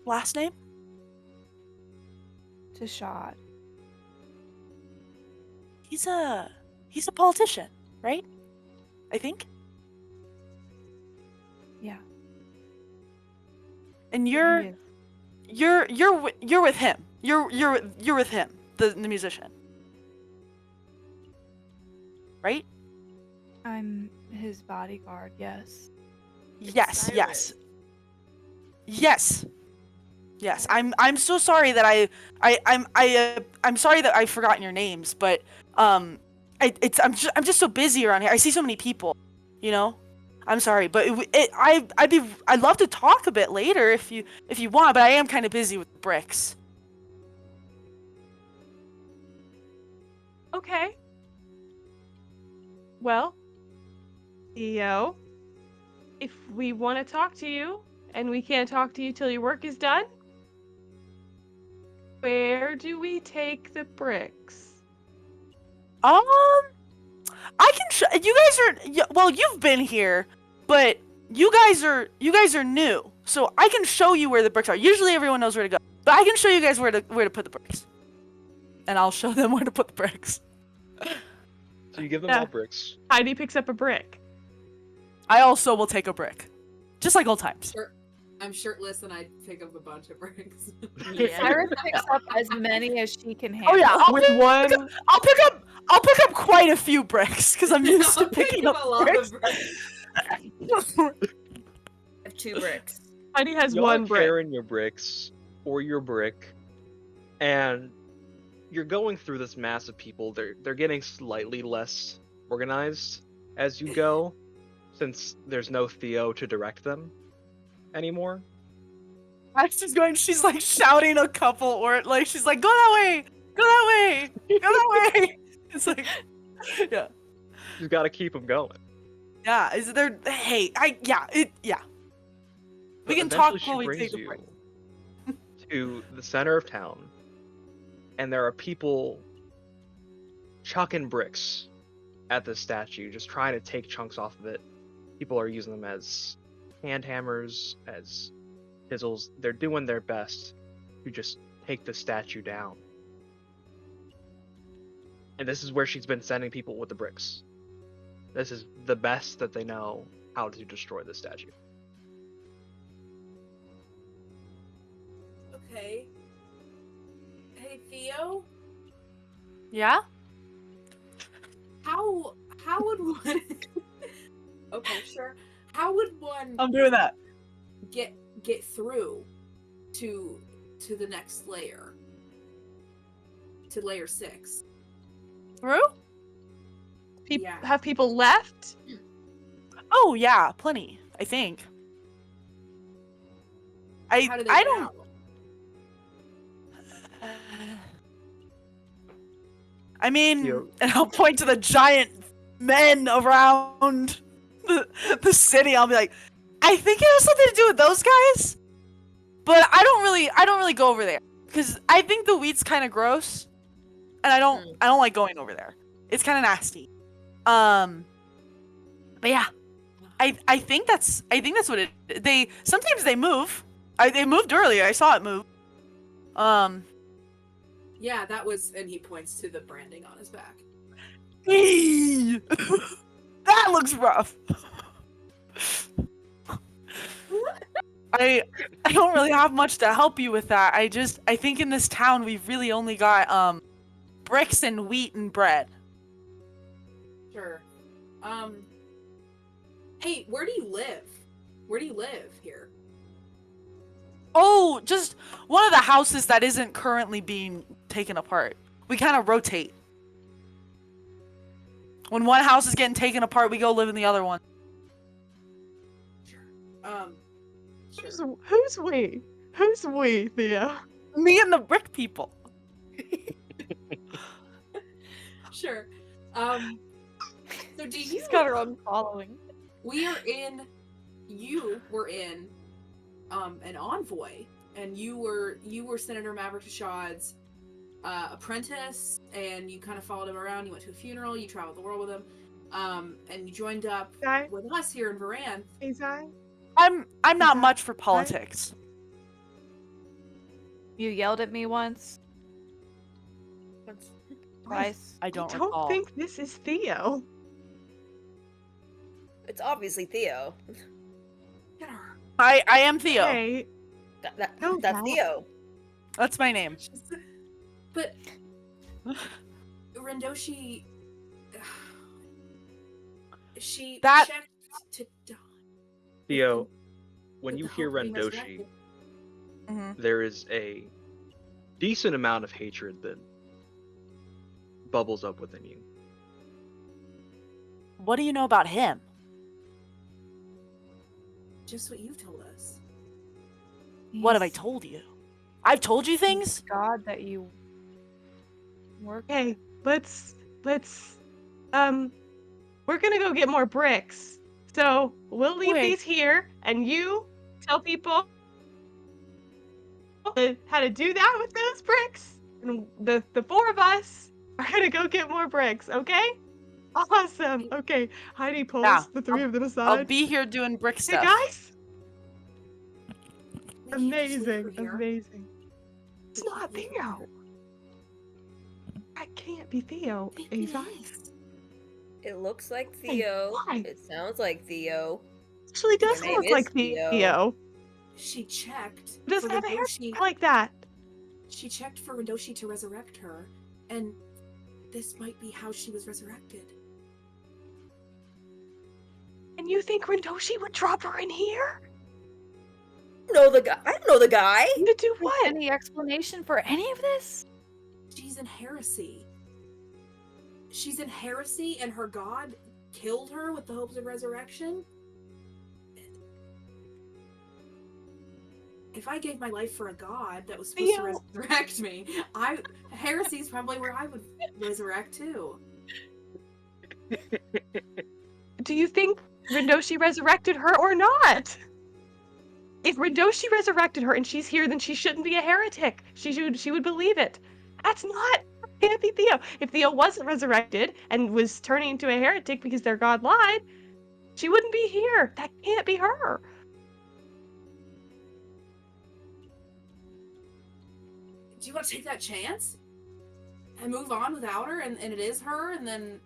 Last name? Tashad. He's a politician, right? I think. Yeah. And he you're is. you're with him. You're with him, the musician. Right? I'm his bodyguard, yes. Yes, Cyrus. yes. I'm so sorry that I'm sorry that I've forgotten your names, but I'm just so busy around here. I see so many people, you know. I'm sorry, but I'd love to talk a bit later if you want, but I am kind of busy with the bricks. Okay. Well, Theo, if we want to talk to you and we can't talk to you till your work is done, where do we take the bricks? I can you guys are well, you've been here, but you guys are new. So I can show you where the bricks are. Usually everyone knows where to go. But I can show you guys where to put the bricks. And I'll show them where to put the bricks. So you give them Yeah. all bricks. Heidi picks up a brick. I also will take a brick. Just like old times. I'm shirtless and I pick up a bunch of bricks. Iris picks up as many as she can handle. Oh yeah, With one, I'll pick up quite a few bricks because I'm used to I'll pick picking up a lot bricks. of bricks. I have 2 bricks. Heidi has Y'all one are brick. carrying your bricks or your brick, and you're going through this mass of people. They're getting slightly less organized as you go, since there's no Theo to direct them anymore. She's like shouting a couple, or like she's like, go that way, go that way, go that way. It's like, yeah, You got to keep them going. yeah. Is there? Hey, yeah. We But can talk eventually while we she take brings the you break. to the center of town, and there are people chucking bricks at the statue, just trying to take chunks off of it. People are using them as hand hammers, as chisels. They're doing their best to just take the statue down. And this is where she's been sending people with the bricks. This is the best that they know how to destroy the statue. Okay. Hey Theo, Yeah. how would one Okay, sure. How would one I'm doing that. get through to the next layer? To layer 6. Through? Yeah. Have people left? Oh yeah, plenty. I think. How do they I get don't. out? I mean, You- and I'll point to the giant men around the city. I'll be like, I think it has something to do with those guys, but I don't really go over there because I think the wheat's kind of gross, and I don't like going over there. It's kind of nasty. But yeah, I think that's what it. They sometimes they move. They moved earlier. I saw it move. Yeah, that was, and he points to the branding on his back. That looks rough. I don't really have much to help you with that. I think in this town we've really only got bricks and wheat and bread. Sure. Hey, where do you live? Where do you live here? Oh, just one of the houses that isn't currently being taken apart. We kind of rotate. When one house is getting taken apart, we go live in the other one. Sure. Who's we? Who's we, Theo? Me and the brick people. Sure. So do you She's got her own following. You were in an Envoy, and you were Senator Maverick Tashad's apprentice, and you kind of followed him around. You went to a funeral, you traveled the world with him, and you joined up Guy? with us here in Varan. Azai? I'm not much for politics. You yelled at me once. Twice. I I don't don't recall. think this is Theo. It's obviously Theo. Get her. I am Theo. Hey, No, That's no. Theo. That's my name. But Rendoshi, she That- checked to Dawn. Theo, when with you the hear hope of being Rendoshi, resurrected. Mhm. there is a decent amount of hatred that bubbles up within you. What do you know about him? Just what you've told us. What have I He's- told you? I've told you he's things? the God that you work. Okay, let's we're gonna go get more bricks. So we'll leave Wait. these here, and you tell people how to do that with those bricks. And the four of us are gonna go get more bricks, okay? Awesome. Okay. Heidi pulls Yeah, the three of them I'll aside. be here doing brick Hey stuff. guys! We can't just leave her Amazing, here. amazing. It's We can't not leave her Theo. here. That can't be Theo. I think it Azai? is. It looks like Hey, Theo. why? It sounds like Theo. Actually does Her name look is like Theo. Theo. She checked It doesn't for have a hair Rendoshi. like that. She checked for Rendoshi to resurrect her, and this might be how she was resurrected. And you think Rendoshi would drop her in here? Know the guy? I don't know the guy. To do what? Any explanation for any of this? She's in Heresy. She's in Heresy, and her god killed her with the hopes of resurrection. If I gave my life for a god that was supposed to Theo. resurrect me, Heresy's probably where I would resurrect too. Do you think Rendoshi resurrected her or not? If Rendoshi resurrected her and she's here, then she shouldn't be a heretic. She would believe it. That's not can't be Theo. If Theo wasn't resurrected and was turning into a heretic because their god lied, she wouldn't be here. That can't be her. Do you want to take that chance? And move on without her, and it is her, and then...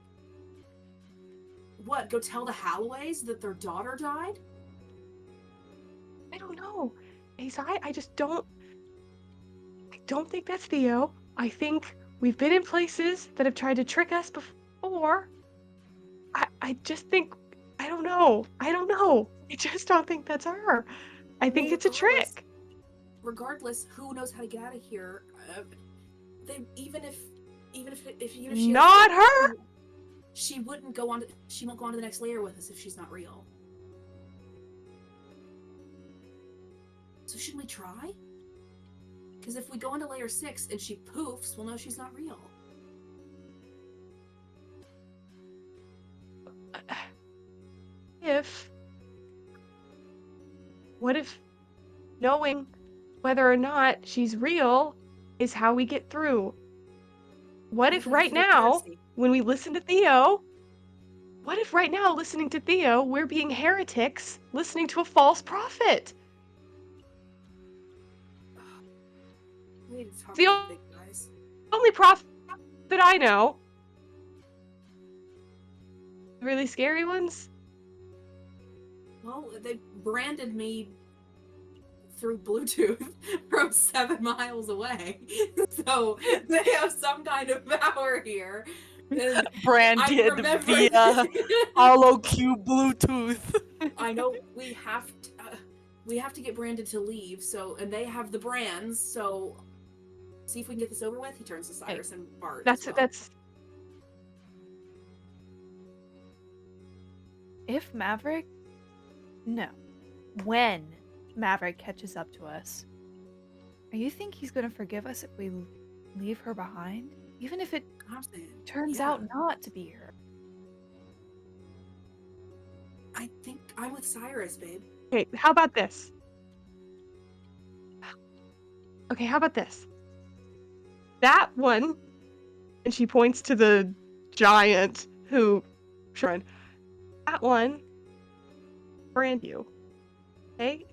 What, go tell the Halloways that their daughter died? I don't know. Azai, I don't think that's Theo. I think we've been in places that have tried to trick us before. I just think I don't know. I just don't think that's her. I think it's a trick. Regardless, who knows how to get out of here? Even if she Not her. she wouldn't go on. She won't go on to the next layer with us if she's not real. So should we try? Because if we go into layer 6 and she poofs, we'll know she's not real. What if knowing whether or not she's real is how we get through? What if right now, when we listen to Theo, what if right now, listening to Theo, we're being heretics, listening to a false prophet? We need to talk The to the big guys. Only prophet that I know. Really scary ones? Well, they branded me through Bluetooth from 7 miles away. So they have some kind of power here. And I Branded remember- via hollow cube Bluetooth. I know we have to get branded to leave, so, and they have the brands, so see if we can get this over with. He turns to Cyrus and Bart. as well. That's If Maverick... No. When Maverick catches up to us, do you think he's going to forgive us if we leave her behind? Even if it I'm saying, turns yeah. out not to be her. I think I'm with Cyrus, babe. okay. How about this? Okay, how about this? That one, and she points to the giant who, sure, that one, brand you. Okay,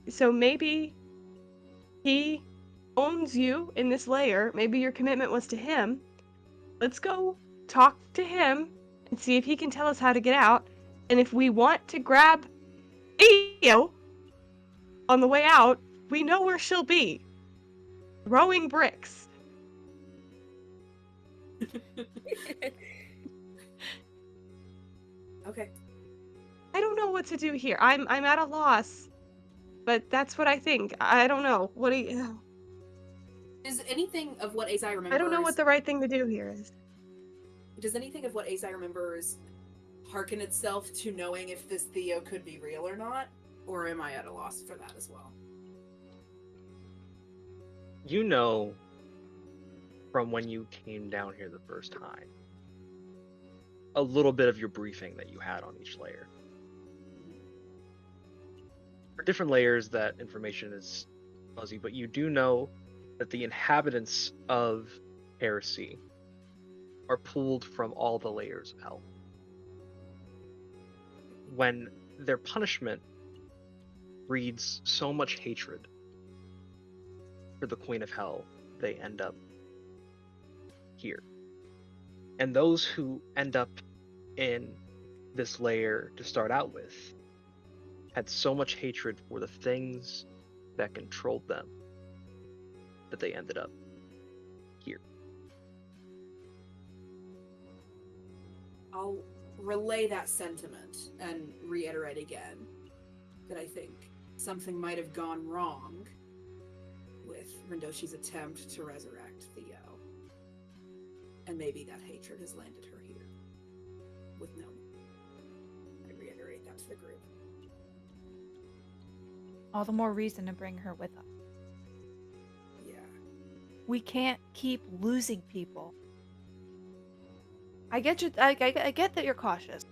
so maybe he owns you in this layer. Maybe your commitment was to him. Let's go talk to him and see if he can tell us how to get out. And if we want to grab Theo on the way out, we know where she'll be. Throwing bricks. Okay. I don't know what to do here. I'm at a loss. But that's what I think. I don't know. What do you... Does anything of what Azai remembers... I don't know what the right thing to do here is. Does anything of what Azai remembers harken itself to knowing if this Theo could be real or not? Or am I at a loss for that as well? You know from when you came down here the first time, a little bit of your briefing that you had on each layer. For different layers, that information is fuzzy, but you do know that the inhabitants of Heresy are pulled from all the layers of hell. When their punishment breeds so much hatred for the Queen of Hell, they end up here. And those who end up in this layer to start out with had so much hatred for the things that controlled them that they ended up here. I'll relay that sentiment and reiterate again that I think something might have gone wrong with Rindoshi's attempt to resurrect Theo. And maybe that hatred has landed her here. With no. I reiterate that to the group. All the more reason to bring her with us. Yeah. We can't keep losing people. I get you. I get that you're cautious.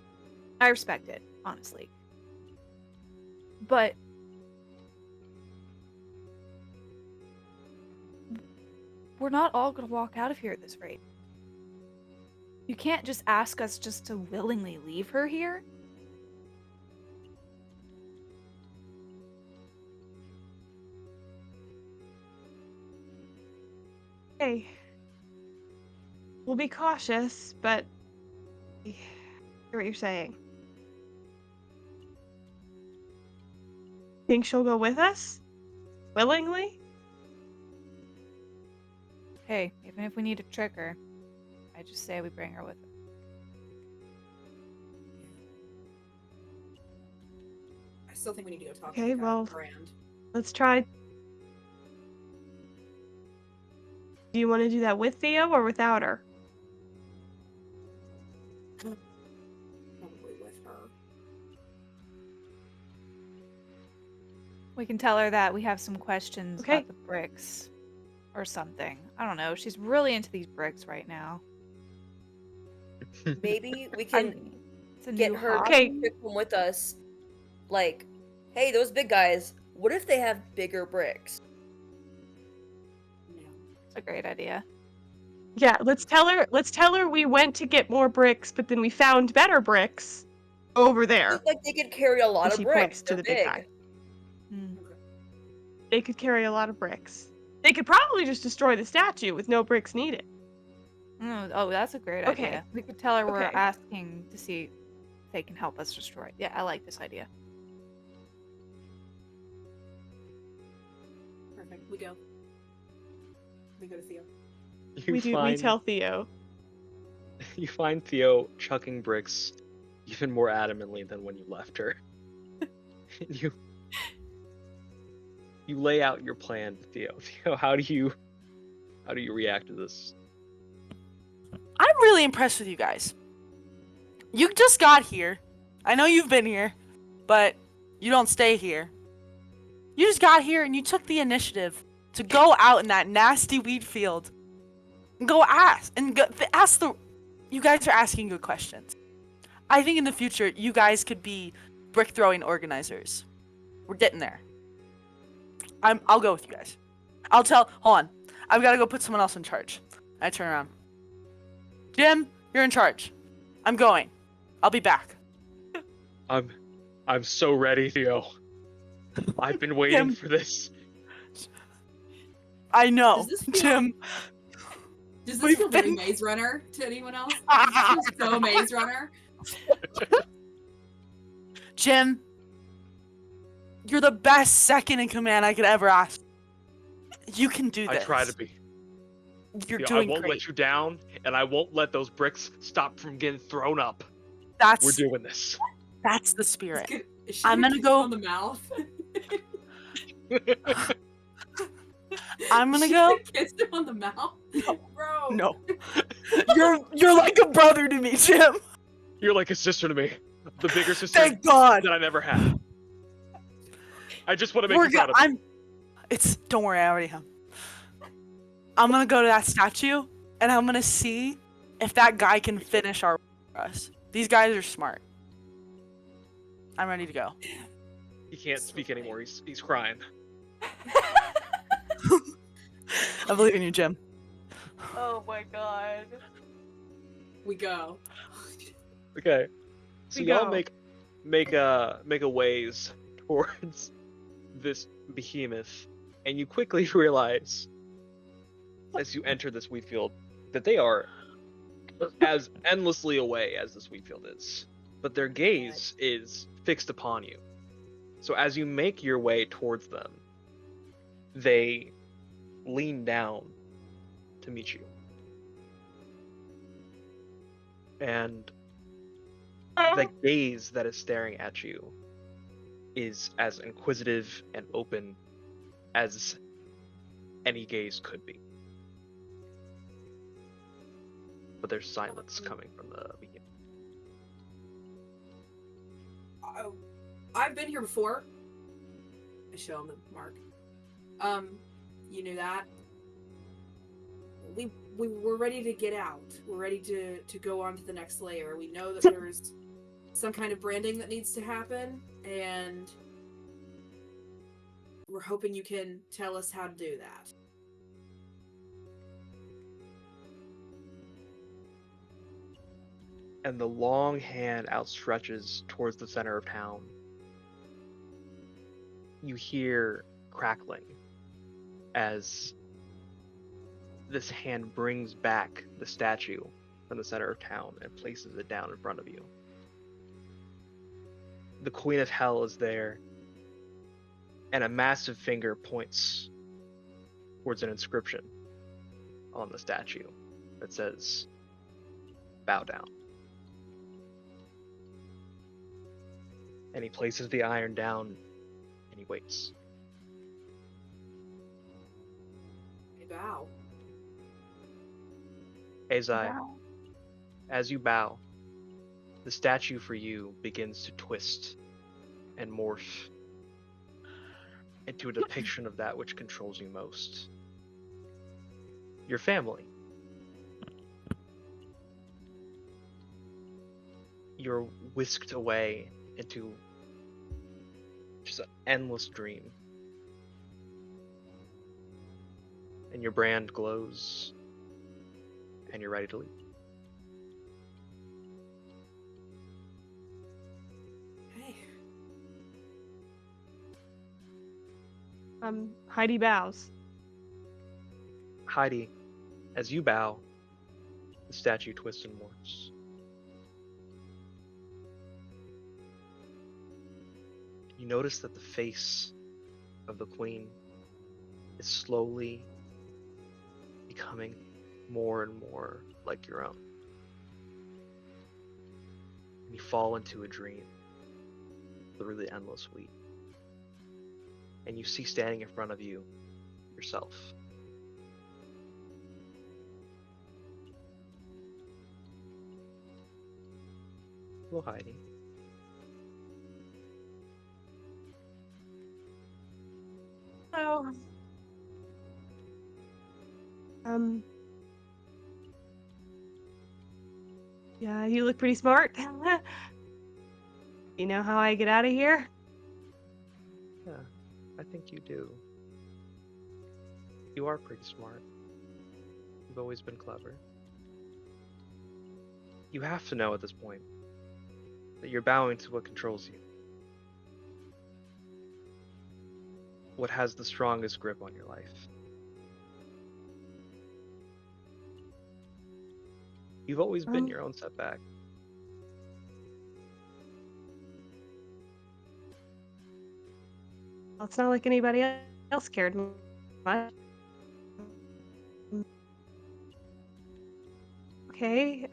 I respect it, honestly. But we're not all gonna walk out of here at this rate. You can't just ask us just to willingly leave her here. Hey. We'll be cautious, but I hear what you're saying. Think she'll go with us? Willingly? Hey, even if we need to trick her, I just say we bring her with us. I still think we need to go talk Okay, to the guy well, with the brand. Let's try. Do you want to do that with Theo or without her? Probably with her. We can tell her that we have some questions Okay. about the bricks or something. I don't know. She's really into these bricks right now. Maybe we I can mean, it's a get new her hobby. to pick them with us. Like, hey, those big guys, what if they have bigger bricks? Yeah. It's a great idea. Yeah, let's tell her we went to get more bricks, but then we found better bricks over there. Look like they could carry a lot And of she bricks. points to They're the big big. guy. Hmm. They could carry a lot of bricks. They could probably just destroy the statue with no bricks needed. Oh, that's a great Okay. idea. We could tell her we're Okay. asking to see if they can help us destroy it. Yeah, I like this idea. Perfect. We go. We go to Theo. We tell Theo. You find Theo chucking bricks even more adamantly than when you left her. you lay out your plan to Theo. Theo, how do you react to this? I'm really impressed with you guys. You just got here. I know you've been here, but you don't stay here. You just got here and you took the initiative to go out in that nasty wheat field and go ask the. You guys are asking good questions. I think in the future you guys could be brick throwing organizers. We're getting there. I'll go with you guys. Hold on. I've got to go put someone else in charge. I turn around. Jim, you're in charge. I'm going. I'll be back. I'm so ready, Theo. I've been waiting for this. I know, Does this feel- Jim. Does We've this feel very been- Maze Runner to anyone else? This feels so Maze Runner. Jim, you're the best second in command I could ever ask. You can do this. I try to be. You're Theo, doing I won't great. let you down, and I won't let those bricks stop from getting thrown up. That's We're doing this. That's the spirit. Is she I'm gonna kiss go- him on the mouth. I'm gonna She go. kiss him on the mouth, bro. No. You're like a brother to me, Jim. You're like a sister to me. The bigger sister Thank God. that I never had. I just want to make We're you good. proud of me. Don't worry, I already have. I'm gonna go to that statue and I'm gonna see if that guy can finish our for us. These guys are smart. I'm ready to go. He can't speak anymore. He's crying. I believe in you, Jim. Oh my god. We go. Okay. So We y'all go. make a ways towards this behemoth, and you quickly realize as you enter this wheat field that they are as endlessly away as this wheat field is, but their gaze is fixed upon you. So as you make your way towards them, they lean down to meet you. And the gaze that is staring at you is as inquisitive and open as any gaze could be. But there's silence coming from the beginning. I've been here before. I show him the mark. You knew that. We're ready to get out. We're ready to go on to the next layer. We know that there's some kind of branding that needs to happen, and we're hoping you can tell us how to do that. And the long hand outstretches towards the center of town. You hear crackling as this hand brings back the statue from the center of town and places it down in front of you. The Queen of Hell is there, and a massive finger points towards an inscription on the statue that says, "Bow down." And he places the iron down and he waits. I bow. As you bow, the statue for you begins to twist and morph into a depiction of that which controls you most. Your family. You're whisked away into just an endless dream. And your brand glows, and you're ready to leave. Hey. Heidi bows. Heidi, as you bow, the statue twists and morphs. You notice that the face of the queen is slowly becoming more and more like your own. And you fall into a dream through the endless week. And you see standing in front of you yourself. Hello, Heidi. Oh. Yeah, you look pretty smart. You know how I get out of here? Yeah, I think you do. You are pretty smart. You've always been clever. You have to know at this point that you're bowing to what controls you. What has the strongest grip on your life. You've always been your own setback. Well, it's not like anybody else cared much. Okay,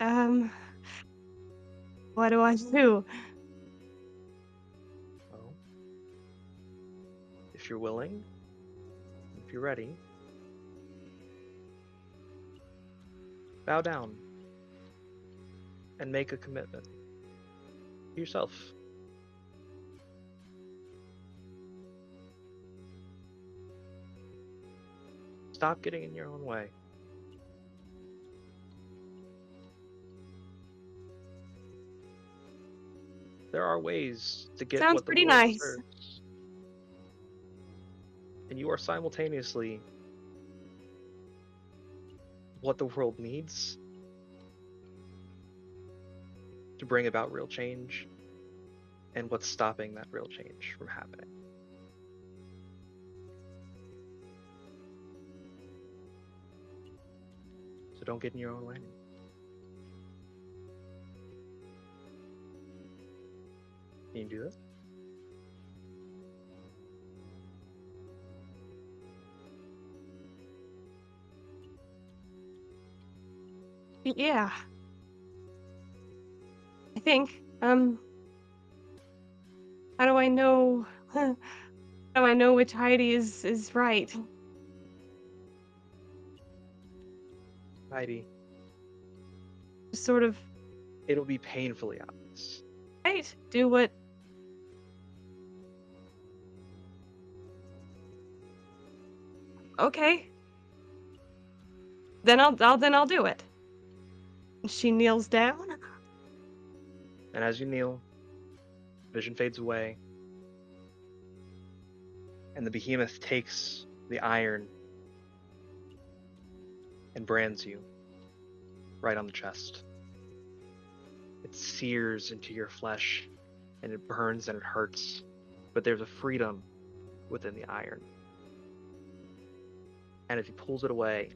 what do I do? Well, if you're willing, if you're ready, bow down and make a commitment to yourself. stop getting in your own way. There are ways to get Sounds what the pretty world nice. deserves. And you are simultaneously what the world needs to bring about real change and what's stopping that real change from happening. So don't get in your own way. Can you do this? Yeah. I think. How do I know? How do I know which Heidi is right? Heidi, Just sort of it'll be painfully obvious. right. Do what. Okay. Then I'll do it. She kneels down. And as you kneel, vision fades away, and the behemoth takes the iron and brands you right on the chest. It sears into your flesh, and it burns and it hurts, but there's a freedom within the iron. And if he pulls it away,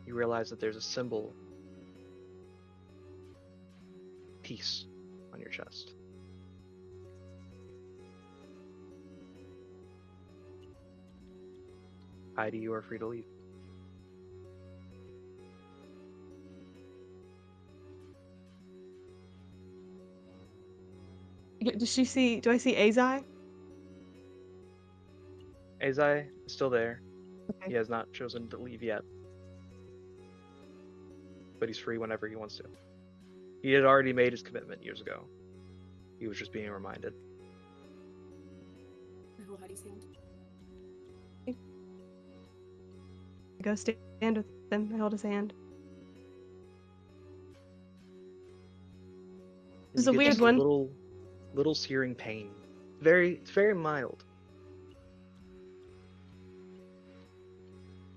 you realize that there's a symbol, peace, on your chest. Heidi, you are free to leave. Does she see? Do I see Azai? Azai is still there. Okay. He has not chosen to leave yet. But he's free whenever he wants to. He had already made his commitment years ago. He was just being reminded. I hold Heidi's hand. I go stand with him. I hold his hand. This is You a get weird just one. Little searing pain. It's very mild.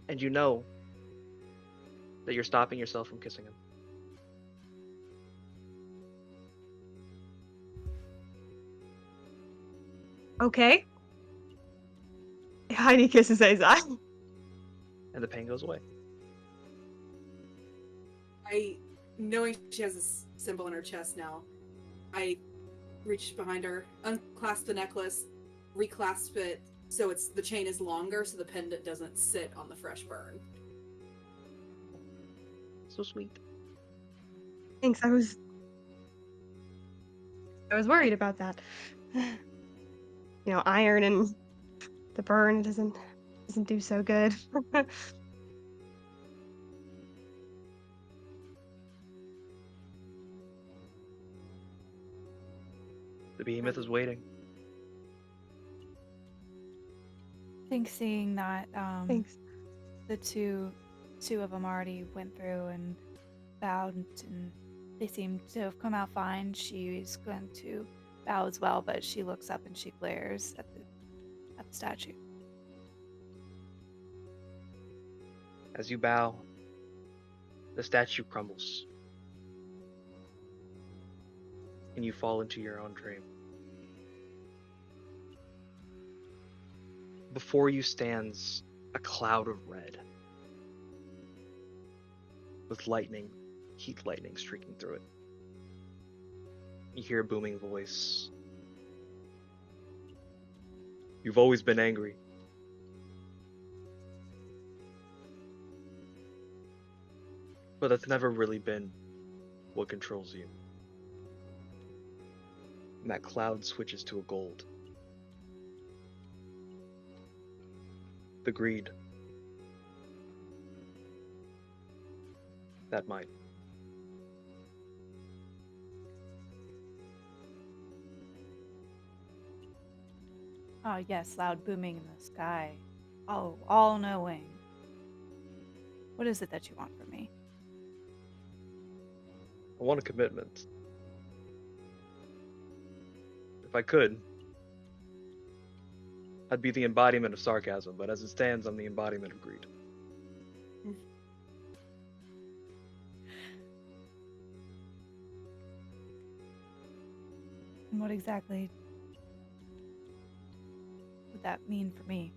And you know that you're stopping yourself from kissing him. Okay. Heidi kisses Azai. And the pain goes away. Knowing she has this symbol in her chest now, I reach behind her, unclasp the necklace, reclasp it so the chain is longer so the pendant doesn't sit on the fresh burn. So sweet. Thanks. I was worried about that. Iron and the burn doesn't do so good. The behemoth is waiting. I think seeing that Thanks. the two of them already went through and bowed, and they seem to have come out fine. She's going to bow as well, but she looks up and she glares at the statue. As you bow, the statue crumbles. And you fall into your own dream. Before you stands a cloud of red, with heat lightning streaking through it. You hear a booming voice. You've always been angry. But that's never really been what controls you. And that cloud switches to a gold. The greed. That might. Oh, yes, loud booming in the sky. Oh, all knowing. What is it that you want from me? I want a commitment. If I could, I'd be the embodiment of sarcasm, but as it stands, I'm the embodiment of greed. And what exactly would that mean for me?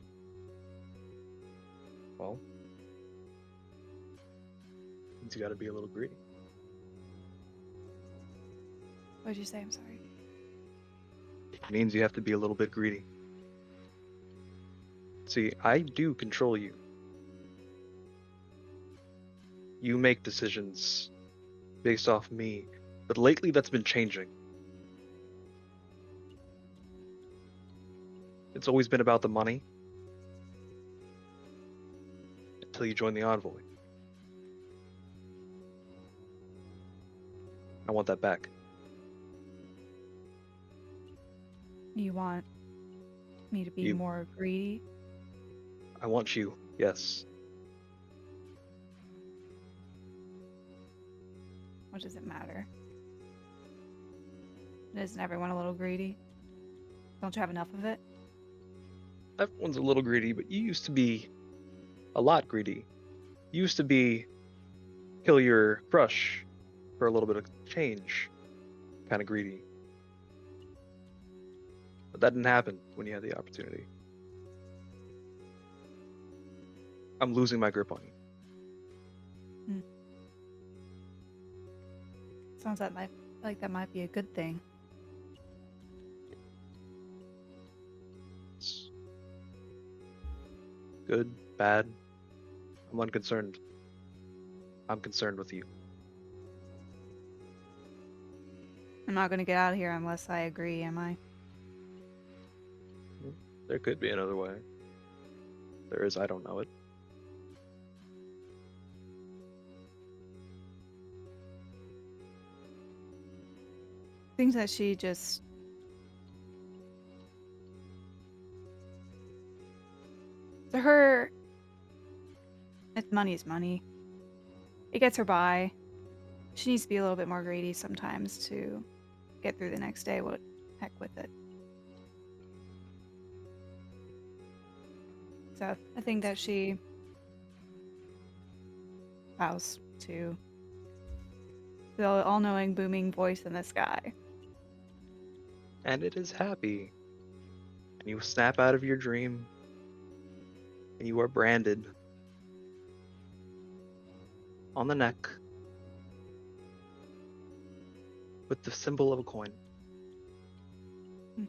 Well, means you gotta be a little greedy. What did you say? I'm sorry. It means you have to be a little bit greedy. See, I do control you. You make decisions based off me, but lately that's been changing. It's always been about the money until you join the Envoy. I want that back. You want me to be You- more greedy? I want you, yes. What does it matter? Isn't everyone a little greedy? Don't you have enough of it? Everyone's a little greedy, but you used to be a lot greedy. You used to be kill your crush for a little bit of change, kind of greedy. But that didn't happen when you had the opportunity. I'm losing my grip on you. Sounds like that might be a good thing. It's good, bad. I'm unconcerned. I'm concerned with you. I'm not going to get out of here unless I agree, am I? There could be another way. There is, I don't know it. Things that she just... To her, it's money's money. It gets her by. She needs to be a little bit more greedy sometimes to get through the next day. What heck with it. So I think that she bows to the all-knowing booming voice in the sky. And it is happy. And you snap out of your dream. And you are branded on the neck with the symbol of a coin. Hmm.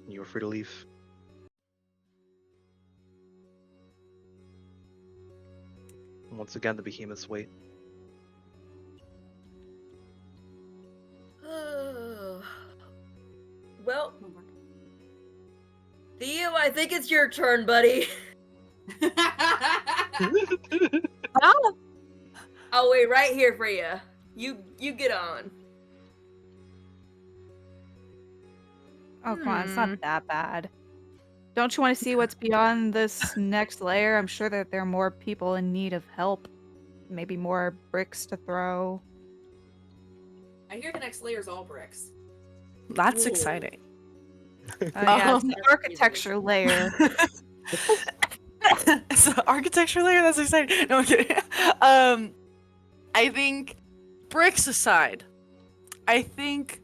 And you are free to leave. And once again, the behemoths wait. Well, Theo, I think it's your turn, buddy. I'll wait right here for you. You get on. Oh, come on, it's not that bad. Don't you want to see what's beyond this next layer? I'm sure that there are more people in need of help. Maybe more bricks to throw. I hear the next layer is all bricks. That's Ooh. exciting. Yeah, it's Um, the architecture layer. It's the architecture layer. That's exciting. No, I'm kidding. I think bricks aside, I think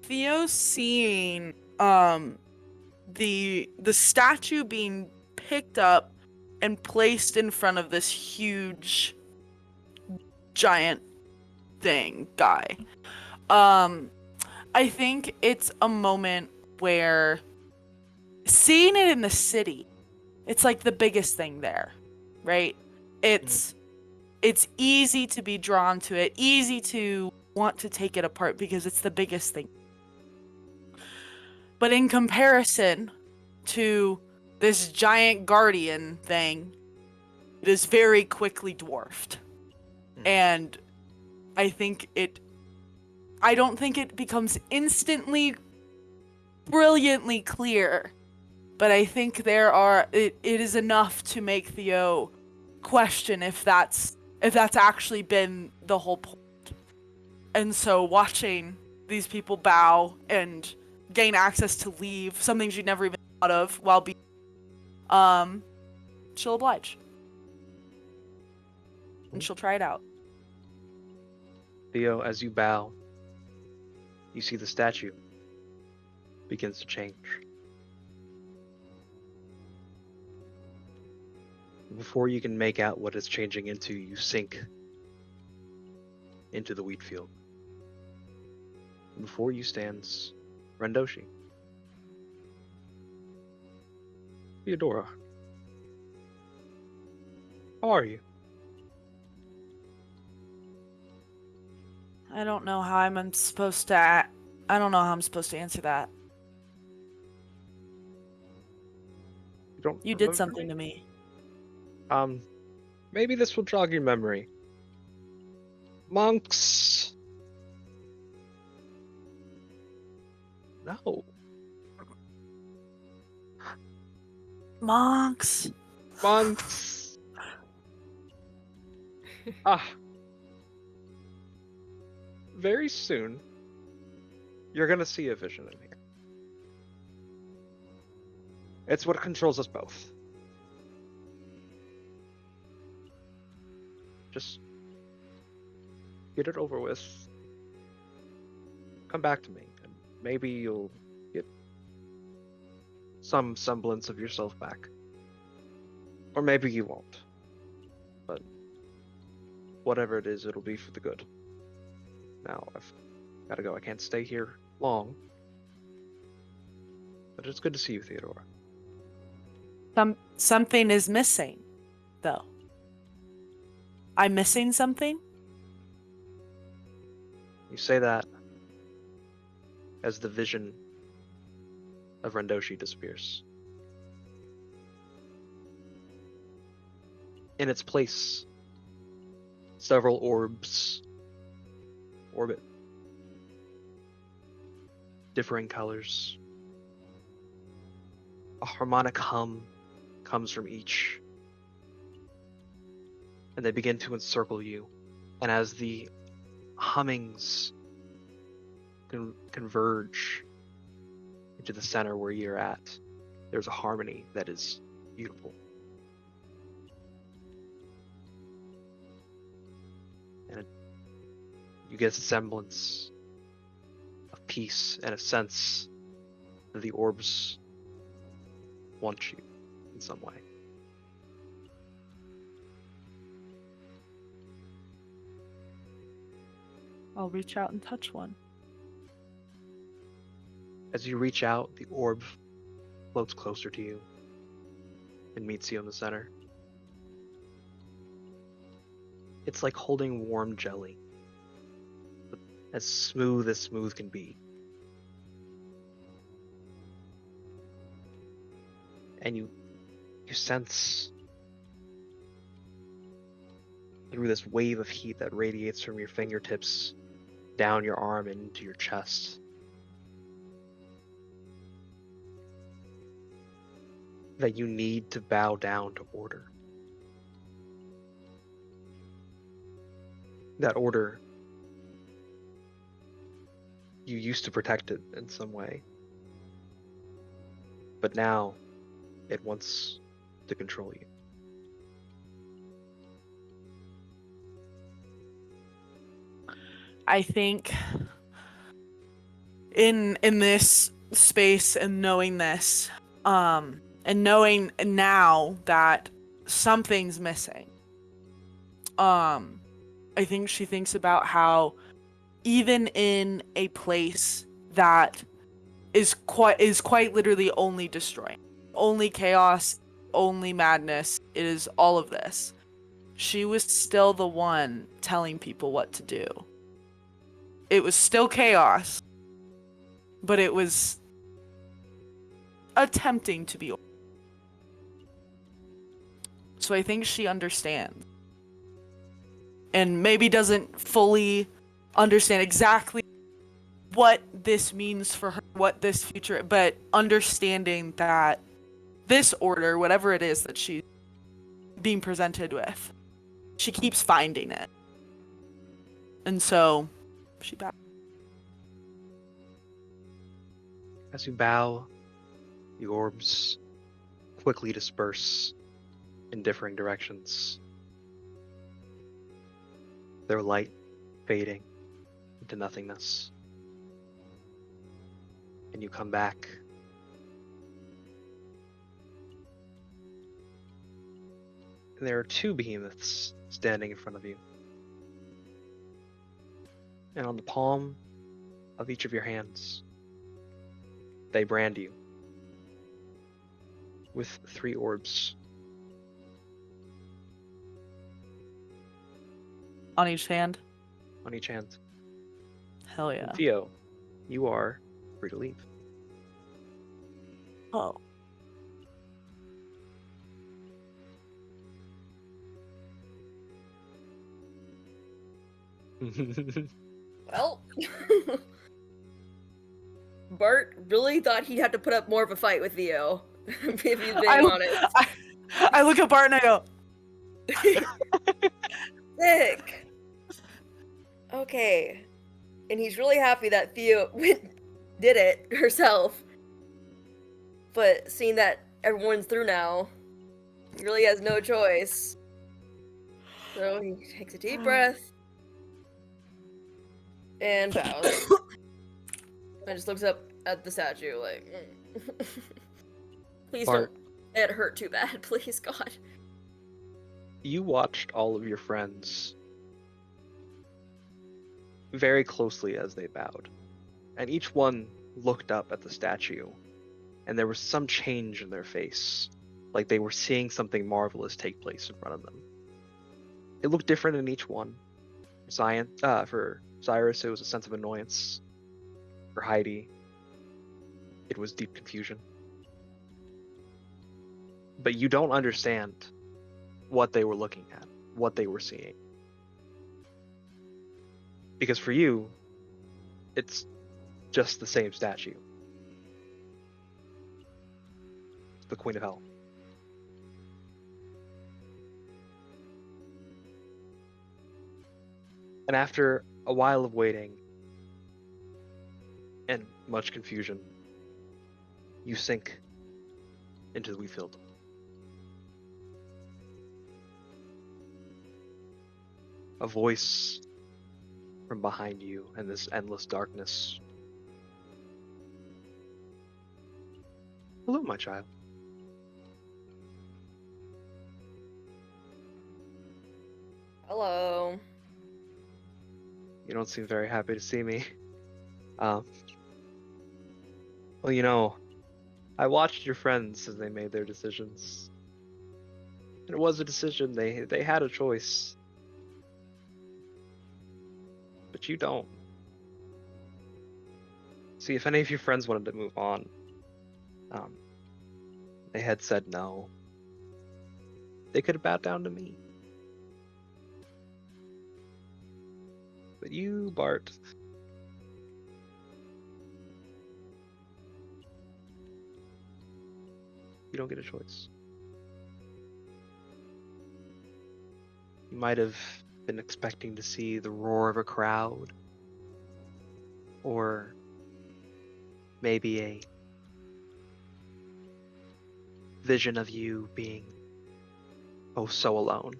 Theo seeing the statue being picked up and placed in front of this huge giant guy. I think it's a moment where seeing it in the city, it's like the biggest thing there, right? It's easy to be drawn to it, easy to want to take it apart because it's the biggest thing. But in comparison to this giant guardian thing, it is very quickly dwarfed. And I think it I don't think it becomes instantly brilliantly clear, but I think it is enough to make Theo question if that's actually been the whole point. And so watching these people bow and gain access to leave, something she'd never even thought of while being she'll oblige. And she'll try it out. Theo, as you bow, you see the statue begins to change. Before you can make out what it's changing into, you sink into the wheat field. Before you stands Rendoshi. Theodora. How are you? I don't know how I'm supposed to I don't know how I'm supposed to answer that. You did something to me. Maybe this will jog your memory. Monks. No. Monks. Monks. Very soon, you're gonna see a vision in here. It's what controls us both. Just get it over with. Come back to me, and maybe you'll get some semblance of yourself back. Or maybe you won't. But whatever it is, it'll be for the good. Now, I've gotta go. I can't stay here long. But it's good to see you, Theodora. Something is missing, though. I'm missing something? You say that as the vision of Rendoshi disappears. In its place, several orbs orbit. Differing colors. A harmonic hum comes from each. And they begin to encircle you. And as the hummings converge into the center where you're at, there's a harmony that is beautiful. And you get a semblance of peace and a sense that the orbs want you in some way. I'll reach out and touch one. As you reach out, the orb floats closer to you and meets you in the center. It's like holding warm jelly, as smooth can be. And you sense through this wave of heat that radiates from your fingertips down your arm and into your chest. That you need to bow down to order. That order, you used to protect it in some way. But now, it wants to control you. I think in this space and knowing this, and knowing now that something's missing, I think she thinks about how even in a place that is quite literally only destroying, only chaos, only madness, it is all of this, she was still the one telling people what to do. It was still chaos, but it was attempting to be. So I think she understands. And maybe doesn't fully understand exactly what this means for her, what this future, but understanding that this order, whatever it is that she's being presented with, she keeps finding it. And so she bows. As you bow, the orbs quickly disperse in differing directions, their light fading into nothingness. And you come back. And there are two behemoths standing in front of you. And on the palm of each of your hands, they brand you with 3 orbs. On each hand. On each hand. Hell yeah. And Theo, you are free to leave. Oh. Well, Bart really thought he'd have to put up more of a fight with Theo, if he's being honest. I look at Bart and I go, Sick. Okay. And he's really happy that Theo did it herself. But seeing that everyone's through now, he really has no choice. So he takes a deep breath and bows. And just looks up at the statue like, please Bart. don't let it hurt too bad, please, God. You watched all of your friends very closely as they bowed, and each one looked up at the statue, and there was some change in their face, like they were seeing something marvelous take place in front of them. It looked different in each one. For Cyrus, it was a sense of annoyance. For Heidi, it was deep confusion. But you don't understand what they were looking at, what they were seeing. Because for you, it's just the same statue. The Queen of Hell. And after a while of waiting and much confusion, you sink into the wheat field. A voice from behind you and this endless darkness. Hello, my child. Hello. You don't seem very happy to see me. Well, you know, I watched your friends as they made their decisions. It was a decision. They had a choice. But you don't. See, if any of your friends wanted to move on, they had said no. They could have bowed down to me. But you, Bart, you don't get a choice. You might have been expecting to see the roar of a crowd, or maybe a vision of you being oh so alone.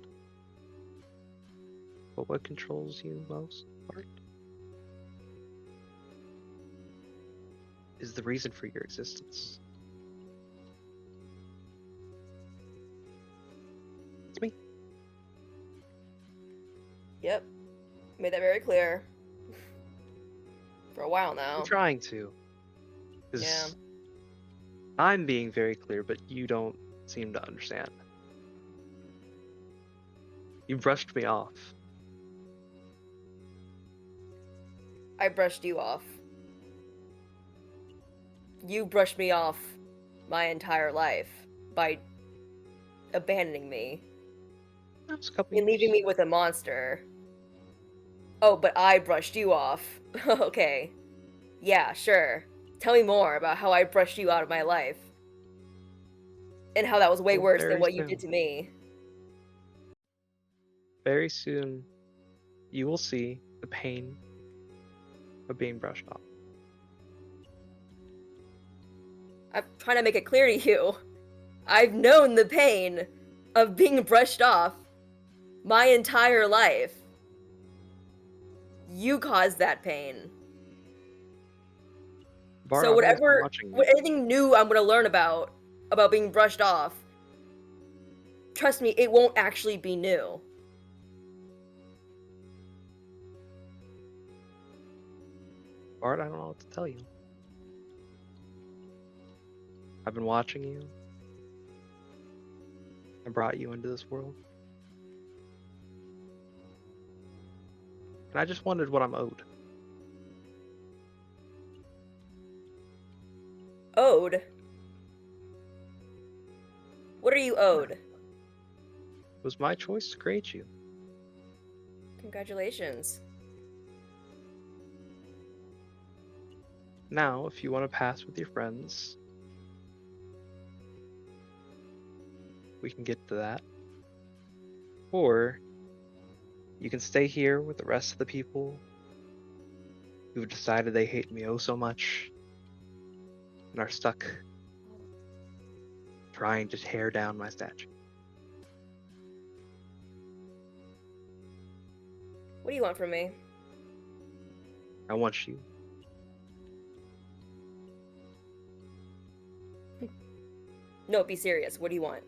But what controls you most, Bart, is the reason for your existence. It's me. Yep. Made that very clear. For a while now. I'm trying to. 'Cause Yeah. I'm being very clear, but you don't seem to understand. You brushed me off. I brushed you off. You brushed me off my entire life by abandoning me That was a couple and leaving me with a monster. Oh, but I brushed you off. Okay. Yeah, sure. Tell me more about how I brushed you out of my life. And how that was way Well, worse than very what you soon. did to me. Very soon, you will see the pain of being brushed off. I'm trying to make it clear to you. I've known the pain of being brushed off my entire life. You caused that pain. Bart, So I'm always whatever, watching you. anything new I'm gonna learn about being brushed off, trust me, it won't actually be new. Bart, I don't know what to tell you. I've been watching you. I brought you into this world. And I just wondered what I'm owed. Owed? What are you owed? It was my choice to create you. Congratulations. Now, if you want to pass with your friends, we can get to that. Or you can stay here with the rest of the people who've decided they hate me oh so much and are stuck trying to tear down my statue. What do you want from me? I want you. No, be serious. What do you want?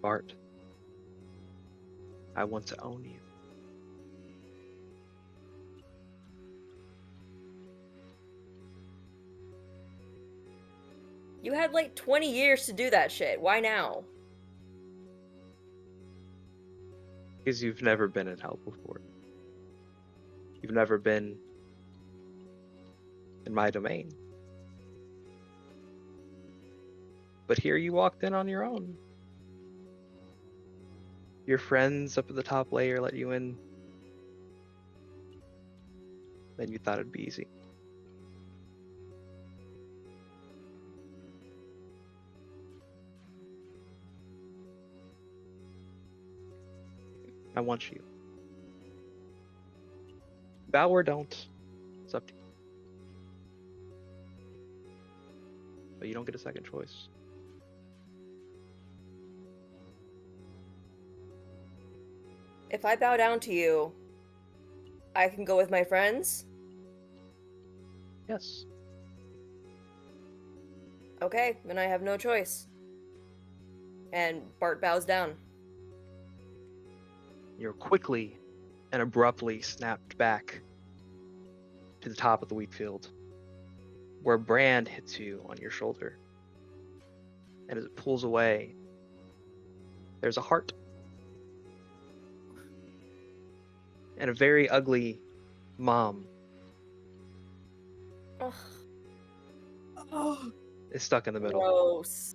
Bart, I want to own you. You had like 20 years to do that shit. Why now? Because you've never been in hell before. You've never been in my domain. But here you walked in on your own. Your friends up at the top layer let you in. Then you thought it'd be easy. I want you. Bow or don't. It's up to you. But you don't get a second choice. If I bow down to you, I can go with my friends? Yes. Okay, then I have no choice. And Bart bows down. You're quickly and abruptly snapped back to the top of the wheat field, where Brand hits you on your shoulder. And as it pulls away, there's a heart. And a very ugly mom Ugh, Oh, is stuck in the middle, gross.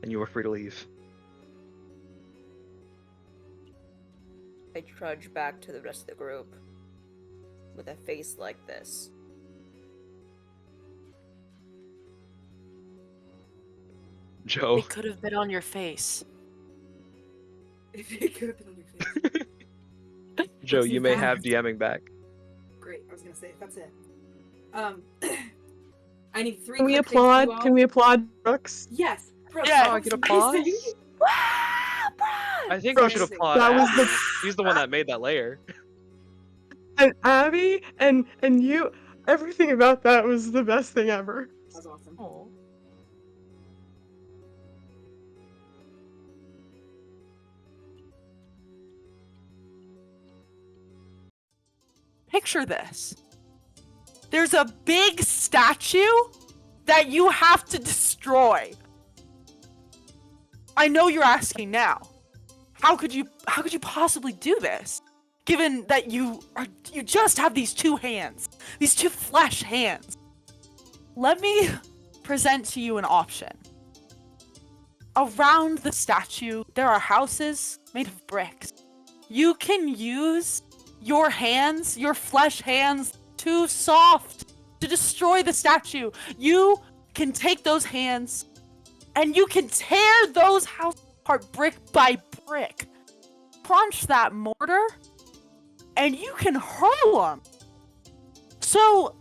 and you are free to leave. I trudge back to the rest of the group with a face like this. Joe, It could have been on your face. if it could have been on your face. Joe, Let's you see may if that have happens. DMing back. Great. I was gonna say that's it. I need 3. Can we quick things from applaud? you all. Can we applaud Brooks? Yes. Brooks, Yeah. that Oh, I was get applause? amazing. I think we should Brooks, applaud. that was the- He's the one that made that layer. And Abby and you, everything about that was the best thing ever. That was awesome. Oh. Picture this. There's a big statue that you have to destroy. I know you're asking now. How could you possibly do this? Given that you just have these 2 hands, these 2 flesh hands. Let me present to you an option. Around the statue, there are houses made of bricks. You can use your hands, your flesh hands, too soft to destroy the statue. You can take those hands and you can tear those houses apart brick by brick. Crunch that mortar and you can hurl them. So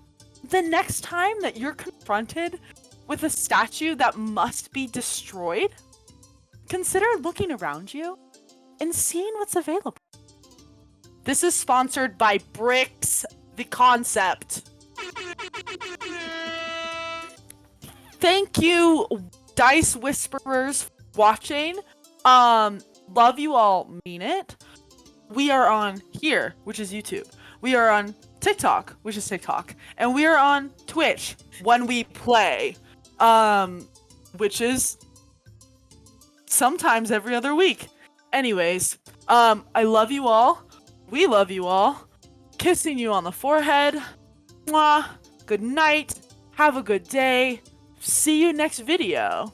the next time that you're confronted with a statue that must be destroyed, consider looking around you and seeing what's available. This is sponsored by Bricks, the concept. Thank you, Dice Whisperers, for watching. Love you all, mean it. We are on here, which is YouTube. We are on TikTok, which is TikTok. And we are on Twitch when we play, which is sometimes every other week. Anyways, I love you all. We love you all. Kissing you on the forehead. Mwah. Good night. Have a good day. See you next video.